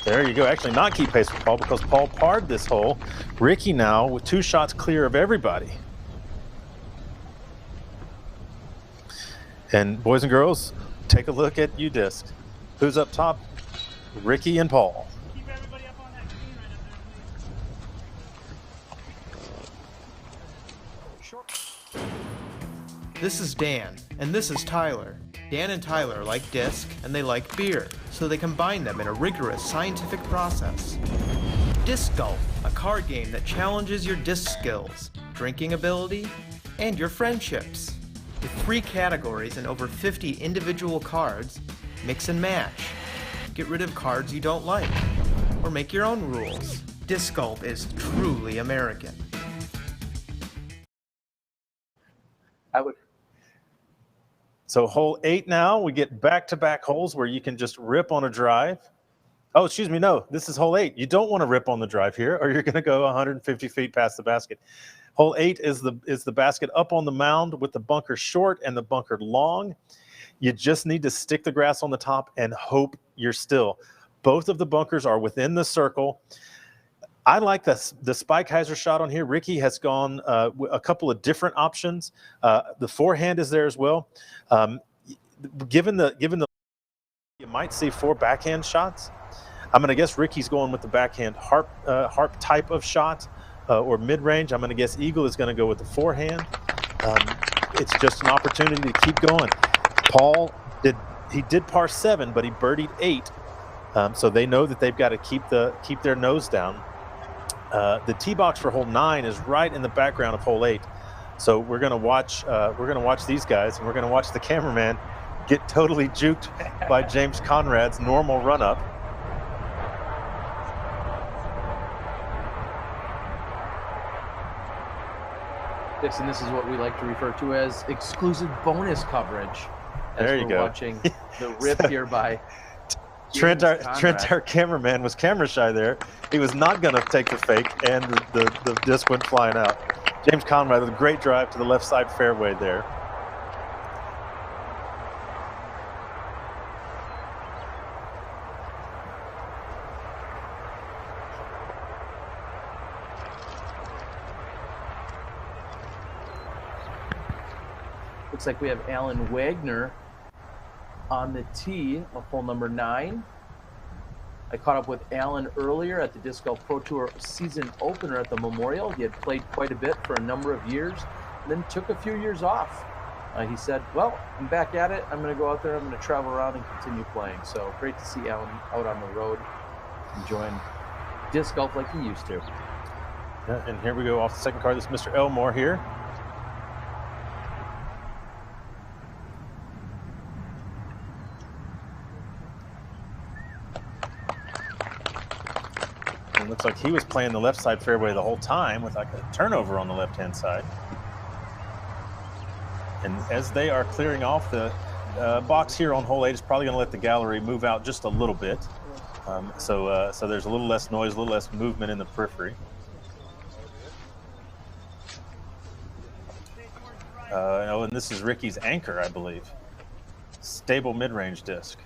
There you go. Actually, not keep pace with Paul because Paul parred this hole. Ricky now with 2 shots clear of everybody. And boys and girls, take a look at UDisc. Who's up top? Ricky and Paul. Keep everybody up on that screen right up there, please. This is Dan, and this is Tyler. Dan and Tyler like disc, and they like beer, so they combine them in a rigorous scientific process. Disc Golf, a card game that challenges your disc skills, drinking ability, and your friendships. With 3 categories and over 50 individual cards, mix and match. Get rid of cards you don't like, or make your own rules. Disc Golf is truly American. So hole 8 now, we get back-to-back holes where you can just rip on a drive. Oh, excuse me, no, this is hole 8. You don't want to rip on the drive here or you're going to go 150 feet past the basket. Hole 8 is the basket up on the mound with the bunker short and the bunker long. You just need to stick the grass on the top and hope you're still. Both of the bunkers are within the circle. I like the Spikeheiser shot on here. Ricky has gone a couple of different options. The forehand is there as well. Given the you might see 4 backhand shots. I'm going to guess Ricky's going with the backhand harp type of shot or mid-range. I'm going to guess Eagle is going to go with the forehand. It's just an opportunity to keep going. Paul did par 7, but he birdied 8. So they know that they've got to keep their nose down. The tee box for hole 9 is right in the background of hole 8. So we're gonna watch these guys, and we're gonna watch the cameraman get totally juked by James Conrad's normal run up. Dixon, this is what we like to refer to as exclusive bonus coverage. As there you go. Watching the rip here by Trent, our cameraman, was camera shy there. He was not going to take the fake, and the disc went flying out. James Conrad with a great drive to the left side fairway there. Looks like we have Alan Wagner on the tee of hole number 9. I caught up with Alan earlier at the Disc Golf Pro Tour season opener at the Memorial. He had played quite a bit for a number of years, and then took a few years off. He said, well, I'm back at it. I'm going to go out there. I'm going to travel around and continue playing. So great to see Alan out on the road, enjoying disc golf like he used to. Yeah, and here we go off the second card. This is Mr. Elmore here. Looks like he was playing the left side fairway the whole time with like a turnover on the left-hand side. And as they are clearing off, the box here on hole 8 is probably going to let the gallery move out just a little bit. So there's a little less noise, a little less movement in the periphery. And this is Ricky's anchor, I believe. Stable mid-range disc.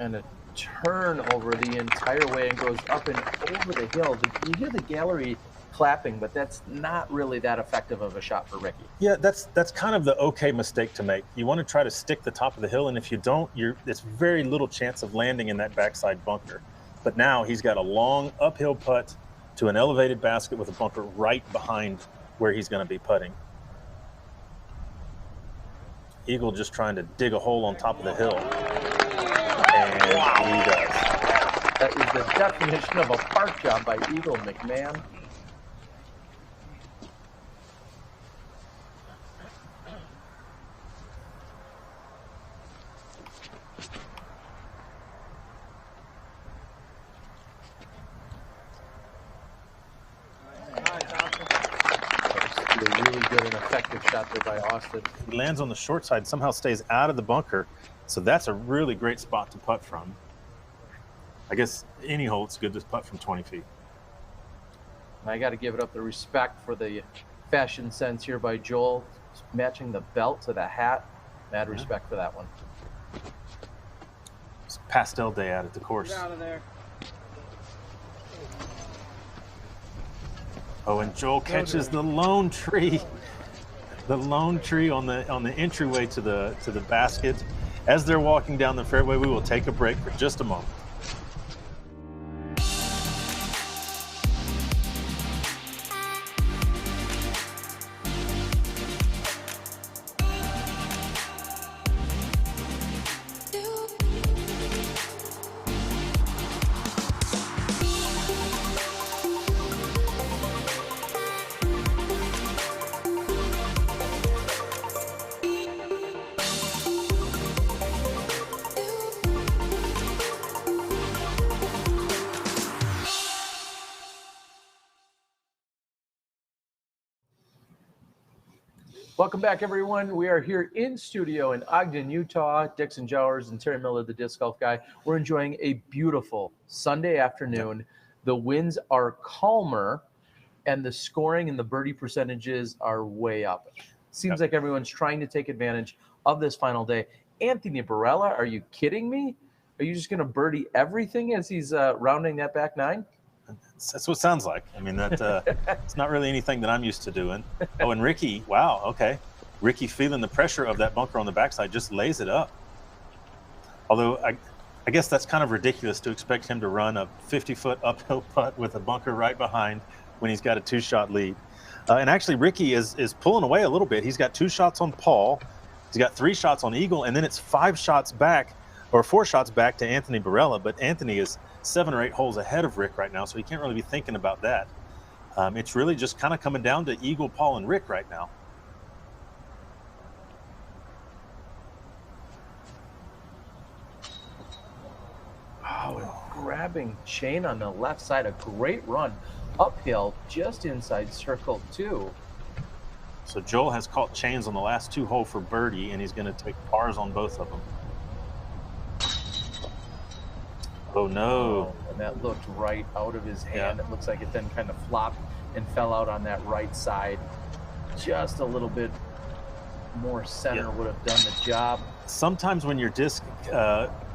And a turn over the entire way and goes up and over the hill. You hear the gallery clapping, but that's not really that effective of a shot for Ricky. Yeah, that's kind of the okay mistake to make. You want to try to stick the top of the hill, and if you don't, it's very little chance of landing in that backside bunker. But now he's got a long uphill putt to an elevated basket with a bunker right behind where he's going to be putting. Eagle just trying to dig a hole on top of the hill. And he does. That is the definition of a park job by Eagle McMahon. A really good and effective shot there by Austin. He lands on the short side, somehow stays out of the bunker. So that's a really great spot to putt from. I guess any hole it's good to putt from 20 feet. I got to give it up the respect for the fashion sense here by Joel, matching the belt to the hat. Mad respect for that one. It's pastel day out at the course. Get out of there. Oh, and Joel catches the lone tree. The lone tree on the entryway to the basket. As they're walking down the fairway, we will take a break for just a moment. Welcome back, everyone. We are here in studio in Ogden, Utah. Dixon Jowers and Terry Miller, the disc golf guy. We're enjoying a beautiful Sunday afternoon. The winds are calmer, and the scoring and the birdie percentages are way up. Seems like everyone's trying to take advantage of this final day. Anthony Barella, are you kidding me? Are you just going to birdie everything as he's rounding that back nine? That's what it sounds like. I mean, it's not really anything that I'm used to doing. Oh, and Ricky, wow, okay. Ricky, feeling the pressure of that bunker on the backside, just lays it up. Although I guess that's kind of ridiculous to expect him to run a 50-foot uphill putt with a bunker right behind when he's got a 2-shot lead. And actually, Ricky is pulling away a little bit. He's got 2 shots on Paul. He's got 3 shots on Eagle, and then it's 5 shots back, or 4 shots back to Anthony Barella. But Anthony is 7 or 8 holes ahead of Rick right now, so he can't really be thinking about that. It's really just kind of coming down to Eagle, Paul, and Rick right now. Oh, grabbing Shane on the left side, a great run uphill just inside circle 2. So Joel has caught chains on the last 2 holes for birdie, and he's going to take pars on both of them. Oh, no. Oh, and that looked right out of his hand. Yeah. It looks like it then kind of flopped and fell out on that right side. Just a little bit more center would have done the job. Sometimes when your disc,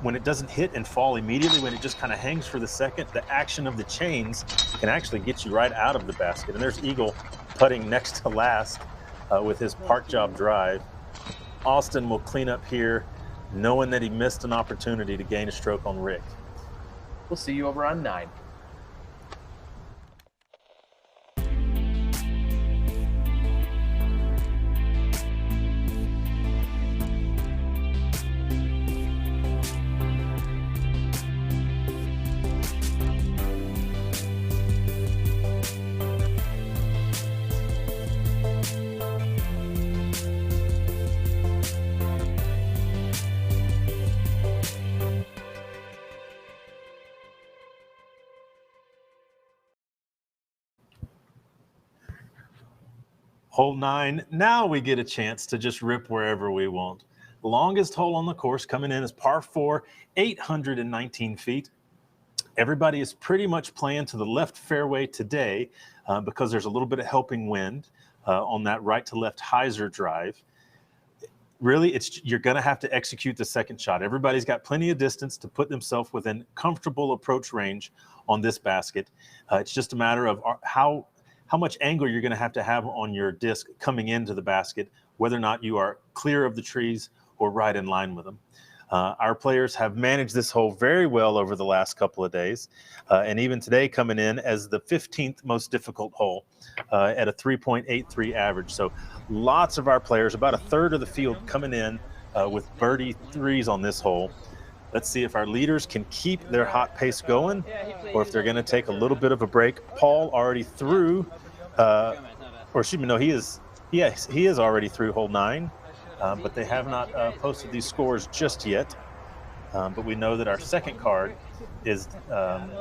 when it doesn't hit and fall immediately, when it just kind of hangs for the second, the action of the chains can actually get you right out of the basket. And there's Eagle putting next to last with his park job drive. Austin will clean up here, knowing that he missed an opportunity to gain a stroke on Rick. We'll see you over on 9. Hole 9, now we get a chance to just rip wherever we want. The longest hole on the course coming in is par 4, 819 feet. Everybody is pretty much playing to the left fairway today because there's a little bit of helping wind on that right to left hyzer drive. Really, you're going to have to execute the second shot. Everybody's got plenty of distance to put themselves within comfortable approach range on this basket. It's just a matter of how much angle you're going to have on your disc coming into the basket, whether or not you are clear of the trees or right in line with them. Our players have managed this hole very well over the last couple of days, and even today coming in as the 15th most difficult hole at a 3.83 average. So lots of our players, about a third of the field coming in with birdie threes on this hole. Let's see if our leaders can keep their hot pace going or if they're going to take a little bit of a break. Paul already threw, or excuse me, no, he is already through hole 9. But they have not posted these scores just yet. But we know that our second card is, I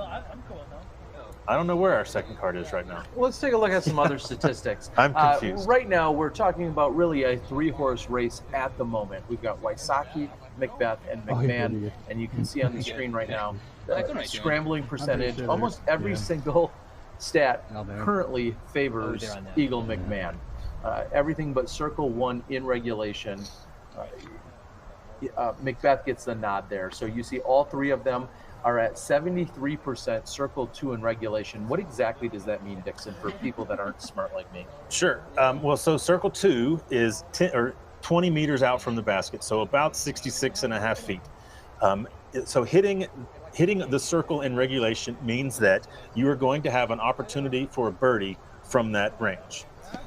don't know where our second card is right now. Let's take a look at some other statistics. I'm confused. Right now, we're talking about really a 3-horse race at the moment. We've got Wysocki, Macbeth, and McMahon. And you can see on the screen right now, the scrambling percentage, almost every single stat currently favors Eagle McMahon. Everything but circle 1 in regulation. Macbeth gets the nod there. So you see all 3 of them are at 73% circle 2 in regulation. What exactly does that mean, Dixon, for people that aren't smart like me? Sure. Well, so circle 2 is 20 meters out from the basket, so about 66.5 feet. So hitting the circle in regulation means that you are going to have an opportunity for a birdie from that range.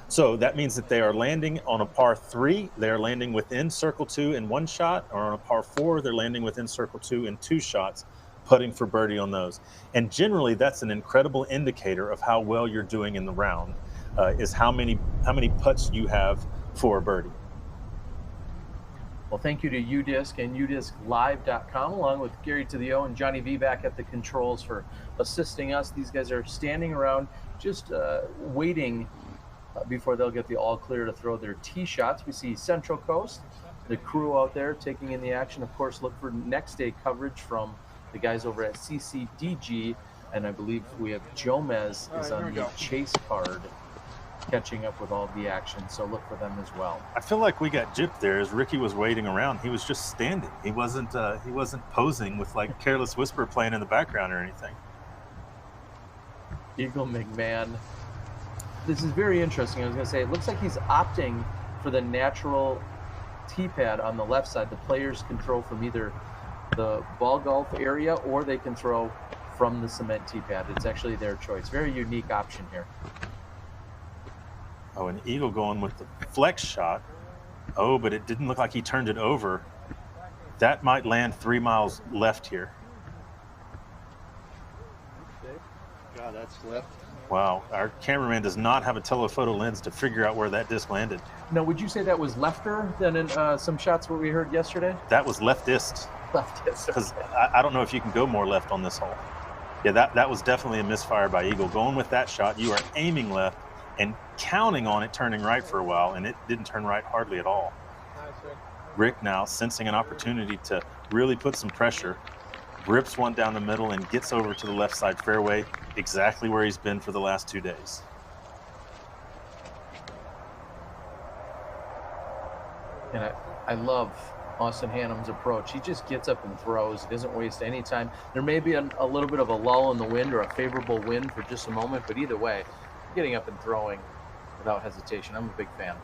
So that means that they are landing on a par 3, they're landing within circle 2 in 1 shot, or on a par 4, they're landing within circle 2 in 2 shots, putting for birdie on those. And generally, that's an incredible indicator of how well you're doing in the round, is how many putts you have for a birdie. Well, thank you to UDisc and udisclive.com, along with Gary to the O and Johnny V back at the controls for assisting us. These guys are standing around just waiting before they'll get the all clear to throw their tee shots. We see Central Coast, the crew out there taking in the action. Of course, look for next day coverage from the guys over at CCDG, and I believe we have Jomez is on the chase card catching up with all the action, so look for them as well. I feel like we got gypped there as Ricky was waiting around. He was just standing. He wasn't posing with like Careless Whisper playing in the background or anything. Eagle McMahon. This is very interesting. I was going to say, it looks like he's opting for the natural tee pad on the left side. The players can throw from either the ball golf area or they can throw from the cement tee pad. It's actually their choice. Very unique option here. Oh, an Eagle going with the flex shot. Oh, but it didn't look like he turned it over. That might land 3 miles left here. God, that's left. Wow, our cameraman does not have a telephoto lens to figure out where that disc landed. Now, would you say that was lefter than in some shots what we heard yesterday? That was leftist. Leftist. Because I don't know if you can go more left on this hole. Yeah, that was definitely a misfire by Eagle. Going with that shot, you are aiming left and counting on it turning right for a while, and it didn't turn right hardly at all. Rick now sensing an opportunity to really put some pressure, rips one down the middle and gets over to the left side fairway, exactly where he's been for the last 2 days. And I love Austin Hannum's approach. He just gets up and throws. He doesn't waste any time. There may be a little bit of a lull in the wind or a favorable wind for just a moment, but either way, getting up and throwing without hesitation. I'm a big fan.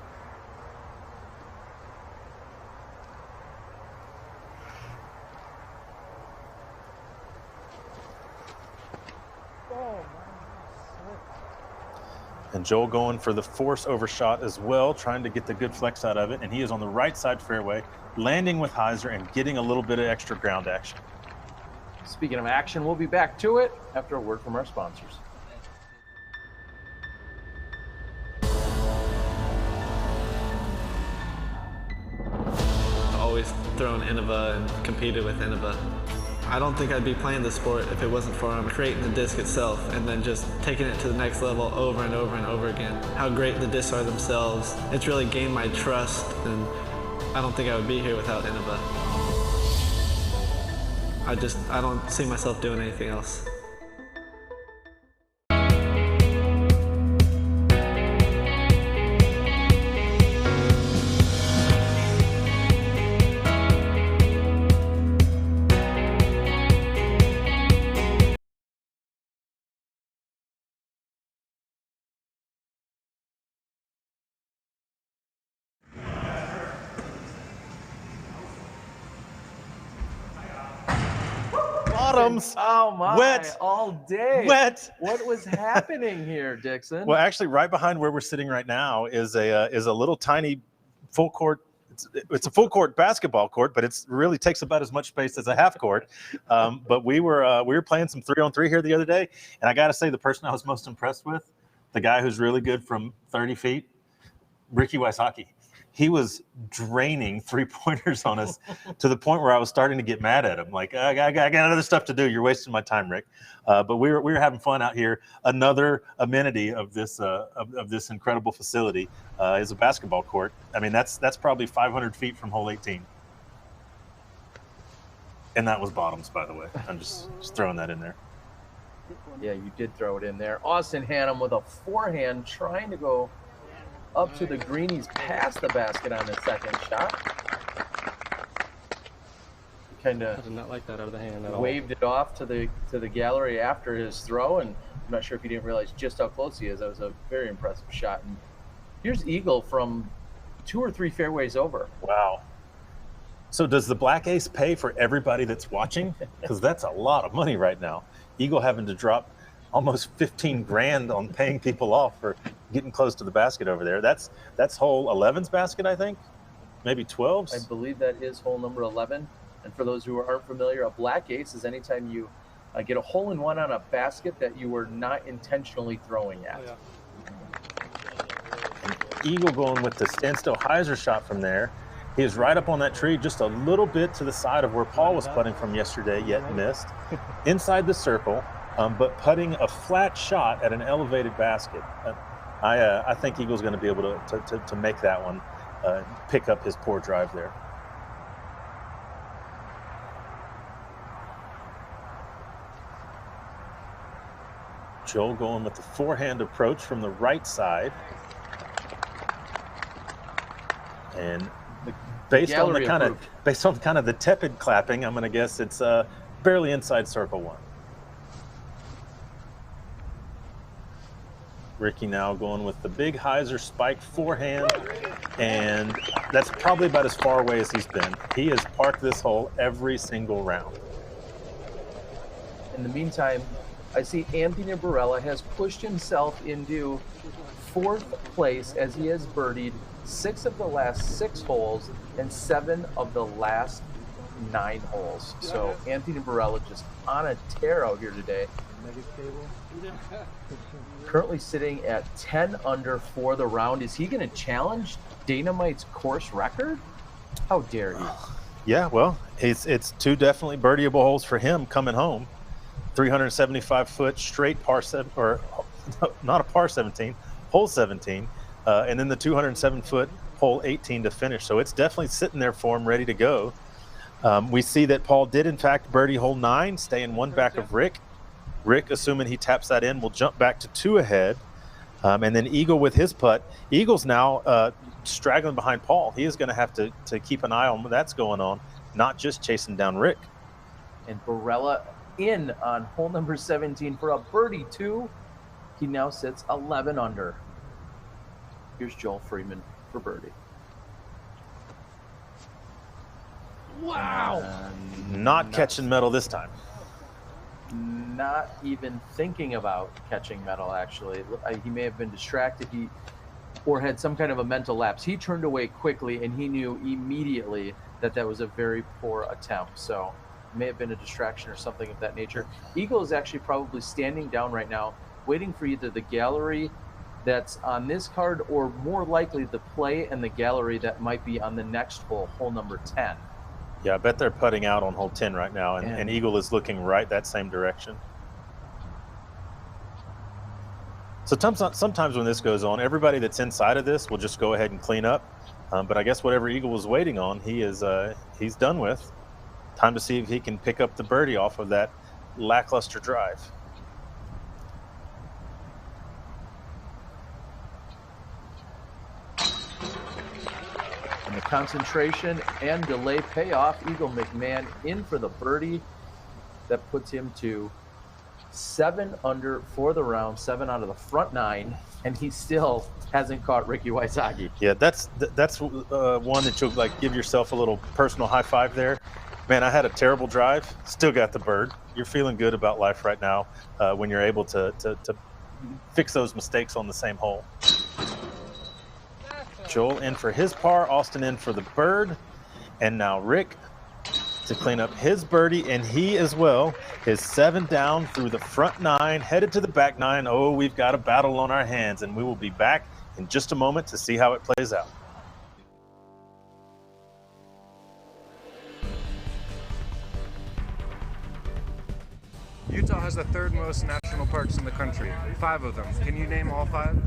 And Joel going for the force overshot as well, trying to get the good flex out of it. And he is on the right side fairway, landing with hyzer and getting a little bit of extra ground action. Speaking of action, we'll be back to it after a word from our sponsors. Always thrown Innova and competed with Innova. I don't think I'd be playing this sport if it wasn't for creating the disc itself and then just taking it to the next level over and over and over again. How great the discs are themselves. It's really gained my trust, and I don't think I would be here without Innova. I don't see myself doing anything else. Bottoms. Oh my! Wet. All day. Wet. What was happening here, Dixon? Well, actually, right behind where we're sitting right now is a little tiny full court. It's a full court basketball court, but it really takes about as much space as a half court. But we were playing some 3-on-3 here the other day, and I got to say, the person I was most impressed with, the guy who's really good from 30 feet, Ricky Wysocki. He was draining 3-pointers on us to the point where I was starting to get mad at him. Like, I got other stuff to do. You're wasting my time, Rick. But we were having fun out here. Another amenity of this incredible facility is a basketball court. I mean, that's probably 500 feet from hole 18. And that was bottoms, by the way. I'm just throwing that in there. Yeah, you did throw it in there. Austin Hannum with a forehand trying to go up to the greenies past the basket on his second shot. Kind of did not like that out of the hand at all. Waved it off to the gallery after his throw, and I'm not sure if you didn't realize just how close he is. That was a very impressive shot. And here's Eagle from 2 or 3 fairways over. Wow. So does the black ace pay for everybody that's watching? Because that's a lot of money right now. Eagle having to drop almost 15 grand on paying people off for getting close to the basket over there. That's hole 11's basket, I think. Maybe 12's. I believe that is hole number 11. And for those who aren't familiar, a black ace is anytime you get a hole-in-one on a basket that you were not intentionally throwing at. Eagle going with the standstill hyzer shot from there. He is right up on that tree, just a little bit to the side of where Paul was putting from yesterday, yet missed. Inside the circle, but putting a flat shot at an elevated basket. I think Eagle's going to be able to make that one, pick up his poor drive there. Joel going with the forehand approach from the right side. And based on the kind of the tepid clapping, I'm going to guess it's barely inside circle 1. Ricky now going with the big hyzer spike forehand, and that's probably about as far away as he's been. He has parked this hole every single round. In the meantime, I see Anthony Barella has pushed himself into 4th place as he has birdied 6 of the last 6 holes and 7 of the last 9 holes. So Anthony Barella just on a tear out here today. Currently sitting at 10 under for the round. Is he going to challenge Dynamite's course record? How dare he? Yeah, well, it's 2 definitely birdieable holes for him coming home. 375-foot straight par 7, or not a par 17, hole 17, and then the 207-foot hole 18 to finish. So it's definitely sitting there for him, ready to go. We see that Paul did, in fact, birdie hole 9, staying 1 back of Rick. Rick, assuming he taps that in, will jump back to 2 ahead. And then Eagle with his putt. Eagle's now straggling behind Paul. He is going to have to keep an eye on what's going on, not just chasing down Rick. And Barella in on hole number 17 for a birdie 2. He now sits 11 under. Here's Joel Freeman for birdie. Wow. Not catching metal this time. Not even thinking about catching metal, actually. He may have been distracted or had some kind of a mental lapse. He turned away quickly, and he knew immediately that was a very poor attempt. So it may have been a distraction or something of that nature. Eagle is actually probably standing down right now, waiting for either the gallery that's on this card or more likely the play and the gallery that might be on the next hole, hole number 10. Yeah, I bet they're putting out on hole 10 right now, and Eagle is looking right that same direction. So sometimes when this goes on, everybody that's inside of this will just go ahead and clean up. But I guess whatever Eagle was waiting on, he's done with. Time to see if he can pick up the birdie off of that lackluster drive. And the concentration and delay pay off. Eagle McMahon in for the birdie. That puts him to 7 under for the round, 7 out of the front 9, and he still hasn't caught Ricky Wysocki. Yeah, that's one that you'll like give yourself a little personal high five there. Man, I had a terrible drive, still got the bird. You're feeling good about life right now when you're able to fix those mistakes on the same hole. Joel in for his par, Austin in for the bird, and now Rick to clean up his birdie, and he as well is 7 down through the front 9, headed to the back 9. Oh, we've got a battle on our hands, and we will be back in just a moment to see how it plays out. Utah has the 3rd most national parks in the country, 5 of them. Can you name all 5?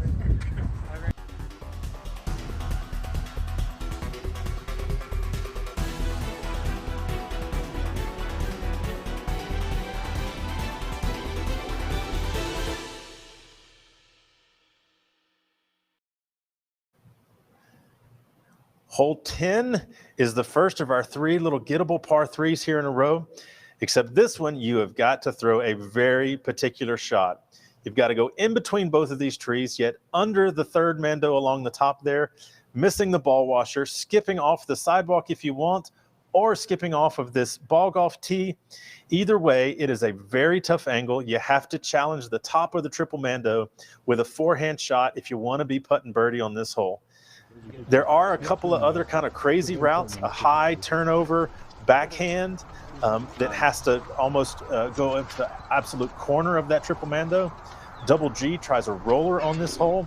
Hole 10 is the first of our 3 little gettable par 3s here in a row, except this one you have got to throw a very particular shot. You've got to go in between both of these trees, yet under the 3rd Mando along the top there, missing the ball washer, skipping off the sidewalk if you want, or skipping off of this ball golf tee. Either way, it is a very tough angle. You have to challenge the top of the triple Mando with a forehand shot if you want to be putting birdie on this hole. There are a couple of other kind of crazy routes, a high turnover backhand that has to almost go into the absolute corner of that triple Mando. Double G tries a roller on this hole.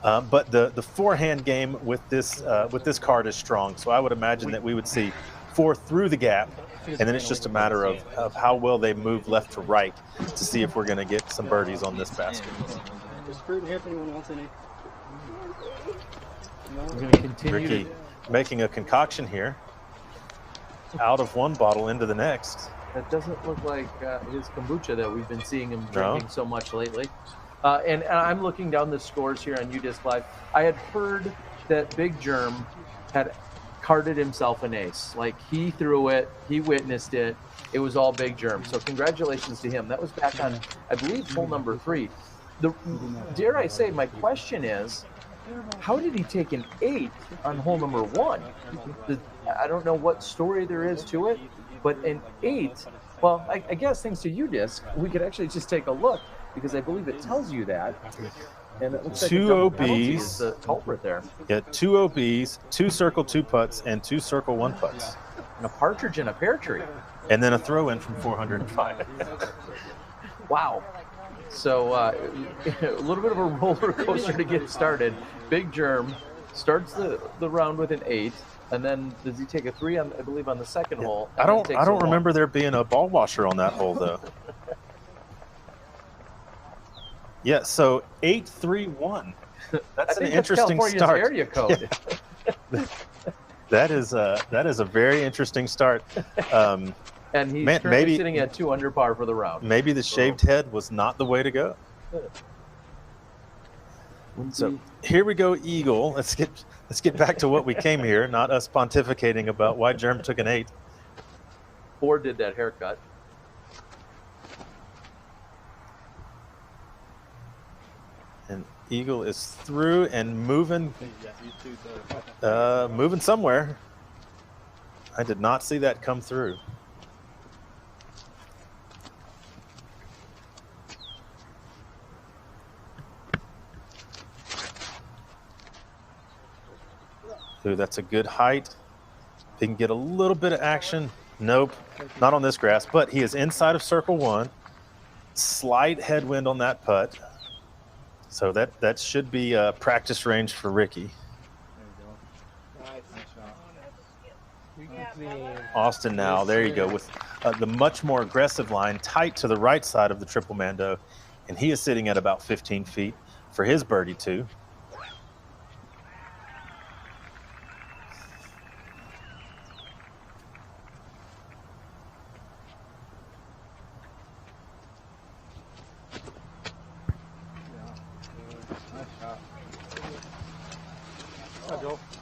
But the forehand game with this card is strong. So I would imagine that we would see 4 through the gap, and then it's just a matter of how well they move left to right to see if we're going to get some birdies on this basket. We're going to continue. Ricky making a concoction here, out of one bottle into the next. That doesn't look like his kombucha that we've been seeing him drinking so much lately. And I'm looking down the scores here on UDisc Live. I had heard that Big Germ had carded himself an ace. Like, he threw it, he witnessed it. It was all Big Germ. So congratulations to him. That was back on, I believe, hole number 3. Dare I say, my question is, how did he take an 8 on hole number 1? I don't know what story there is to it, but an 8, well, I guess thanks to UDisc, we could actually just take a look, because I believe it tells you that. And it looks 2 like OBs. Is the culprit there. Yeah, 2 OBs, 2 circle 2 putts, and 2 circle 1 putts. And a partridge in a pear tree. And then a throw in from 405. Wow. So a little bit of a roller coaster to get started. Big Germ starts the round with an 8, and then does he take a 3 on, I believe, on the second hole? I don't remember there being a ball washer on that hole though. Yeah, so 8-3-1. That's an interesting start. Area code. That is a very interesting start. And he's currently sitting at 2 under par for the round. Maybe the shaved head was not the way to go. So here we go, Eagle. Let's get back to what we came here, not us pontificating about why Germ took an 8. Or did that haircut. And Eagle is through and moving somewhere. I did not see that come through. Ooh, that's a good height. He can get a little bit of action. Nope, not on this grass, but he is inside of circle 1. Slight headwind on that putt. So that should be a practice range for Ricky. Austin now, there you go, with the much more aggressive line tight to the right side of the triple mando, and he is sitting at about 15 feet for his birdie two.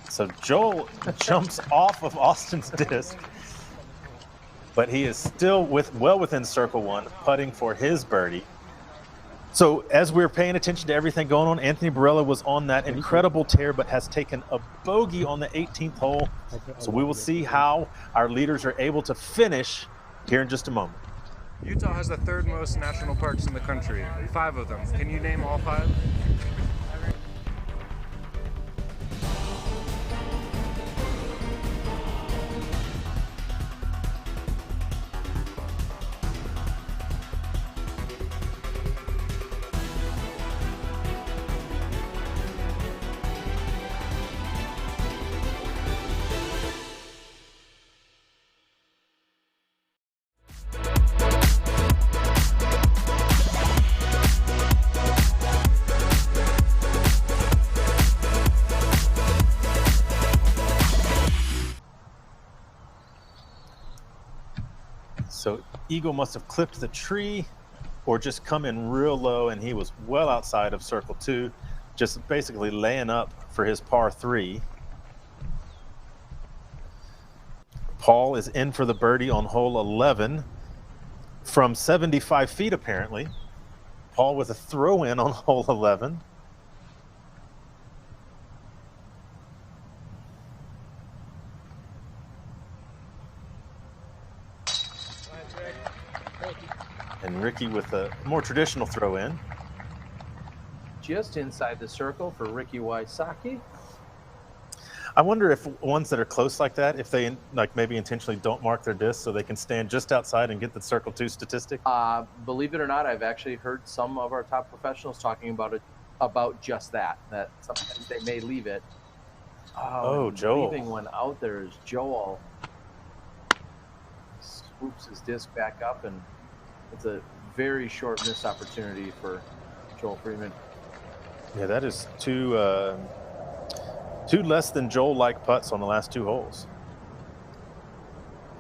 So Joel jumps off of Austin's disc, but he is still well within circle one, putting for his birdie. So as we're paying attention to everything going on, Anthony Barella was on that incredible tear, but has taken a bogey on the 18th hole. So we will see how our leaders are able to finish here in just a moment. Utah has the third most national parks in the country, 5 of them. Can you name all 5? So Eagle must have clipped the tree or just come in real low, and he was well outside of circle 2, just basically laying up for his par 3. Paul is in for the birdie on hole 11 from 75 feet apparently. Paul with a throw in on hole 11. And Ricky with a more traditional throw in. Just inside the circle for Ricky Wysocki. I wonder if ones that are close like that, if they like maybe intentionally don't mark their disc so they can stand just outside and get the circle 2 statistic. Believe it or not, I've actually heard some of our top professionals talking about it, about just that sometimes they may leave it. Oh, Joel. Leaving one out there is Joel. Swoops his disc back up, and it's a very short missed opportunity for Joel Freeman. Yeah, that is two less than Joel-like putts on the last 2 holes.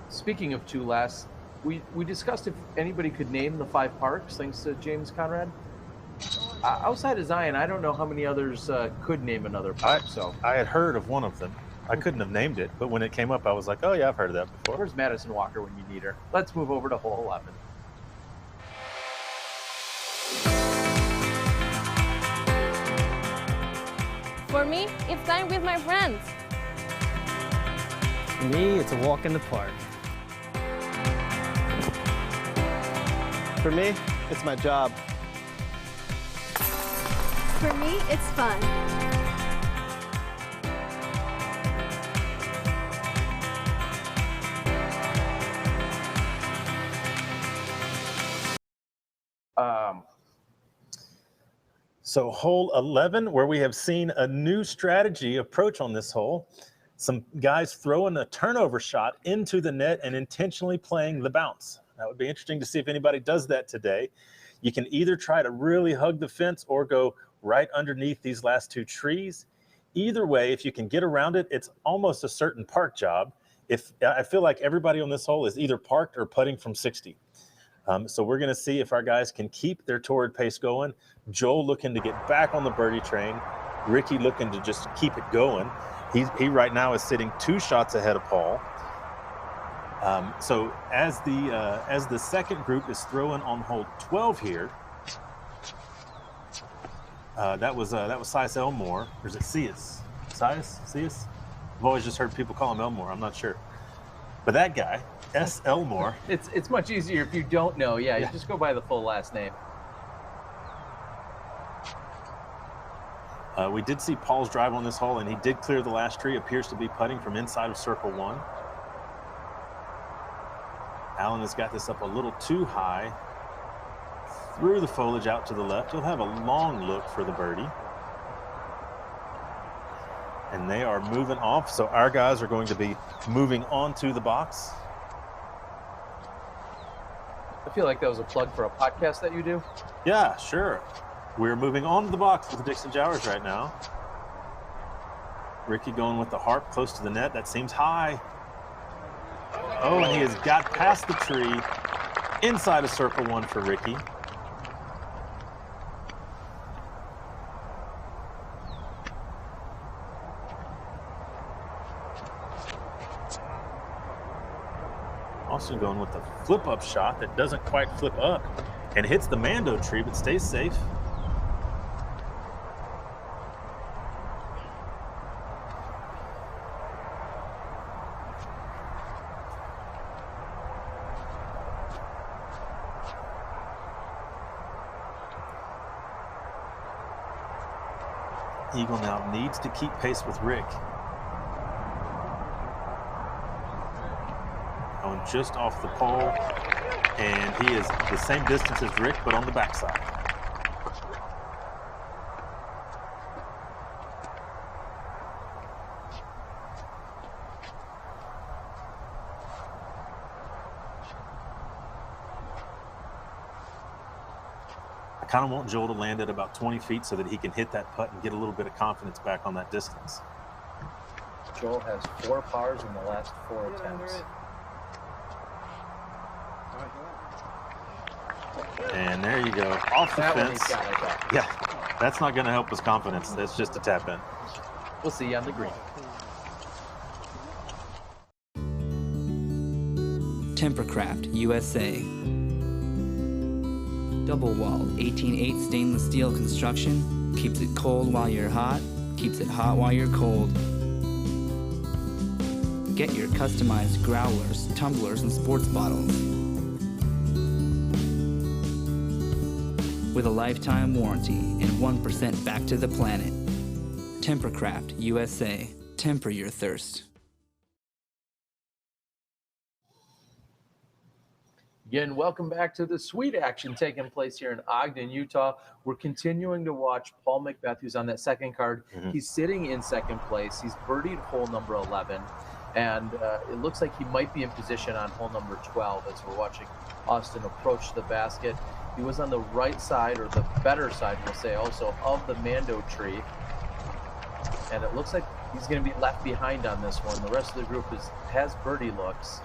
Speaking of 2 less, we discussed if anybody could name the 5 parks, thanks to James Conrad. Outside of Zion, I don't know how many others could name another park. I had heard of one of them. I couldn't have named it, but when it came up, I was like, oh yeah, I've heard of that before. Where's Madison Walker when you need her? Let's move over to hole 11. For me, it's time with my friends. For me, it's a walk in the park. For me, it's my job. For me, it's fun. So hole 11, where we have seen a new strategy approach on this hole. Some guys throwing a turnover shot into the net and intentionally playing the bounce. That would be interesting to see if anybody does that today. You can either try to really hug the fence or go right underneath these last 2 trees. Either way, if you can get around it, it's almost a certain park job. I feel like everybody on this hole is either parked or putting from 60. So we're going to see if our guys can keep their torrid pace going. Joel looking to get back on the birdie train. Ricky looking to just keep it going. He right now is sitting 2 shots ahead of Paul. So as the second group is throwing on hole 12 here, that was Sias Elmore, or is it Sias? Sias? I've always just heard people call him Elmore. I'm not sure, but that guy, S. Elmore. It's much easier if you don't know. Yeah, you just go by the full last name. We did see Paul's drive on this hole, and he did clear the last tree. Appears to be putting from inside of circle 1. Allen has got this up a little too high. Through the foliage out to the left. He'll have a long look for the birdie. And they are moving off, so our guys are going to be moving on to the box. I feel like that was a plug for a podcast that you do. Yeah, sure. We're moving on to the box with the Dixon Jowers right now. Ricky going with the harp close to the net. That seems high. Oh, and he has got past the tree. Inside of circle one for Ricky. Austin going with the flip-up shot that doesn't quite flip up and hits the Mando tree, but stays safe. Eagle now needs to keep pace with Rick. Going just off the pole, and he is the same distance as Rick, but on the backside. I kind of want Joel to land at about 20 feet so that he can hit that putt and get a little bit of confidence back on that distance. Joel has 4 pars in the last 4 attempts. And there you go, off the That one fence. he's got, I thought. Yeah, that's not going to help his confidence. That's just a tap in. We'll see you on the green. Tempercraft USA. Double-walled 18/8 stainless steel construction keeps it cold while you're hot, keeps it hot while you're cold. Get your customized growlers, tumblers, and sports bottles. With a lifetime warranty and 1% back to the planet. Tempercraft USA. Temper your thirst. Again, welcome back to the sweet action taking place here in Ogden, Utah. We're continuing to watch Paul Macbeth, who's on that second card. He's sitting in second place. He's birdied hole number 11, and it looks like he might be in position on hole number 12 as we're watching Austin approach the basket. He was on the right side, or the better side, we'll say, also of the Mando tree, and it looks like he's going to be left behind on this one. The rest of the group has birdie looks.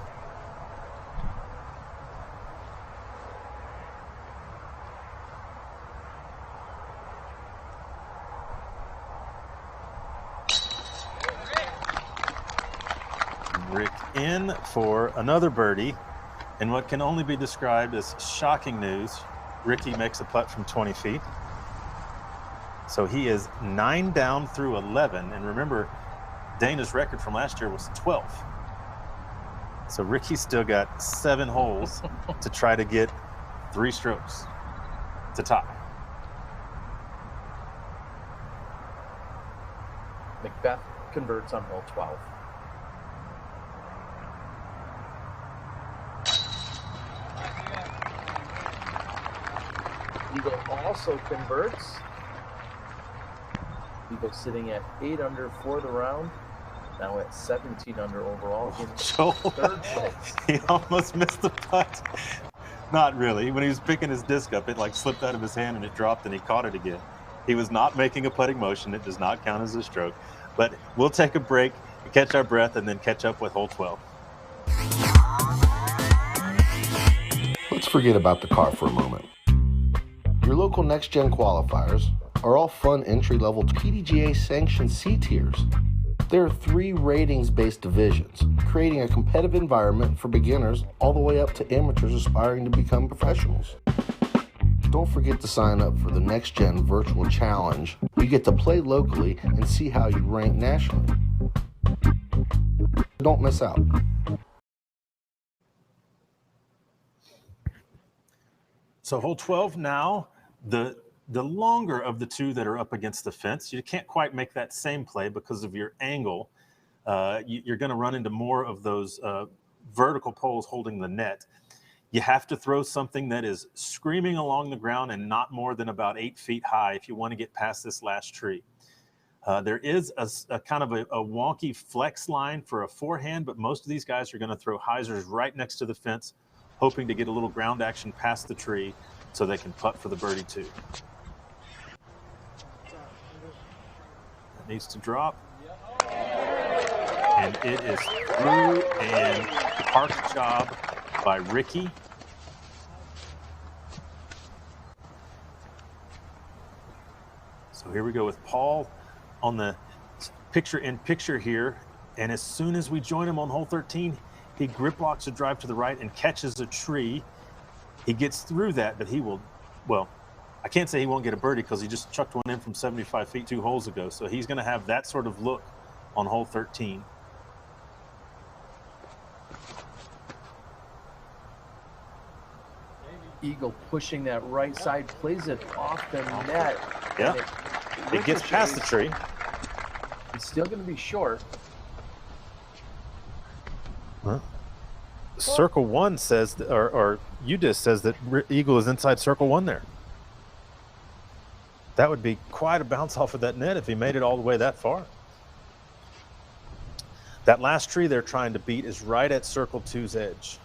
Rick in for another birdie, and what can only be described as shocking news. Ricky makes a putt from 20 feet. So he is 9 down through 11, and remember, Dana's record from last year was 12. So Ricky's still got 7 holes to try to get 3 strokes to tie. Macbeth converts on hole 12. Eagle also converts. Eagle sitting at 8 under for the round. Now at 17 under overall. Joel, third place. He almost missed the putt. Not really. When he was picking his disc up, it like slipped out of his hand and it dropped and he caught it again. He was not making a putting motion. It does not count as a stroke. But we'll take a break, catch our breath, and then catch up with hole 12. Let's forget about the car for a moment. Your local Next Gen qualifiers are all fun entry-level PDGA sanctioned C tiers. There are 3 ratings-based divisions, creating a competitive environment for beginners all the way up to amateurs aspiring to become professionals. Don't forget to sign up for the Next Gen Virtual Challenge. You get to play locally and see how you rank nationally. Don't miss out. So hole 12 now, the longer of the 2 that are up against the fence. You can't quite make that same play because of your angle. You're going to run into more of those vertical poles holding the net. You have to throw something that is screaming along the ground and not more than about 8 feet high if you want to get past this last tree. There is a kind of a wonky flex line for a forehand, but most of these guys are going to throw hyzers right next to the fence, hoping to get a little ground action past the tree so they can putt for the birdie too. That needs to drop. And it is through, and park job by Ricky. So here we go with Paul on the picture-in-picture here. And as soon as we join him on hole 13, he grip locks a drive to the right and catches a tree. He gets through that, but he will, well, I can't say he won't get a birdie because he just chucked one in from 75 feet 2 holes ago. So he's going to have that sort of look on hole 13. Eagle pushing that right side, plays it off the net. Yeah, it gets past the tree. It's still going to be short. Huh? Circle 1 says, or UDisc says that Eagle is inside circle 1 there. That would be quite a bounce off of that net if he made it all the way that far. That last tree they're trying to beat is right at circle 2's edge.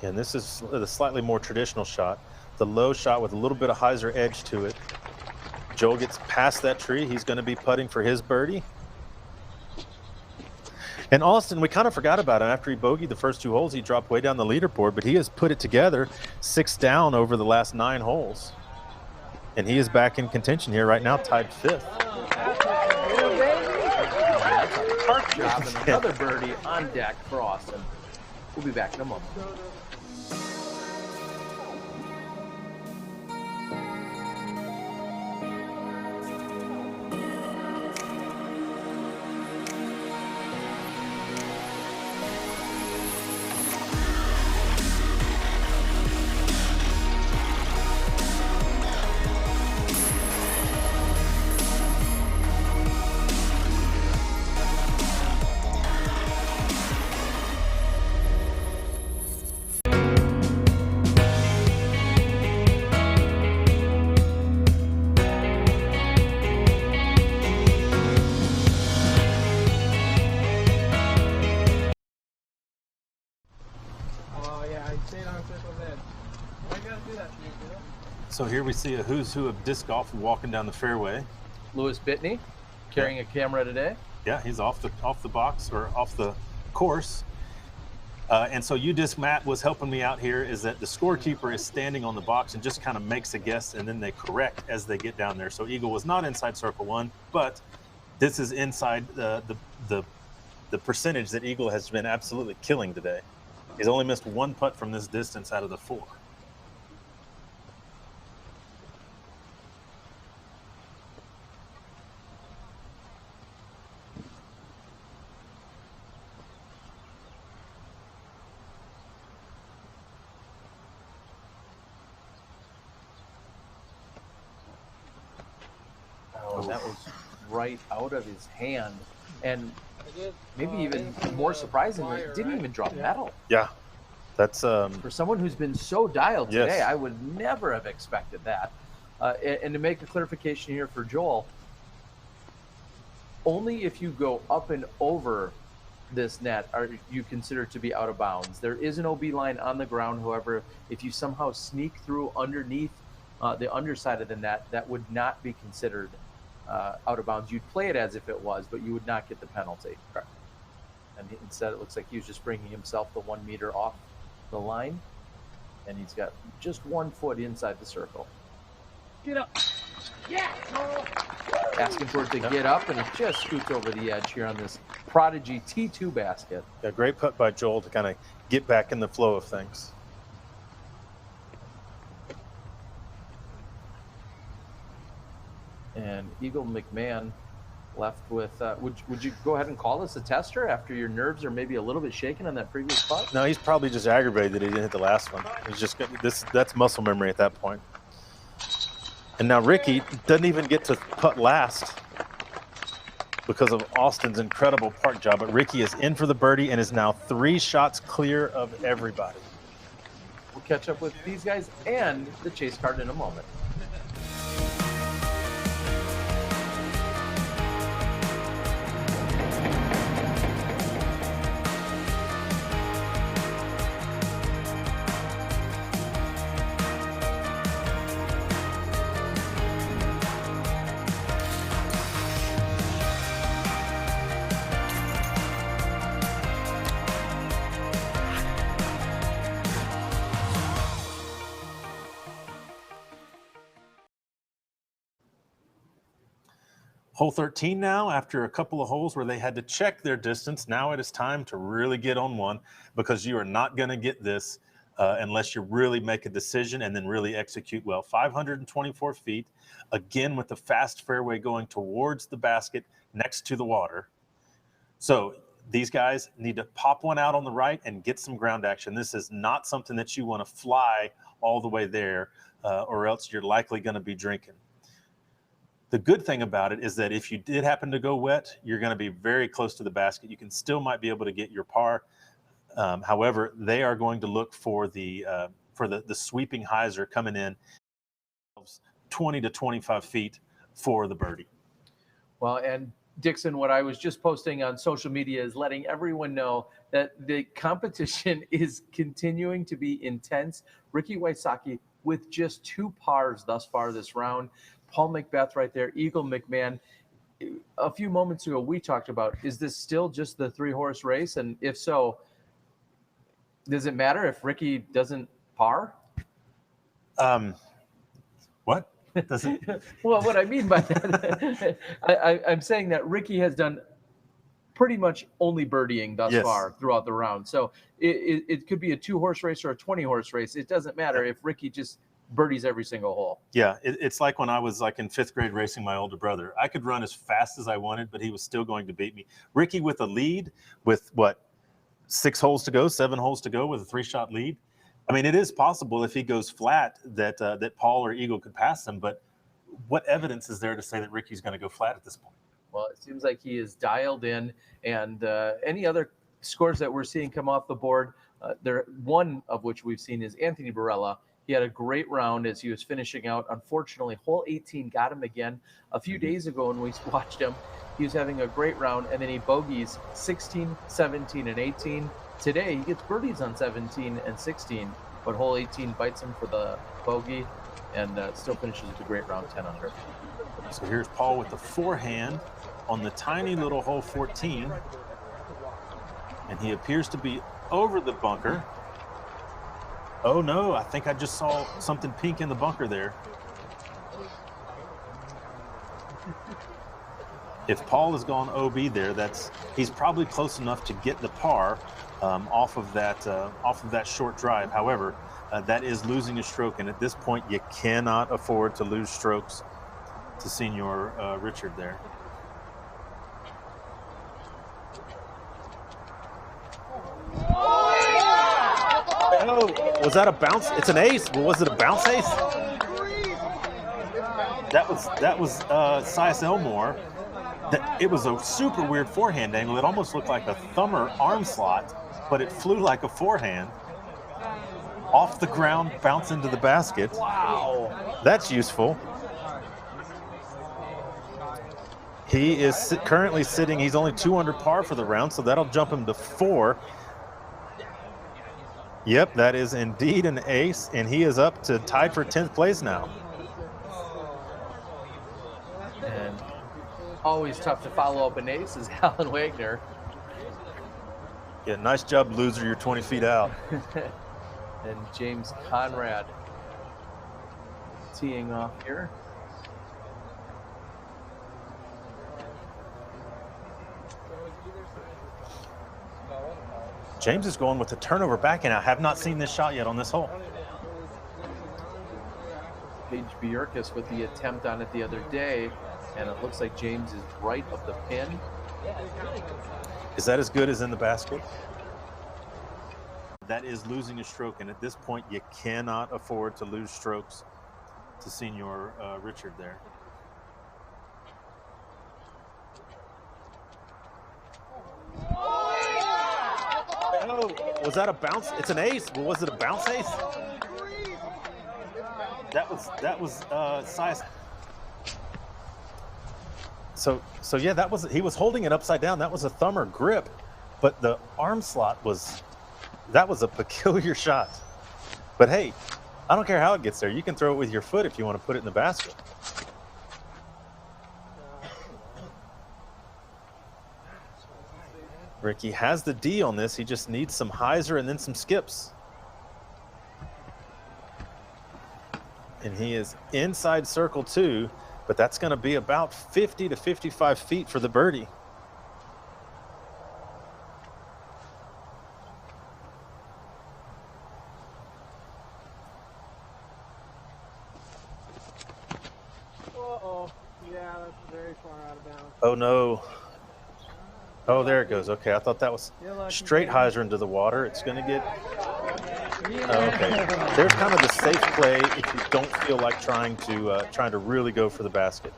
And this is the slightly more traditional shot. The low shot with a little bit of hyzer edge to it. Joel gets past that tree. He's going to be putting for his birdie. And Austin, we kind of forgot about him. After he bogeyed the first 2 holes, he dropped way down the leaderboard, but he has put it together 6 down over the last 9 holes. And he is back in contention here right now, tied 5th. That's a park job and another birdie on deck for Austin. We'll be back in a moment. So here we see a who's who of disc golf walking down the fairway. Lewis Bitney carrying a camera today. Yeah, he's off the box or off the course. And so UDisc Matt was helping me out here is that the scorekeeper is standing on the box and just kind of makes a guess and then they correct as they get down there. So Eagle was not inside circle 1, but this is inside the percentage that Eagle has been absolutely killing today. He's only missed 1 putt from this distance out of the 4. That was right out of his hand, and maybe even more surprisingly, didn't even drop metal. Yeah, that's for someone who's been so dialed today. Yes. I would never have expected that. And to make a clarification here for Joel, only if you go up and over this net are you considered to be out of bounds. There is an OB line on the ground. However, if you somehow sneak through underneath the underside of the net, that would not be considered out of bounds. You'd play it as if it was, but you would not get the penalty. Correct. And instead, it looks like he was just bringing himself the 1 meter off the line, and he's got just 1 foot inside the circle. Get up. Yeah. Asking for it to get up, and it just scoots over the edge here on this Prodigy T2 basket. A great putt by Joel to kind of get back in the flow of things. And Eagle McMahon left with, would you go ahead and call this a tester after your nerves are maybe a little bit shaken on that previous putt? No, he's probably just aggravated that he didn't hit the last one. He's just that's muscle memory at that point. And now Ricky doesn't even get to putt last because of Austin's incredible park job. But Ricky is in for the birdie and is now 3 shots clear of everybody. We'll catch up with these guys and the chase card in a moment. Hole 13 now, after a couple of holes where they had to check their distance, now it is time to really get on one, because you are not going to get this unless you really make a decision and then really execute well. 524 feet, again with the fast fairway going towards the basket next to the water. So these guys need to pop one out on the right and get some ground action. This is not something that you want to fly all the way there, or else you're likely going to be drinking. The good thing about it is that if you did happen to go wet, you're going to be very close to the basket. You can still might be able to get your par. However, they are going to look for the sweeping hyzer coming in 20 to 25 feet for the birdie. Well, and Dixon, what I was just posting on social media is letting everyone know that the competition is continuing to be intense. Ricky Wysocki with just 2 pars thus far this round. Paul Macbeth right there, Eagle McMahon. A few moments ago, we talked about, is this still just the 3-horse race? And if so, does it matter if Ricky doesn't par? What? Does it? Well, what I mean by that, I'm saying that Ricky has done pretty much only birdieing thus far throughout the round. So it could be a 2-horse race or a 20-horse race. It doesn't matter if Ricky just birdies every single hole. Yeah, it's like when I was like in 5th grade racing my older brother. I could run as fast as I wanted, but he was still going to beat me. Ricky with a lead, with what, 6 holes to go, 7 holes to go, with a 3-shot lead. I mean, it is possible if he goes flat that that Paul or Eagle could pass him, but what evidence is there to say that Ricky's going to go flat at this point? Well, it seems like he is dialed in, and any other scores that we're seeing come off the board, one of which we've seen is Anthony Barella. He had a great round as he was finishing out. Unfortunately, hole 18 got him again. A few days ago when we watched him, he was having a great round, and then he bogeys 16, 17, and 18. Today, he gets birdies on 17 and 16, but hole 18 bites him for the bogey and still finishes with a great round, 10 under. So here's Paul with the forehand on the tiny little hole 14, and he appears to be over the bunker. Oh no, I think I just saw something pink in the bunker there. If Paul has gone OB there, he's probably close enough to get the par off of that short drive. However, that is losing a stroke, and at this point, you cannot afford to lose strokes to Senior Richard there. Oh, was that a bounce? It's an ace. Well, was it a bounce ace? That was Sias Elmore. It was a super weird forehand angle. It almost looked like a thumber arm slot, but it flew like a forehand. Off the ground, bounce into the basket. Wow. That's useful. He is currently sitting, he's only 2 under par for the round, so that'll jump him to 4. Yep, that is indeed an ace, and he is up to tied for 10th place now. And always tough to follow up an ace is Alan Wagner. Yeah, nice job, loser. You're 20 feet out. And James Conrad teeing off here. James is going with the turnover back, and I have not seen this shot yet on this hole. Paige Bjerkaas with the attempt on it the other day, and it looks like James is right of the pin. Is that as good as in the basket? That is losing a stroke, and at this point, you cannot afford to lose strokes to Senior Richard there. Oh, was that a bounce? It's an ace. Well, was it a bounce ace? That was size. So yeah, he was holding it upside down. That was a thumb or grip, but the arm slot was a peculiar shot. But hey, I don't care how it gets there. You can throw it with your foot if you want to put it in the basket. Ricky has the D on this. He just needs some hyzer and then some skips. And he is inside circle 2, but that's going to be about 50 to 55 feet for the birdie. Uh-oh. Yeah, that's very far out of bounds. Oh, no. Oh, there it goes. Okay, I thought that was straight hyzer into the water. It's going to get... okay. There's kind of the safe play if you don't feel like trying to really go for the basket.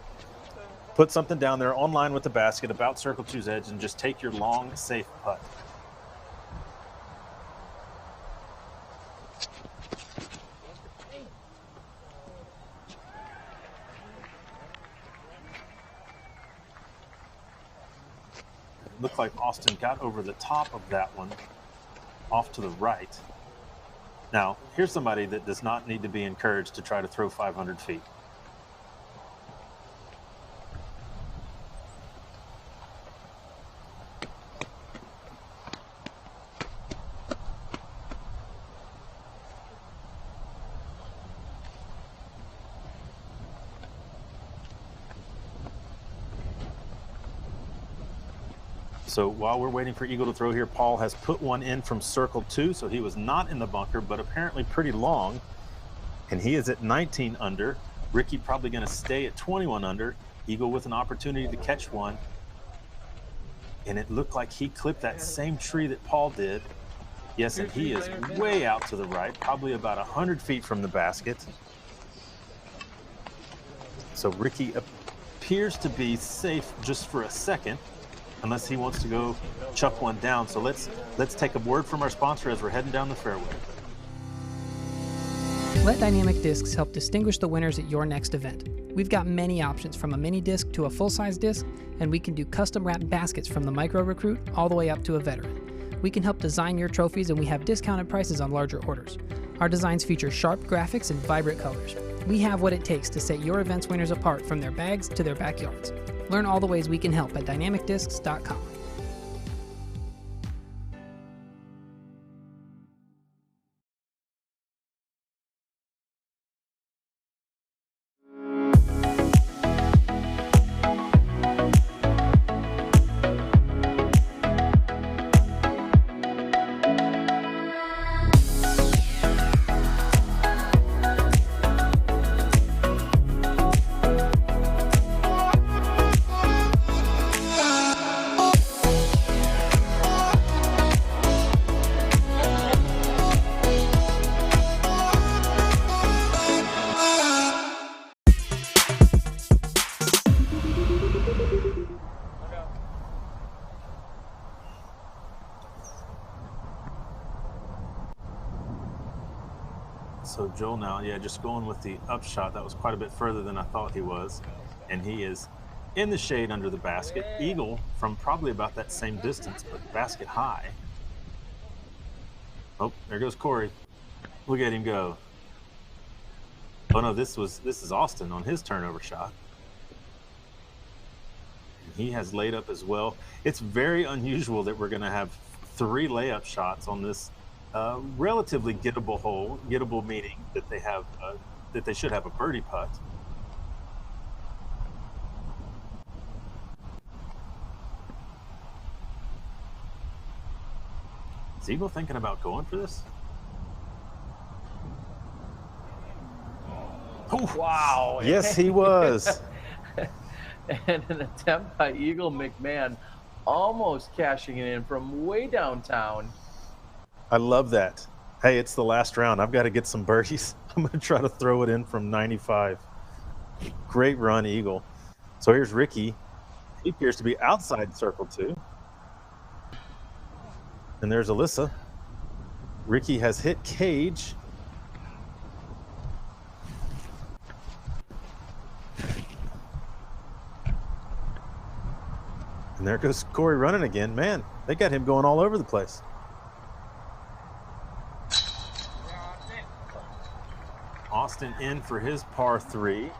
Put something down there on line with the basket about circle 2's edge and just take your long, safe putt. Looked like Austin got over the top of that one off to the right. Now, here's somebody that does not need to be encouraged to try to throw 500 feet. So while we're waiting for Eagle to throw here, Paul has put one in from circle 2, so he was not in the bunker, but apparently pretty long. And he is at 19 under. Ricky probably going to stay at 21 under. Eagle with an opportunity to catch one. And it looked like he clipped that same tree that Paul did. Yes, and he is way out to the right, probably about 100 feet from the basket. So Ricky appears to be safe just for a second, unless he wants to go chuck one down. So let's take a word from our sponsor as we're heading down the fairway. Let Dynamic Discs help distinguish the winners at your next event. We've got many options, from a mini disc to a full-size disc, and we can do custom wrapped baskets from the micro recruit all the way up to a veteran. We can help design your trophies, and we have discounted prices on larger orders. Our designs feature sharp graphics and vibrant colors. We have what it takes to set your event's winners apart, from their bags to their backyards. Learn all the ways we can help at dynamicdiscs.com. So Joel now, yeah, just going with the upshot. That was quite a bit further than I thought he was. And he is in the shade under the basket. Eagle from probably about that same distance, but basket high. Oh, there goes Corey. Look at him go. Oh no, this is Austin on his turnover shot. He has laid up as well. It's very unusual that we're going to have 3 layup shots on this relatively gettable hole. Gettable meaning that they have that they should have a birdie putt. Is Eagle thinking about going for this? Oh, wow. Yes, he was. And an attempt by Eagle McMahon, almost cashing it in from way downtown. I love that. Hey, it's the last round. I've got to get some birdies. I'm going to try to throw it in from 95. Great run, Eagle. So here's Ricky. He appears to be outside circle 2. And there's Alyssa. Ricky has hit cage. And there goes Corey running again. Man, they got him going all over the place. Austin in for his par 3.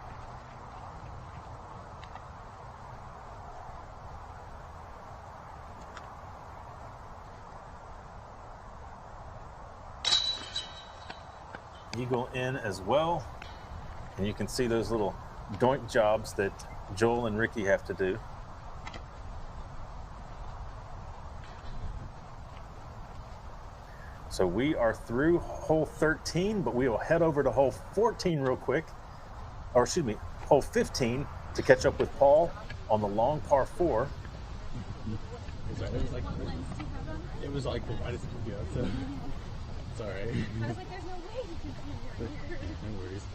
Eagle in as well. And you can see those little doink jobs that Joel and Ricky have to do. So we are through hole 13, but we will head over to hole 14 real quick. Or excuse me, hole 15 to catch up with Paul on the long par 4. It was like the widest it could go, so it's all right. I was like, there's no way you could be here. No worries.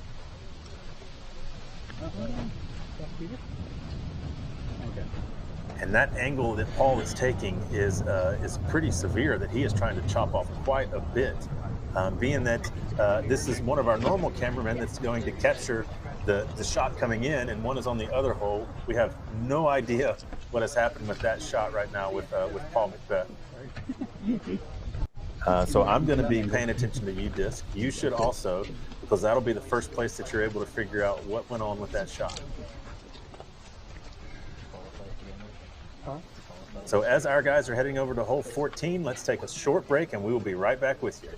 Okay. And that angle that Paul is taking is pretty severe, that he is trying to chop off quite a bit. Being that this is one of our normal cameramen that's going to capture the shot coming in, and one is on the other hole, we have no idea what has happened with that shot right now with Paul Macbeth. So I'm going to be paying attention to you, Disc. You should also, because that'll be the first place that you're able to figure out what went on with that shot. So as our guys are heading over to hole 14, let's take a short break and we will be right back with you.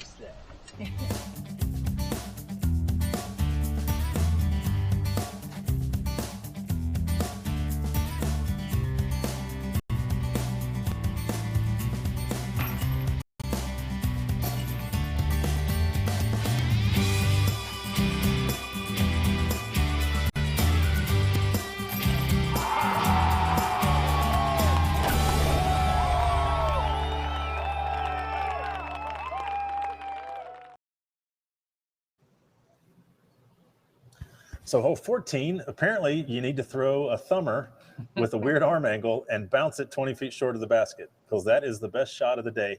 So hole 14, apparently you need to throw a thumber with a weird arm angle and bounce it 20 feet short of the basket, because that is the best shot of the day.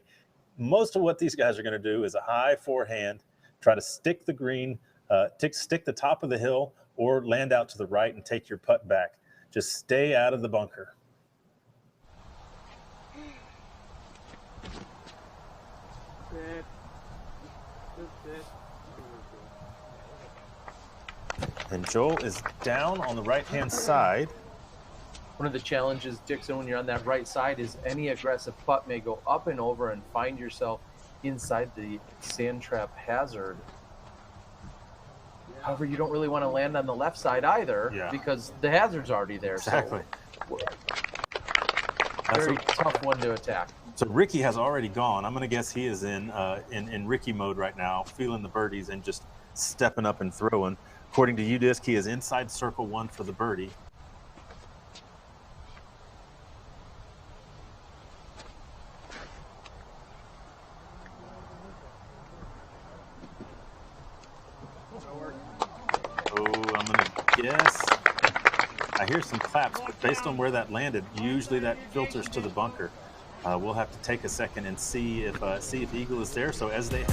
Most of what these guys are going to do is a high forehand, try to stick the green, stick the top of the hill, or land out to the right and take your putt back. Just stay out of the bunker. And Joel is down on the right-hand side. One of the challenges, Dixon, when you're on that right side is any aggressive putt may go up and over and find yourself inside the sand trap hazard. However, you don't really want to land on the left side either, because the hazard's already there. Exactly. So very tough one to attack. So Ricky has already gone. I'm going to guess he is in Ricky mode right now, feeling the birdies and just stepping up and throwing. According to UDisc, he is inside circle 1 for the birdie. Oh, I'm going to guess. I hear some claps, but based on where that landed, usually that filters to the bunker. We'll have to take a second and see if Eagle is there. So as they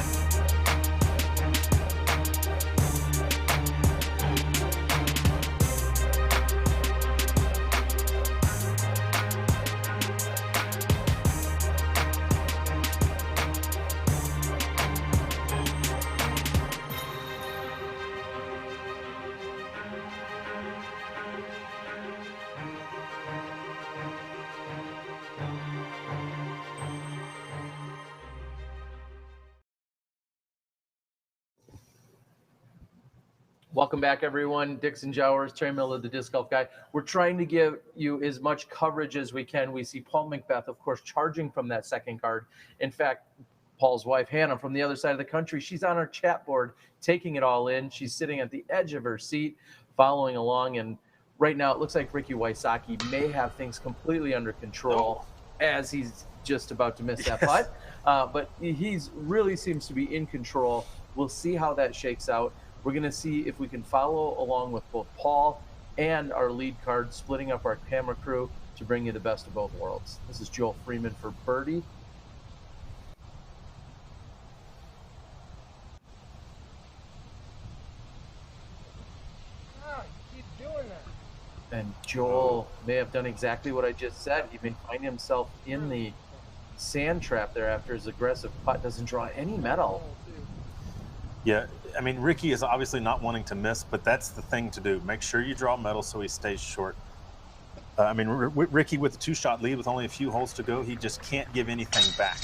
Welcome back, everyone. Dixon Jowers, Terry Miller, the Disc Golf Guy. We're trying to give you as much coverage as we can. We see Paul Macbeth, of course, charging from that second card. In fact, Paul's wife, Hannah, from the other side of the country, she's on our chat board, taking it all in. She's sitting at the edge of her seat, following along. And right now, it looks like Ricky Wysocki may have things completely under control as he's just about to miss that putt. But he's really seems to be in control. We'll see how that shakes out. We're going to see if we can follow along with both Paul and our lead card, splitting up our camera crew to bring you the best of both worlds. This is Joel Freeman for birdie. And Joel may have done exactly what I just said. He may find himself in the sand trap there after his aggressive putt doesn't draw any metal. Yeah, I mean, Ricky is obviously not wanting to miss, but that's the thing to do. Make sure you draw metal so he stays short. I mean, Ricky with a 2-shot lead with only a few holes to go, he just can't give anything back.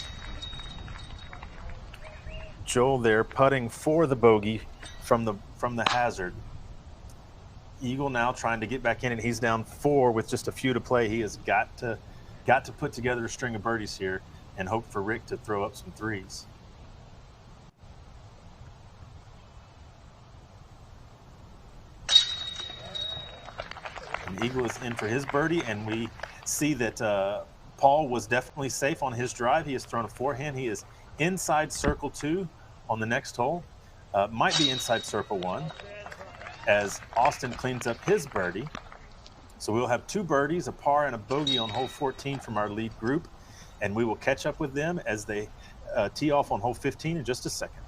Joel there putting for the bogey from the hazard. Eagle now trying to get back in it. He's down 4 with just a few to play. He has got to put together a string of birdies here and hope for Rick to throw up some threes. And Eagle is in for his birdie, and we see that Paul was definitely safe on his drive. He has thrown a forehand. He is inside circle 2 on the next hole. Might be inside circle 1 as Austin cleans up his birdie. So we'll have 2 birdies, a par and a bogey on hole 14 from our lead group, and we will catch up with them as they tee off on hole 15 in just a second.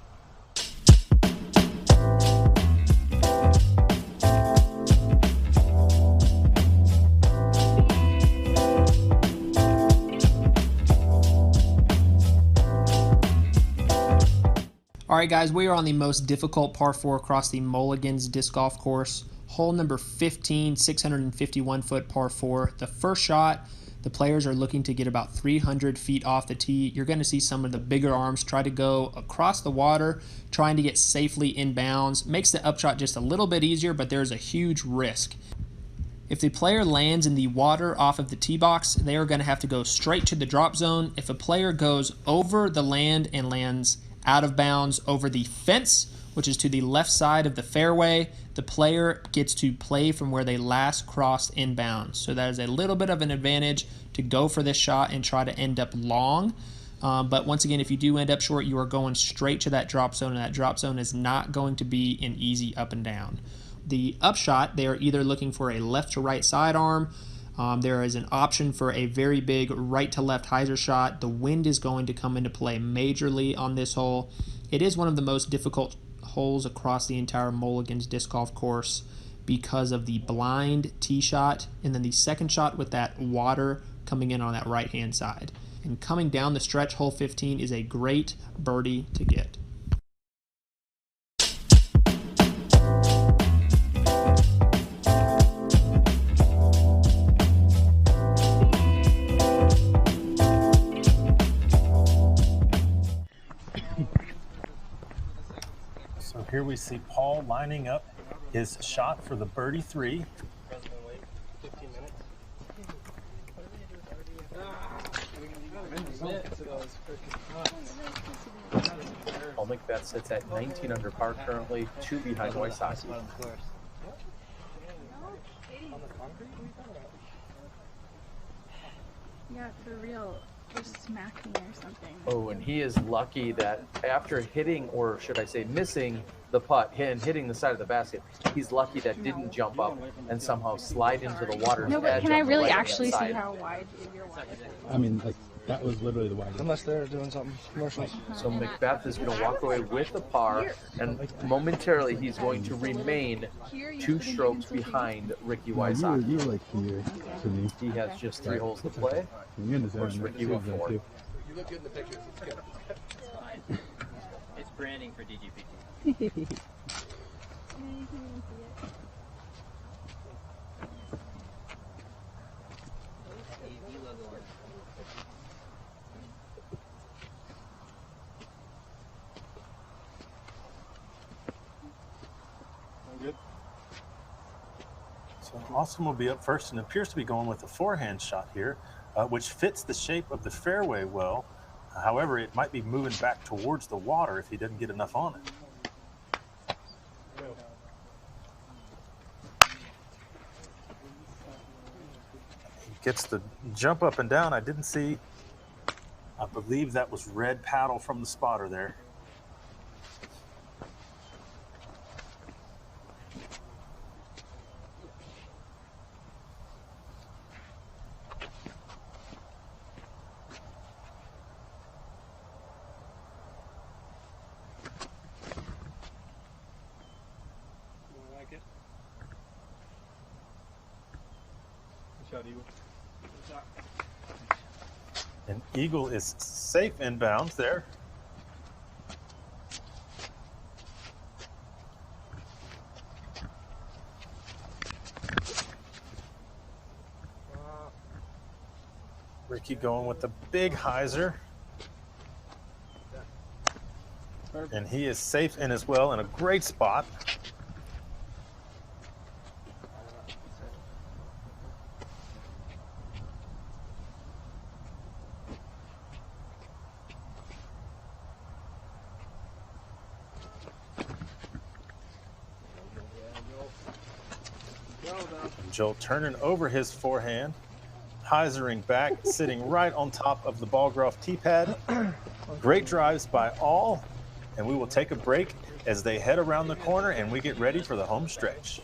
All right, guys, we are on the most difficult par 4 across the Mulligan's disc golf course. Hole number 15, 651-foot par 4. The first shot, the players are looking to get about 300 feet off the tee. You're going to see some of the bigger arms try to go across the water, trying to get safely in bounds. Makes the upshot just a little bit easier, but there's a huge risk. If the player lands in the water off of the tee box, they are going to have to go straight to the drop zone. If a player goes over the land and lands out of bounds over the fence, which is to the left side of the fairway, the player gets to play from where they last crossed inbounds. So that is a little bit of an advantage to go for this shot and try to end up long. But once again, if you do end up short, you are going straight to that drop zone, and that drop zone is not going to be an easy up and down. The upshot, they are either looking for a left to right sidearm. There is an option for a very big right to left hyzer shot. The wind is going to come into play majorly on this hole. It is one of the most difficult holes across the entire Mulligan's disc golf course because of the blind tee shot, and then the second shot with that water coming in on that right hand side. And coming down the stretch, hole 15 is a great birdie to get. So here we see Paul lining up his shot for the birdie 3. Paul McBeth sits at 19 under par currently, 2 behind Wysocki. Yeah, for real. Just smack me or something. Oh, and he is lucky that after hitting, or should I say missing the putt and hitting the side of the basket, he's lucky that didn't jump up and somehow slide into the water's No, but edge can I on the really right-hand actually see side. how wide your wide? I mean, like, that was literally the widest. Unless they're doing something commercial. So McBeth is going to walk away with the par, and momentarily he's going to remain 2 strokes behind Ricky Wysocki. You were like here to me. He has just 3 holes to play. You're in the zone. Where's Ricky with 4? You look good in the pictures. It's good. It's branding for DGPT. So Austin will be up first and appears to be going with a forehand shot here, which fits the shape of the fairway well. However, it might be moving back towards the water if he didn't get enough on it. He gets the jump up and down. I didn't see, I believe that was red paddle from the spotter there. And Eagle is safe inbounds there. Ricky going with the big hyzer. And he is safe in as well in a great spot. Joel turning over his forehand, hyzering back, sitting right on top of the Ballgroff tee pad. Great drives by all, and we will take a break as they head around the corner and we get ready for the home stretch.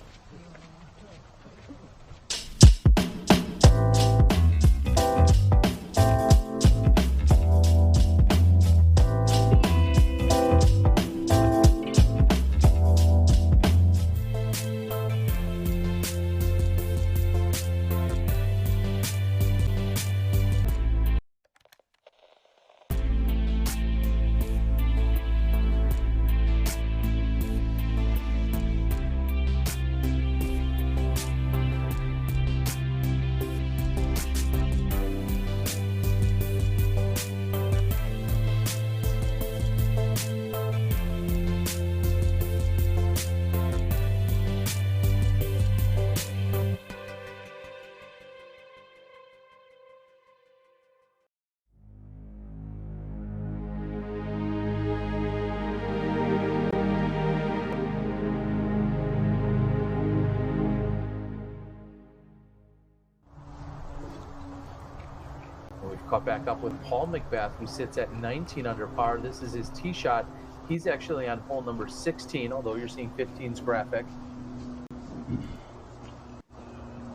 Caught back up with Paul McBeth, who sits at 19 under par. This is his tee shot. He's actually on hole number 16, although you're seeing 15's graphic.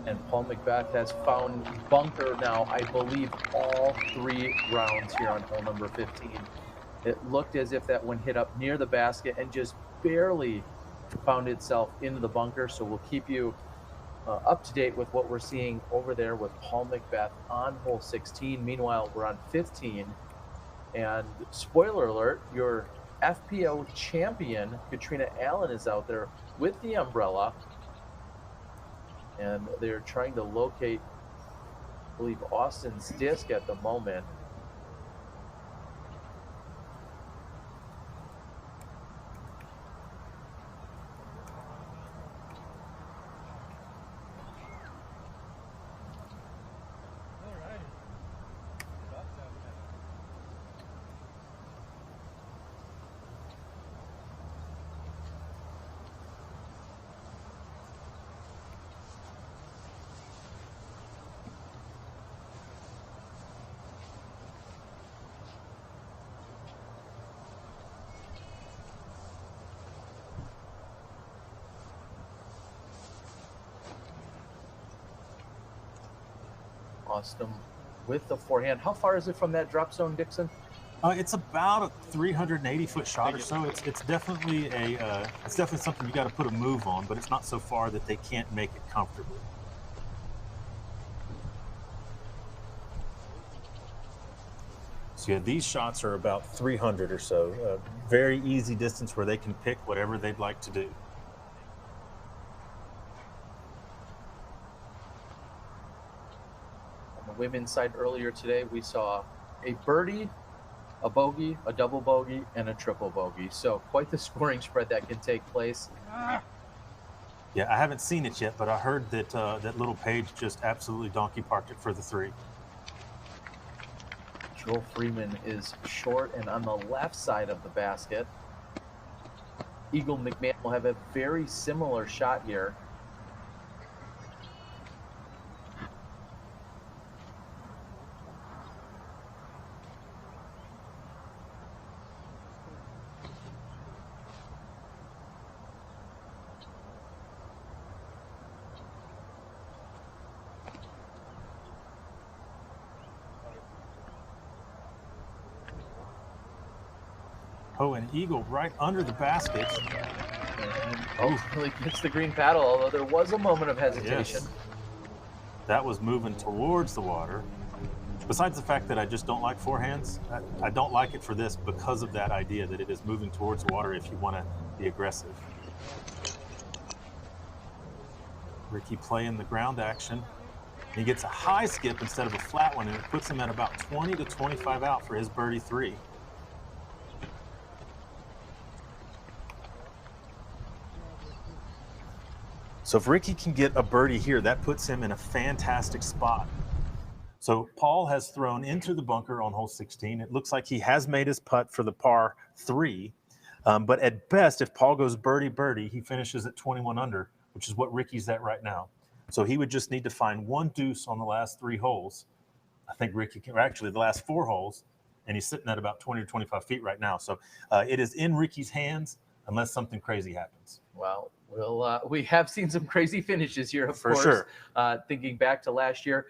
And Paul McBeth has found bunker now, I believe, all 3 rounds here on hole number 15. It looked as if that one hit up near the basket and just barely found itself into the bunker. So we'll keep you up to date with what we're seeing over there with Paul McBeth on hole 16. Meanwhile, we're on 15. And spoiler alert, your FPO champion, Catrina Allen, is out there with the umbrella. And they're trying to locate, I believe, Austin's disc at the moment. Austin with the forehand. How far is it from that drop zone, Dixon? It's about a 380-foot shot or so. It's definitely something you got to put a move on, but it's not so far that they can't make it comfortably. So yeah, these shots are about 300 or so. Very easy distance where they can pick whatever they'd like to do. Women's side earlier today, we saw a birdie, a bogey, a double bogey, and a triple bogey. So quite the scoring spread that can take place. Yeah, I haven't seen it yet, but I heard that that little Paige just absolutely donkey parked it for the 3. Joel Freeman is short and on the left side of the basket. Eagle McMahon will have a very similar shot here. Oh, an eagle right under the basket. Oh, really gets the green paddle, although there was a moment of hesitation. Yes. That was moving towards the water. Besides the fact that I just don't like forehands, I don't like it for this because of that idea that it is moving towards the water if you want to be aggressive. Ricky playing the ground action. He gets a high skip instead of a flat one, and it puts him at about 20 to 25 out for his birdie 3. So if Ricky can get a birdie here, that puts him in a fantastic spot. So Paul has thrown into the bunker on hole 16. It looks like he has made his putt for the par 3. But at best, if Paul goes birdie, he finishes at 21 under, which is what Ricky's at right now. So he would just need to find 1 deuce on the last 3 holes. I think Ricky can, or actually the last 4 holes, and he's sitting at about 20 or 25 feet right now. So it is in Ricky's hands unless something crazy happens. Well, we have seen some crazy finishes here, of course. For sure. Thinking back to last year,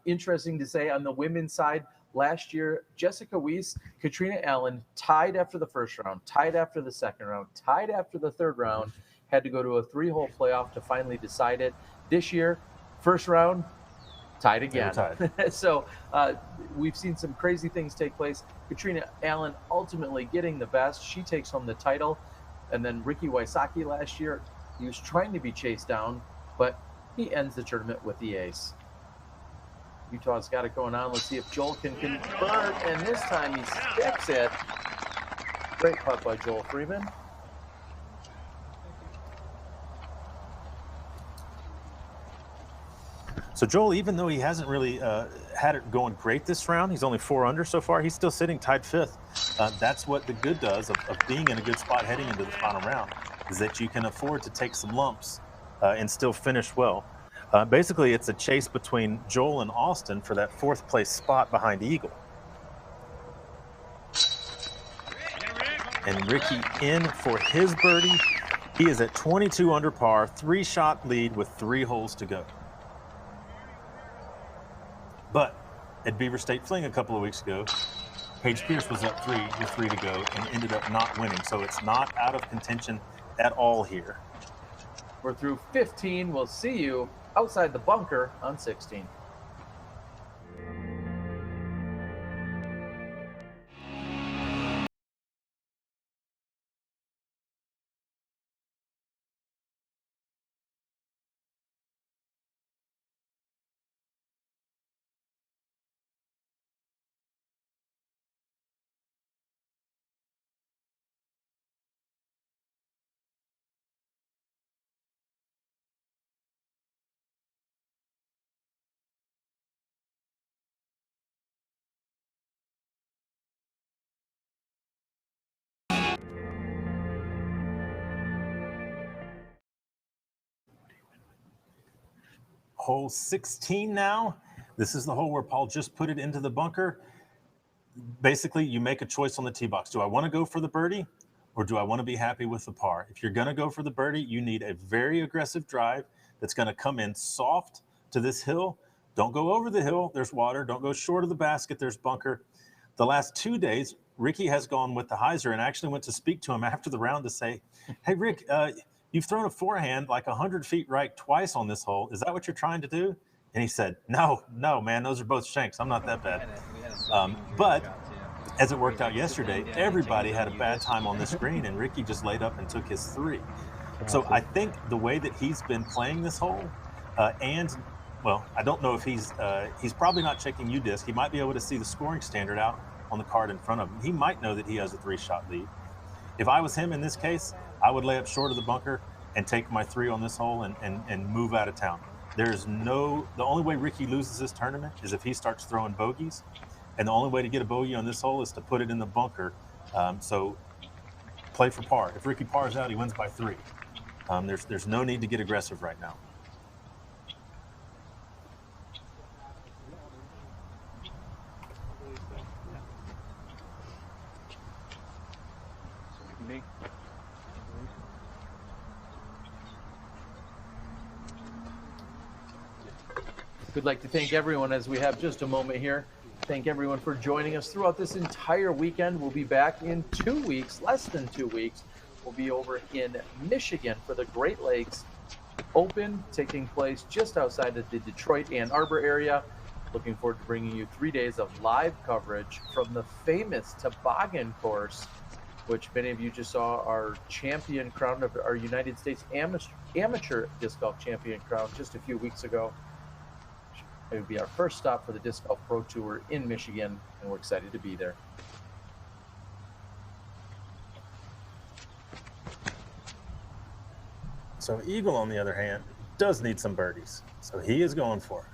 interesting to say on the women's side, last year, Jessica Weese, Catrina Allen tied after the first round, tied after the second round, tied after the third round, had to go to a 3-hole playoff to finally decide it. This year, first round, tied again. Tied. So we've seen some crazy things take place. Catrina Allen ultimately getting the best. She takes home the title. And then Ricky Wysocki last year, he was trying to be chased down, but he ends the tournament with the ace. Utah's got it going on. Let's see if Joel can convert, and this time he sticks it. Great putt by Joel Freeman. So Joel, even though he hasn't really had it going great this round, he's only 4 under so far, he's still sitting tied 5th. That's what the good does of being in a good spot heading into the final round, is that you can afford to take some lumps and still finish well. Basically, it's a chase between Joel and Austin for that 4th place spot behind Eagle. And Ricky in for his birdie. He is at 22 under par, 3-shot lead with 3 holes to go. But at Beaver State Fling a couple of weeks ago, Paige Pierce was up 3 with 3 to go and ended up not winning. So it's not out of contention at all here. We're through 15. We'll see you outside the bunker on 16. Hole 16 now. This is the hole where Paul just put it into the bunker. Basically, you make a choice on the tee box. Do I want to go for the birdie or do I want to be happy with the par? If you're going to go for the birdie, you need a very aggressive drive that's going to come in soft to this hill. Don't go over the hill. There's water. Don't go short of the basket. There's bunker. The last 2 days, Ricky has gone with the hyzer and actually went to speak to him after the round to say, hey, Rick, you've thrown a forehand like 100 feet right twice on this hole. Is that what you're trying to do? And he said, no, man, those are both shanks. I'm not that bad. But as it worked out yesterday, everybody had a bad time on this green, and Ricky just laid up and took his 3. So I think the way that he's been playing this hole, well, I don't know if he's probably not checking U-Disc. He might be able to see the scoring standard out on the card in front of him. He might know that he has a 3-shot lead. If I was him in this case, I would lay up short of the bunker and take my 3 on this hole and move out of town. The only way Ricky loses this tournament is if he starts throwing bogeys. And the only way to get a bogey on this hole is to put it in the bunker. So play for par. If Ricky pars out, he wins by 3. There's no need to get aggressive right now. We'd like to thank everyone as we have just a moment here. Thank everyone for joining us throughout this entire weekend. We'll be back in 2 weeks, less than 2 weeks. We'll be over in Michigan for the Great Lakes Open, taking place just outside of the Detroit Ann Arbor area. Looking forward to bringing you 3 days of live coverage from the famous toboggan course, which many of you just saw our champion crown of our United States amateur disc golf champion crown just a few weeks ago. It would be our first stop for the Disc Golf Pro Tour in Michigan, and we're excited to be there. So Eagle, on the other hand, does need some birdies. So he is going for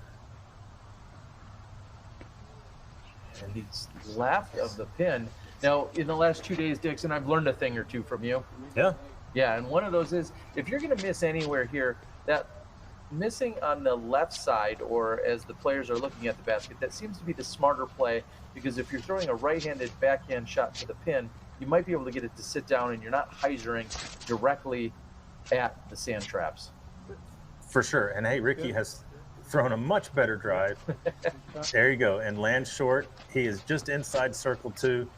it. And he's left of the pin. Now, in the last 2 days, Dixon, I've learned a thing or two from you. Yeah. Yeah, and one of those is, if you're going to miss anywhere here, that missing on the left side, or as the players are looking at the basket, that seems to be the smarter play, because if you're throwing a right-handed backhand shot to the pin, you might be able to get it to sit down and you're not hyzering directly at the sand traps. For sure. And hey, Ricky has thrown a much better drive. There you go. And lands short. He is just inside circle 2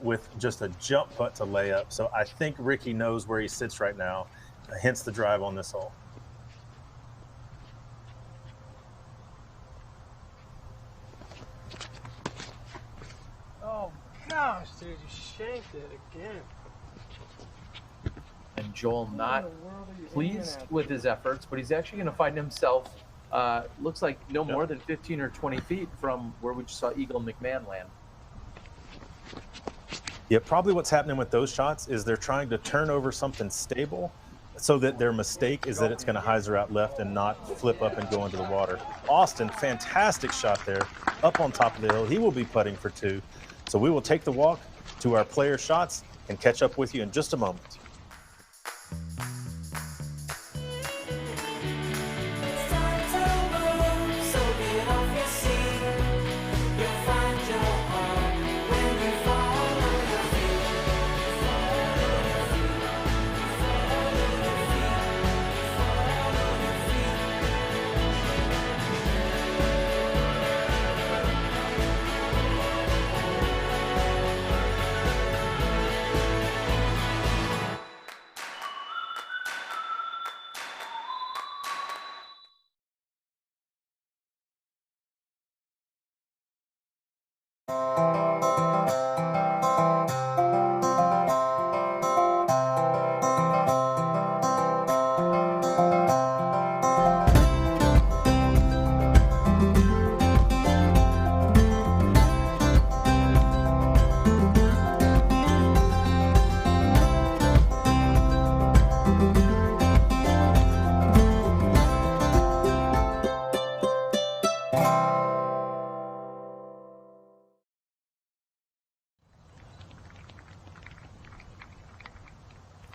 with just a jump putt to lay up. So I think Ricky knows where he sits right now, hence the drive on this hole. Oh gosh, dude, you shanked it again. And Joel not pleased with his efforts, but he's actually going to find himself, looks like no more than 15 or 20 feet from where we just saw Eagle and McMahon land. Yeah, probably what's happening with those shots is they're trying to turn over something stable so that their mistake is that it's going to hyzer out left and not flip up and go into the water. Austin, fantastic shot there, up on top of the hill. He will be putting for 2. So we will take the walk to our player shots and catch up with you in just a moment.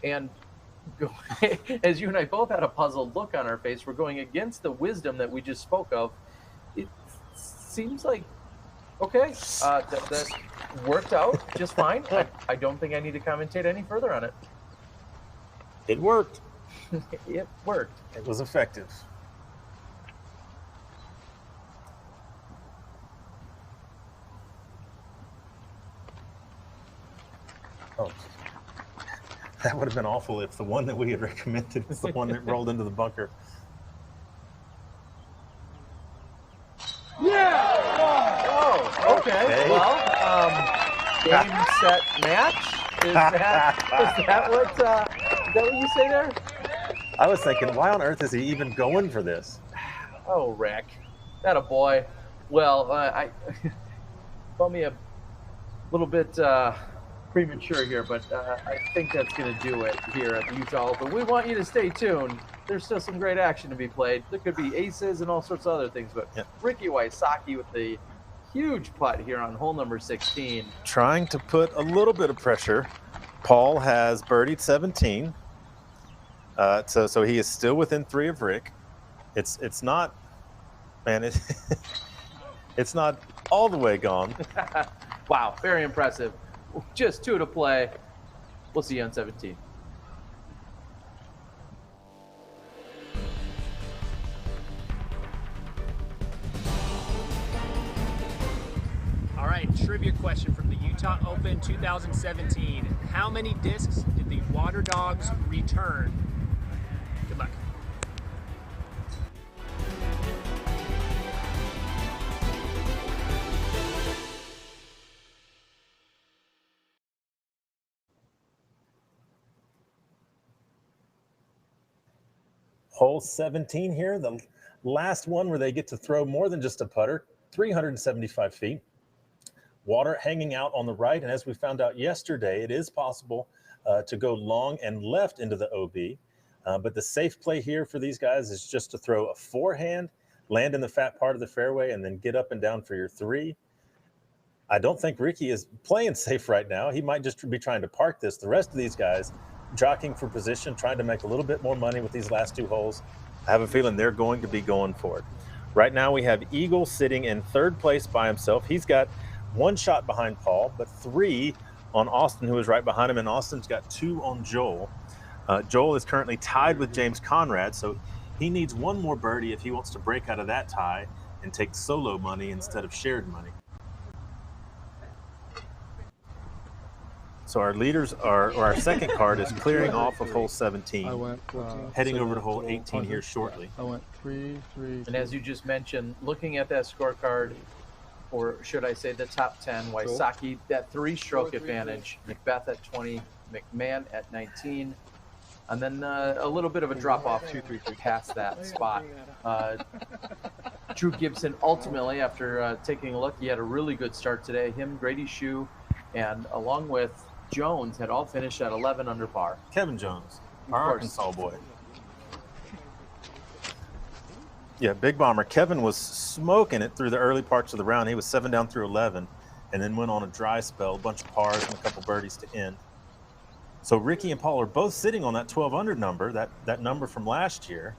And as you and I both had a puzzled look on our face, we're going against the wisdom that we just spoke of. It seems like, okay, that worked out just fine. I don't think I need to commentate any further on it. It worked. It worked. It was effective. Oh. That would have been awful if the one that we had recommended is the one that rolled into the bunker. Yeah! Oh, okay. Well, game, set, match? Is that what you say there? I was thinking, why on earth is he even going for this? Oh, Rick. That a boy. Well, I call me a little bit premature here, but I think that's going to do it here at the Utah Open. We want you to stay tuned. There's still some great action to be played. There could be aces and all sorts of other things, but Ricky Wysocki with the huge putt here on hole number 16. Trying to put a little bit of pressure. Paul has birdied 17, so he is still within 3 of Rick. It's not, man, it's not all the way gone. Wow, very impressive. Just 2 to play. We'll see you on 17. All right, trivia question from the Utah Open 2017. How many discs did the Water Dogs return? Good luck. Hole 17 here, the last one where they get to throw more than just a putter, 375 feet. Water hanging out on the right, and as we found out yesterday, it is possible to go long and left into the OB. But the safe play here for these guys is just to throw a forehand, land in the fat part of the fairway, and then get up and down for your 3. I don't think Ricky is playing safe right now. He might just be trying to park this. The rest of these guys jockeying for position, trying to make a little bit more money with these last 2 holes. I have a feeling they're going to be going for it. Right now we have Eagle sitting in 3rd place by himself. He's got 1 shot behind Paul, but 3 on Austin, who is right behind him, and Austin's got 2 on Joel. Joel is currently tied with James Conrad, so he needs 1 more birdie if he wants to break out of that tie and take solo money instead of shared money. So our leaders are, or our second card is clearing off of hole 17, heading over to hole 18 here shortly. I went 3, 3. And as you just mentioned, looking at that scorecard, or should I say the top 10, Wysocki, that 3-stroke advantage, Macbeth at 20, McMahon at 19, and then a little bit of a drop-off past that spot. Drew Gibson, ultimately, after taking a look, he had a really good start today. Him, Grady Shue, and along with Jones had all finished at 11 under par. Kevin Jones, our Arkansas boy. Yeah, Big Bomber. Kevin was smoking it through the early parts of the round. He was 7 down through 11 and then went on a dry spell, a bunch of pars and a couple birdies to end. So Ricky and Paul are both sitting on that 12 under number, that number from last year.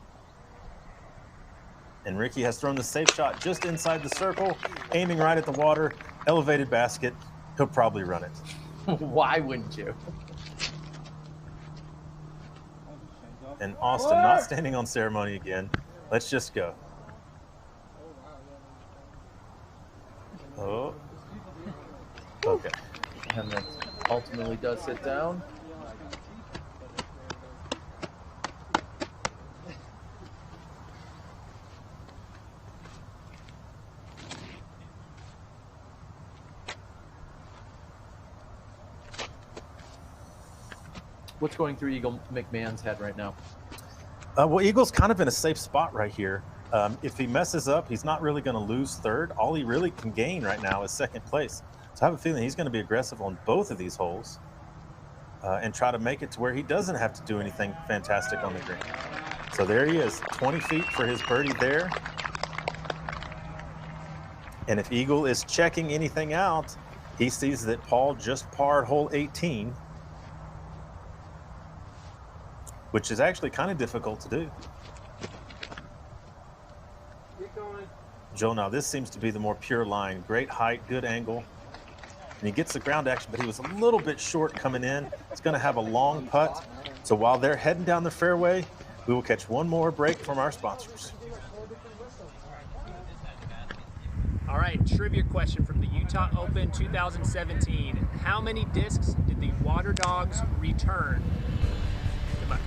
And Ricky has thrown the safe shot just inside the circle, aiming right at the water, elevated basket. He'll probably run it. Why wouldn't you? And Austin not standing on ceremony again. Let's just go. Oh. Okay. And that ultimately does sit down. What's going through Eagle McMahon's head right now? Well, Eagle's kind of in a safe spot right here. If he messes up, he's not really going to lose 3rd. All he really can gain right now is 2nd place. So I have a feeling he's going to be aggressive on both of these holes and try to make it to where he doesn't have to do anything fantastic on the green. So there he is, 20 feet for his birdie there. And if Eagle is checking anything out, he sees that Paul just parred hole 18, which is actually kind of difficult to do. Joe, now this seems to be the more pure line. Great height, good angle. And he gets the ground action, but he was a little bit short coming in. He's going to have a long putt. So while they're heading down the fairway, we will catch one more break from our sponsors. All right, trivia question from the Utah Open 2017. How many discs did the Water Dogs return? Good luck.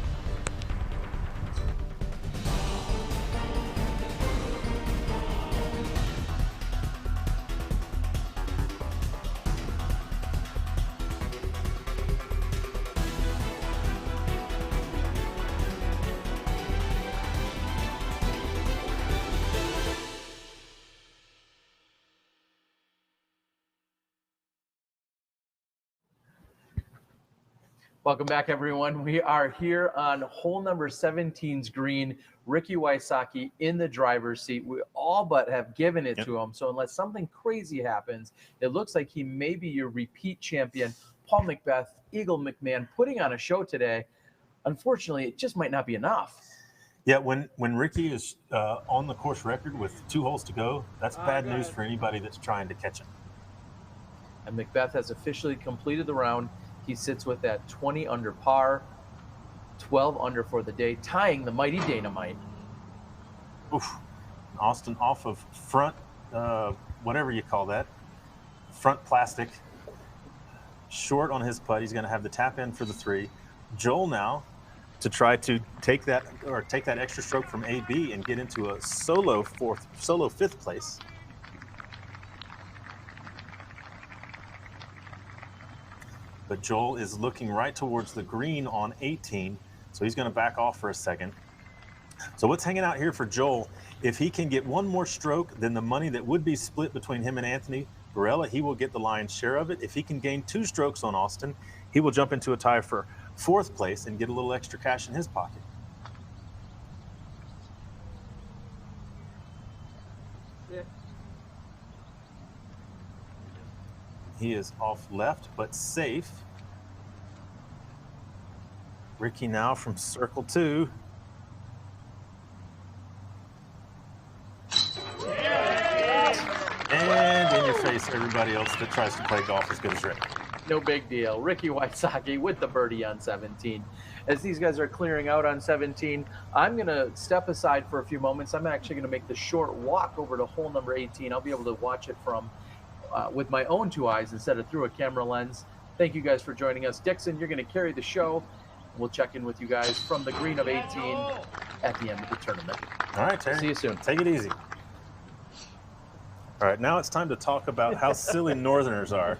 Welcome back, everyone. We are here on hole number 17's green. Ricky Wysocki in the driver's seat. We all but have given it to him. So unless something crazy happens, it looks like he may be your repeat champion. Paul Macbeth, Eagle McMahon, putting on a show today. Unfortunately, it just might not be enough. Yeah, when Ricky is on the course record with 2 holes to go, that's bad news for anybody that's trying to catch him. And Macbeth has officially completed the round. He sits with that 20 under par, 12 under for the day, tying the mighty Dynamite. Oof. Austin off of front, whatever you call that, front plastic, short on his putt. He's going to have the tap in for the 3. Joel now to try to take that extra stroke from AB and get into a solo 5th place. But Joel is looking right towards the green on 18, so he's going to back off for a second. So what's hanging out here for Joel, if he can get one more stroke, then the money that would be split between him and Anthony Varela, he will get the lion's share of it. If he can gain 2 strokes on Austin, he will jump into a tie for 4th place and get a little extra cash in his pocket. He is off left, but safe. Ricky now from circle 2. And in your face, everybody else that tries to play golf as good as Rick. No big deal. Ricky Wysocki with the birdie on 17. As these guys are clearing out on 17, I'm going to step aside for a few moments. I'm actually going to make the short walk over to hole number 18. I'll be able to watch it from with my own 2 eyes instead of through a camera lens. Thank you guys for joining us. Dixon, you're going to carry the show. We'll check in with you guys from the green of 18 at the end of the tournament. All right, Terry. See you soon. Take it easy. All right, now it's time to talk about how silly Northerners are.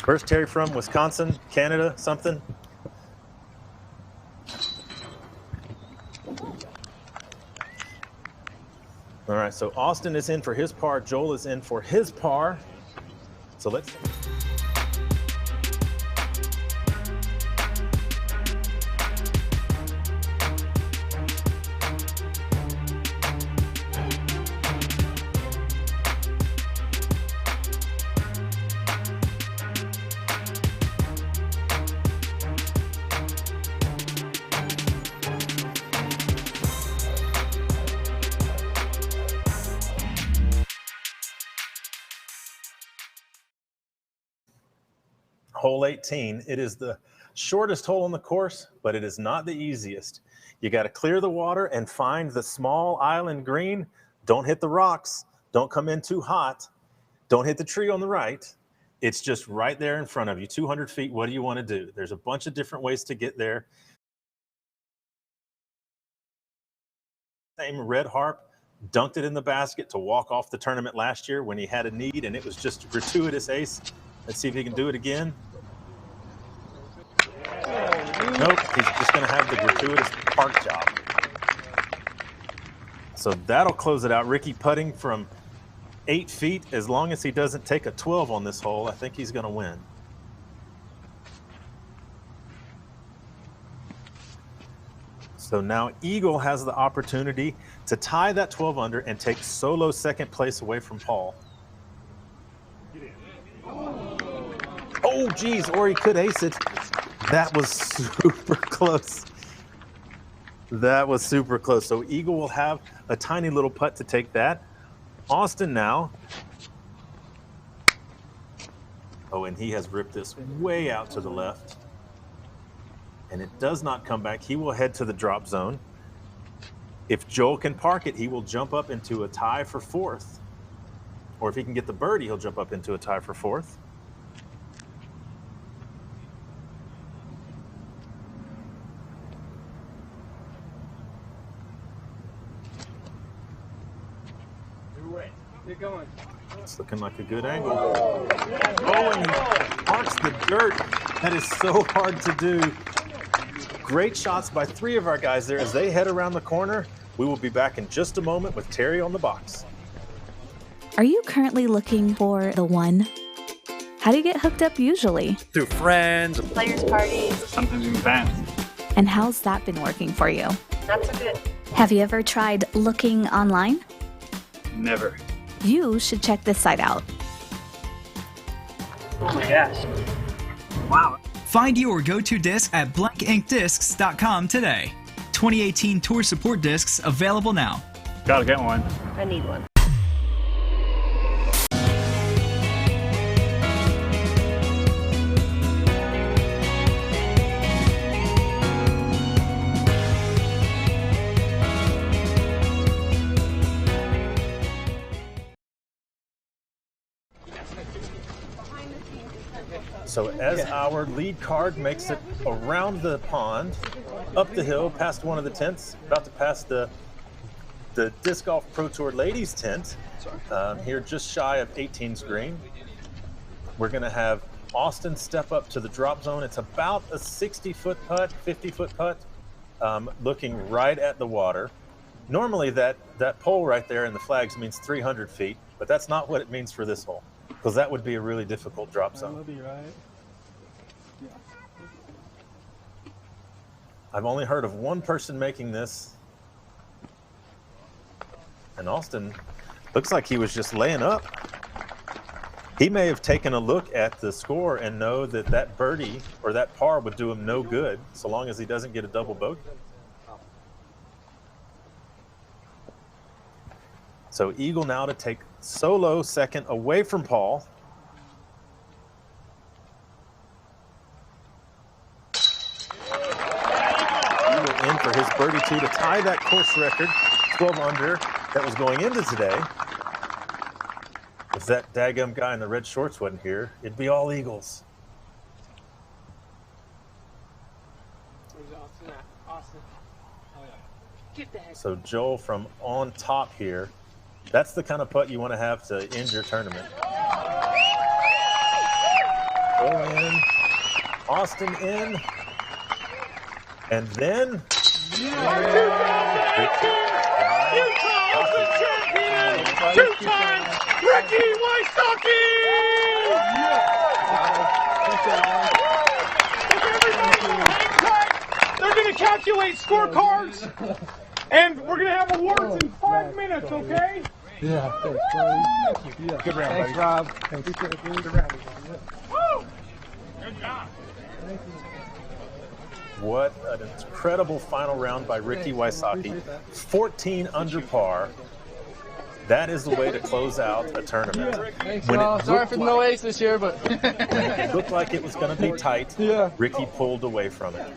Where's Terry from? Wisconsin? Canada? Something? All right, so Austin is in for his par. Joel is in for his par. So let's... Hole 18. It is the shortest hole on the course, but it is not the easiest. You got to clear the water and find the small island green. Don't hit the rocks. Don't come in too hot. Don't hit the tree on the right. It's just right there in front of you, 200 feet. What do you want to do? There's a bunch of different ways to get there. Same Red Harp dunked it in the basket to walk off the tournament last year when he had a need, and it was just a gratuitous ace. Let's see if he can do it again. Nope, he's just going to have the gratuitous park job. So that'll close it out. Ricky putting from 8 feet. As long as he doesn't take a 12 on this hole, I think he's going to win. So now Eagle has the opportunity to tie that 12 under and take solo 2nd place away from Paul. Oh, geez, or he could ace it. That was super close. That was super close. So Eagle will have a tiny little putt to take that. Austin now. Oh, and he has ripped this way out to the left. And it does not come back. He will head to the drop zone. If Joel can park it, he will jump up into a tie for 4th. Or if he can get the birdie, he'll jump up into a tie for 4th. Get going. It's looking like a good angle. Oh, and he parks the dirt. That is so hard to do. Great shots by 3 of our guys there as they head around the corner. We will be back in just a moment with Terry on the box. Are you currently looking for the one? How do you get hooked up usually? Through friends. Players' parties. Sometimes even fans. And how's that been working for you? Not so good. Have you ever tried looking online? Never. You should check this site out. Oh my gosh. Wow. Find your go-to disc at blankinkdiscs.com today. 2018 Tour Support discs available now. Gotta get one. I need one. So as our lead card makes it around the pond, up the hill, past one of the tents, about to pass the Disc Golf Pro Tour ladies tent, here just shy of 18's green. We're going to have Austin step up to the drop zone. It's about a 60-foot putt, 50-foot putt, looking right at the water. Normally that pole right there in the flags means 300 feet, but that's not what it means for this hole, because that would be a really difficult drop zone. That'll be right. Yeah. I've only heard of one person making this, and Austin looks like he was just laying up. He may have taken a look at the score and know that that birdie or that par would do him no good so long as he doesn't get a double bogey. So eagle now to take solo second away from Paul. Eagle in for his birdie 2 to tie that course record, 12 under, that was going into today. If that daggum guy in the red shorts wasn't here, it'd be all eagles. Where's Austin at? Austin. Oh, yeah. Get the heck. So Joel from on top here, that's the kind of putt you want to have to end your tournament. Go in, Austin in, and then... Two-time Ricky Wysocki! They're going to calculate scorecards, and we're going to have awards in 5 minutes, okay? Yeah, thanks, buddy. Yeah. Good round, thanks, buddy. Rob. Thanks. Good round. Woo! Good job. What an incredible final round by Ricky Wysocki. 14 under par. That is the way to close out a tournament. Thanks, When Rob. it Sorry looked for no ace this year, but when it looked like it was going to be tight, Ricky pulled away from it.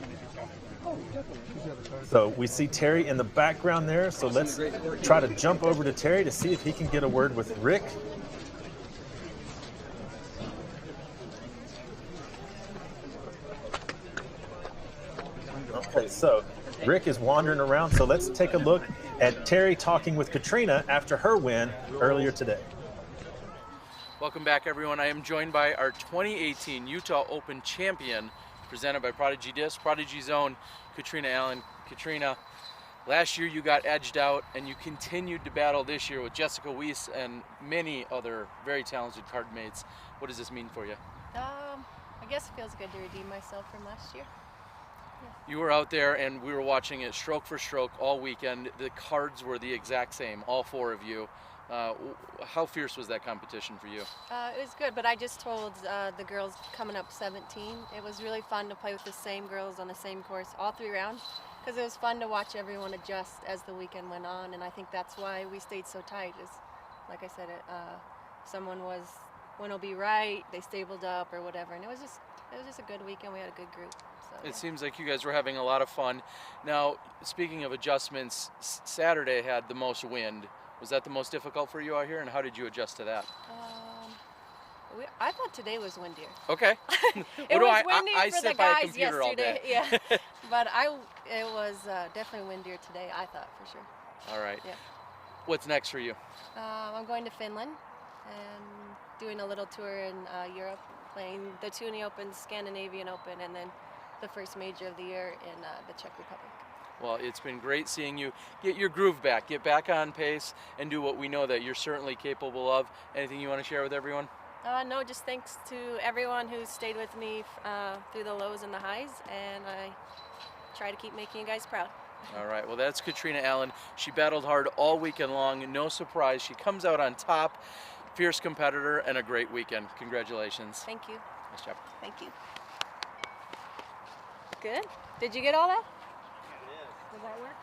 So we see Terry in the background there. So let's try to jump over to Terry to see if he can get a word with Rick. Okay, so Rick is wandering around. So let's take a look at Terry talking with Catrina after her win earlier today. Welcome back, everyone. I am joined by our 2018 Utah Open champion, presented by Prodigy Disc, Prodigy's own Catrina Allen. Catrina, last year you got edged out, and you continued to battle this year with Jessica Weese and many other very talented card mates. What does this mean for you? I guess it feels good to redeem myself from last year. You were out there, and we were watching it stroke for stroke all weekend. The cards were the exact same, all four of you. How fierce was that competition for you? It was good, but I just told the girls coming up 17, it was really fun to play with the same girls on the same course all 3 rounds, because it was fun to watch everyone adjust as the weekend went on, and I think that's why we stayed so tight. Is, like I said, someone was, one will be right, they stabled up or whatever, and it was just a good weekend. We had a good group. So, It seems like you guys were having a lot of fun. Now, speaking of adjustments, Saturday had the most wind. Was that the most difficult for you out here, and how did you adjust to that? I thought today was windier. Okay. It was windy I for sit the by a guys computer all yesterday. day. Yeah, but it was definitely windier today. I thought for sure. All right. Yeah. What's next for you? I'm going to Finland and doing a little tour in Europe, playing the Toonie Open, Scandinavian Open, and then the first major of the year in the Czech Republic. Well, it's been great seeing you get your groove back, get back on pace, and do what we know that you're certainly capable of. Anything you want to share with everyone? No, just thanks to everyone who stayed with me through the lows and the highs, and I try to keep making you guys proud. All right, well, that's Catrina Allen. She battled hard all weekend long. No surprise, she comes out on top. Fierce competitor and a great weekend. Congratulations. Thank you. Nice job. Thank you. Good. Did you get all that? Does that work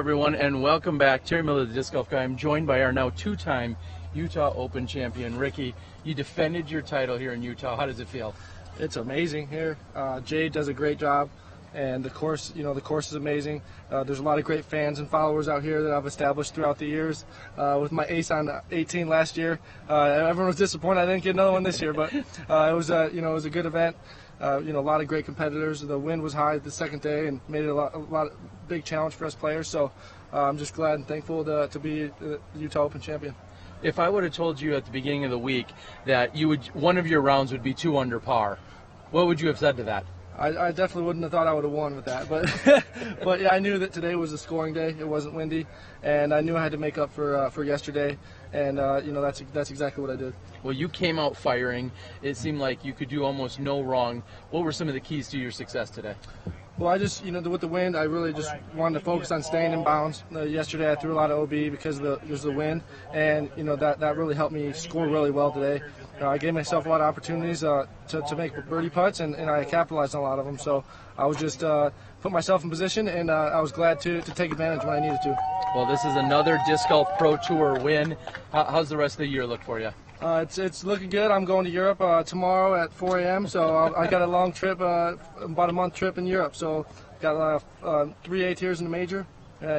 everyone, and welcome back. Terry Miller, the Disc Golf Guy. I'm joined by our now two-time Utah Open champion, Ricky. You defended your title here in Utah. How does it feel? It's amazing here. Jade does a great job, and the course, the course is amazing. There's a lot of great fans and followers out here that I've established throughout the years. With my ace on 18 last year, everyone was disappointed I didn't get another one this year, but it was it was a good event. A lot of great competitors. The wind was high the second day and made it a lot big challenge for us players. So I'm just glad and thankful to be the Utah Open champion. If I would have told you at the beginning of the week that one of your rounds would be 2 under par, what would you have said to that? I definitely wouldn't have thought I would have won with that, but but yeah, I knew that today was a scoring day. It wasn't windy, and I knew I had to make up for yesterday, and that's exactly what I did. Well, you came out firing. It seemed like you could do almost no wrong. What were some of the keys to your success today? Well, I just, with the wind, I really just wanted to focus on staying in bounds. Yesterday I threw a lot of OB because of the wind, and that really helped me score really well today. I gave myself a lot of opportunities to make birdie putts, and I capitalized on a lot of them. So I was just put myself in position, and I was glad to take advantage when I needed to. Well, this is another Disc Golf Pro Tour win. How's the rest of the year look for you? It's looking good. I'm going to Europe tomorrow at 4 a.m. So I got a long trip, about a month trip in Europe. So got 3 A-tiers in the major,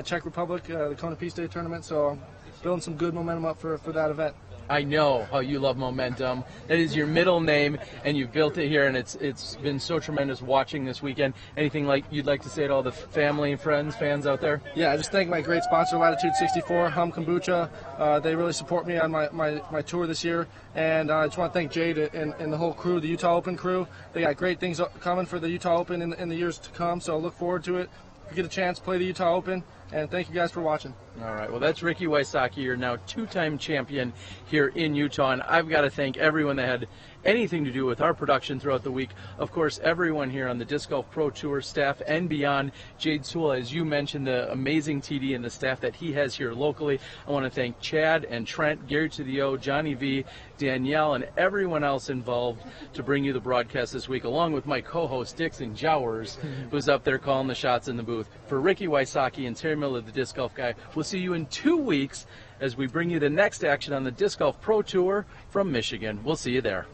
Czech Republic, the Kona Peace Day tournament. So I'm building some good momentum up for that event. I know how you love momentum. That is your middle name, and you've built it here, and it's been so tremendous watching this weekend. Anything you'd like to say to all the family and friends, fans out there? Yeah, I just thank my great sponsor, Latitude 64, Hum Kombucha. They really support me on my tour this year, and I just want to thank Jade and the whole crew, the Utah Open crew. They got great things coming for the Utah Open in the years to come, so look forward to it. If you get a chance, play the Utah Open, and thank you guys for watching. All right, well, that's Ricky Wysocki. You're now 2-time champion here in Utah, and I've got to thank everyone that had anything to do with our production throughout the week. Of course, everyone here on the Disc Golf Pro Tour staff and beyond. Jade Sewell, as you mentioned, the amazing TD and the staff that he has here locally. I want to thank Chad and Trent, Gary to the O, Johnny V, Danielle, and everyone else involved to bring you the broadcast this week, along with my co-host Dixon Jowers, who's up there calling the shots in the booth. For Ricky Wysocki and Terry Miller, the Disc Golf Guy, we'll see you in 2 weeks as we bring you the next action on the Disc Golf Pro Tour from Michigan. We'll see you there.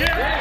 Yeah!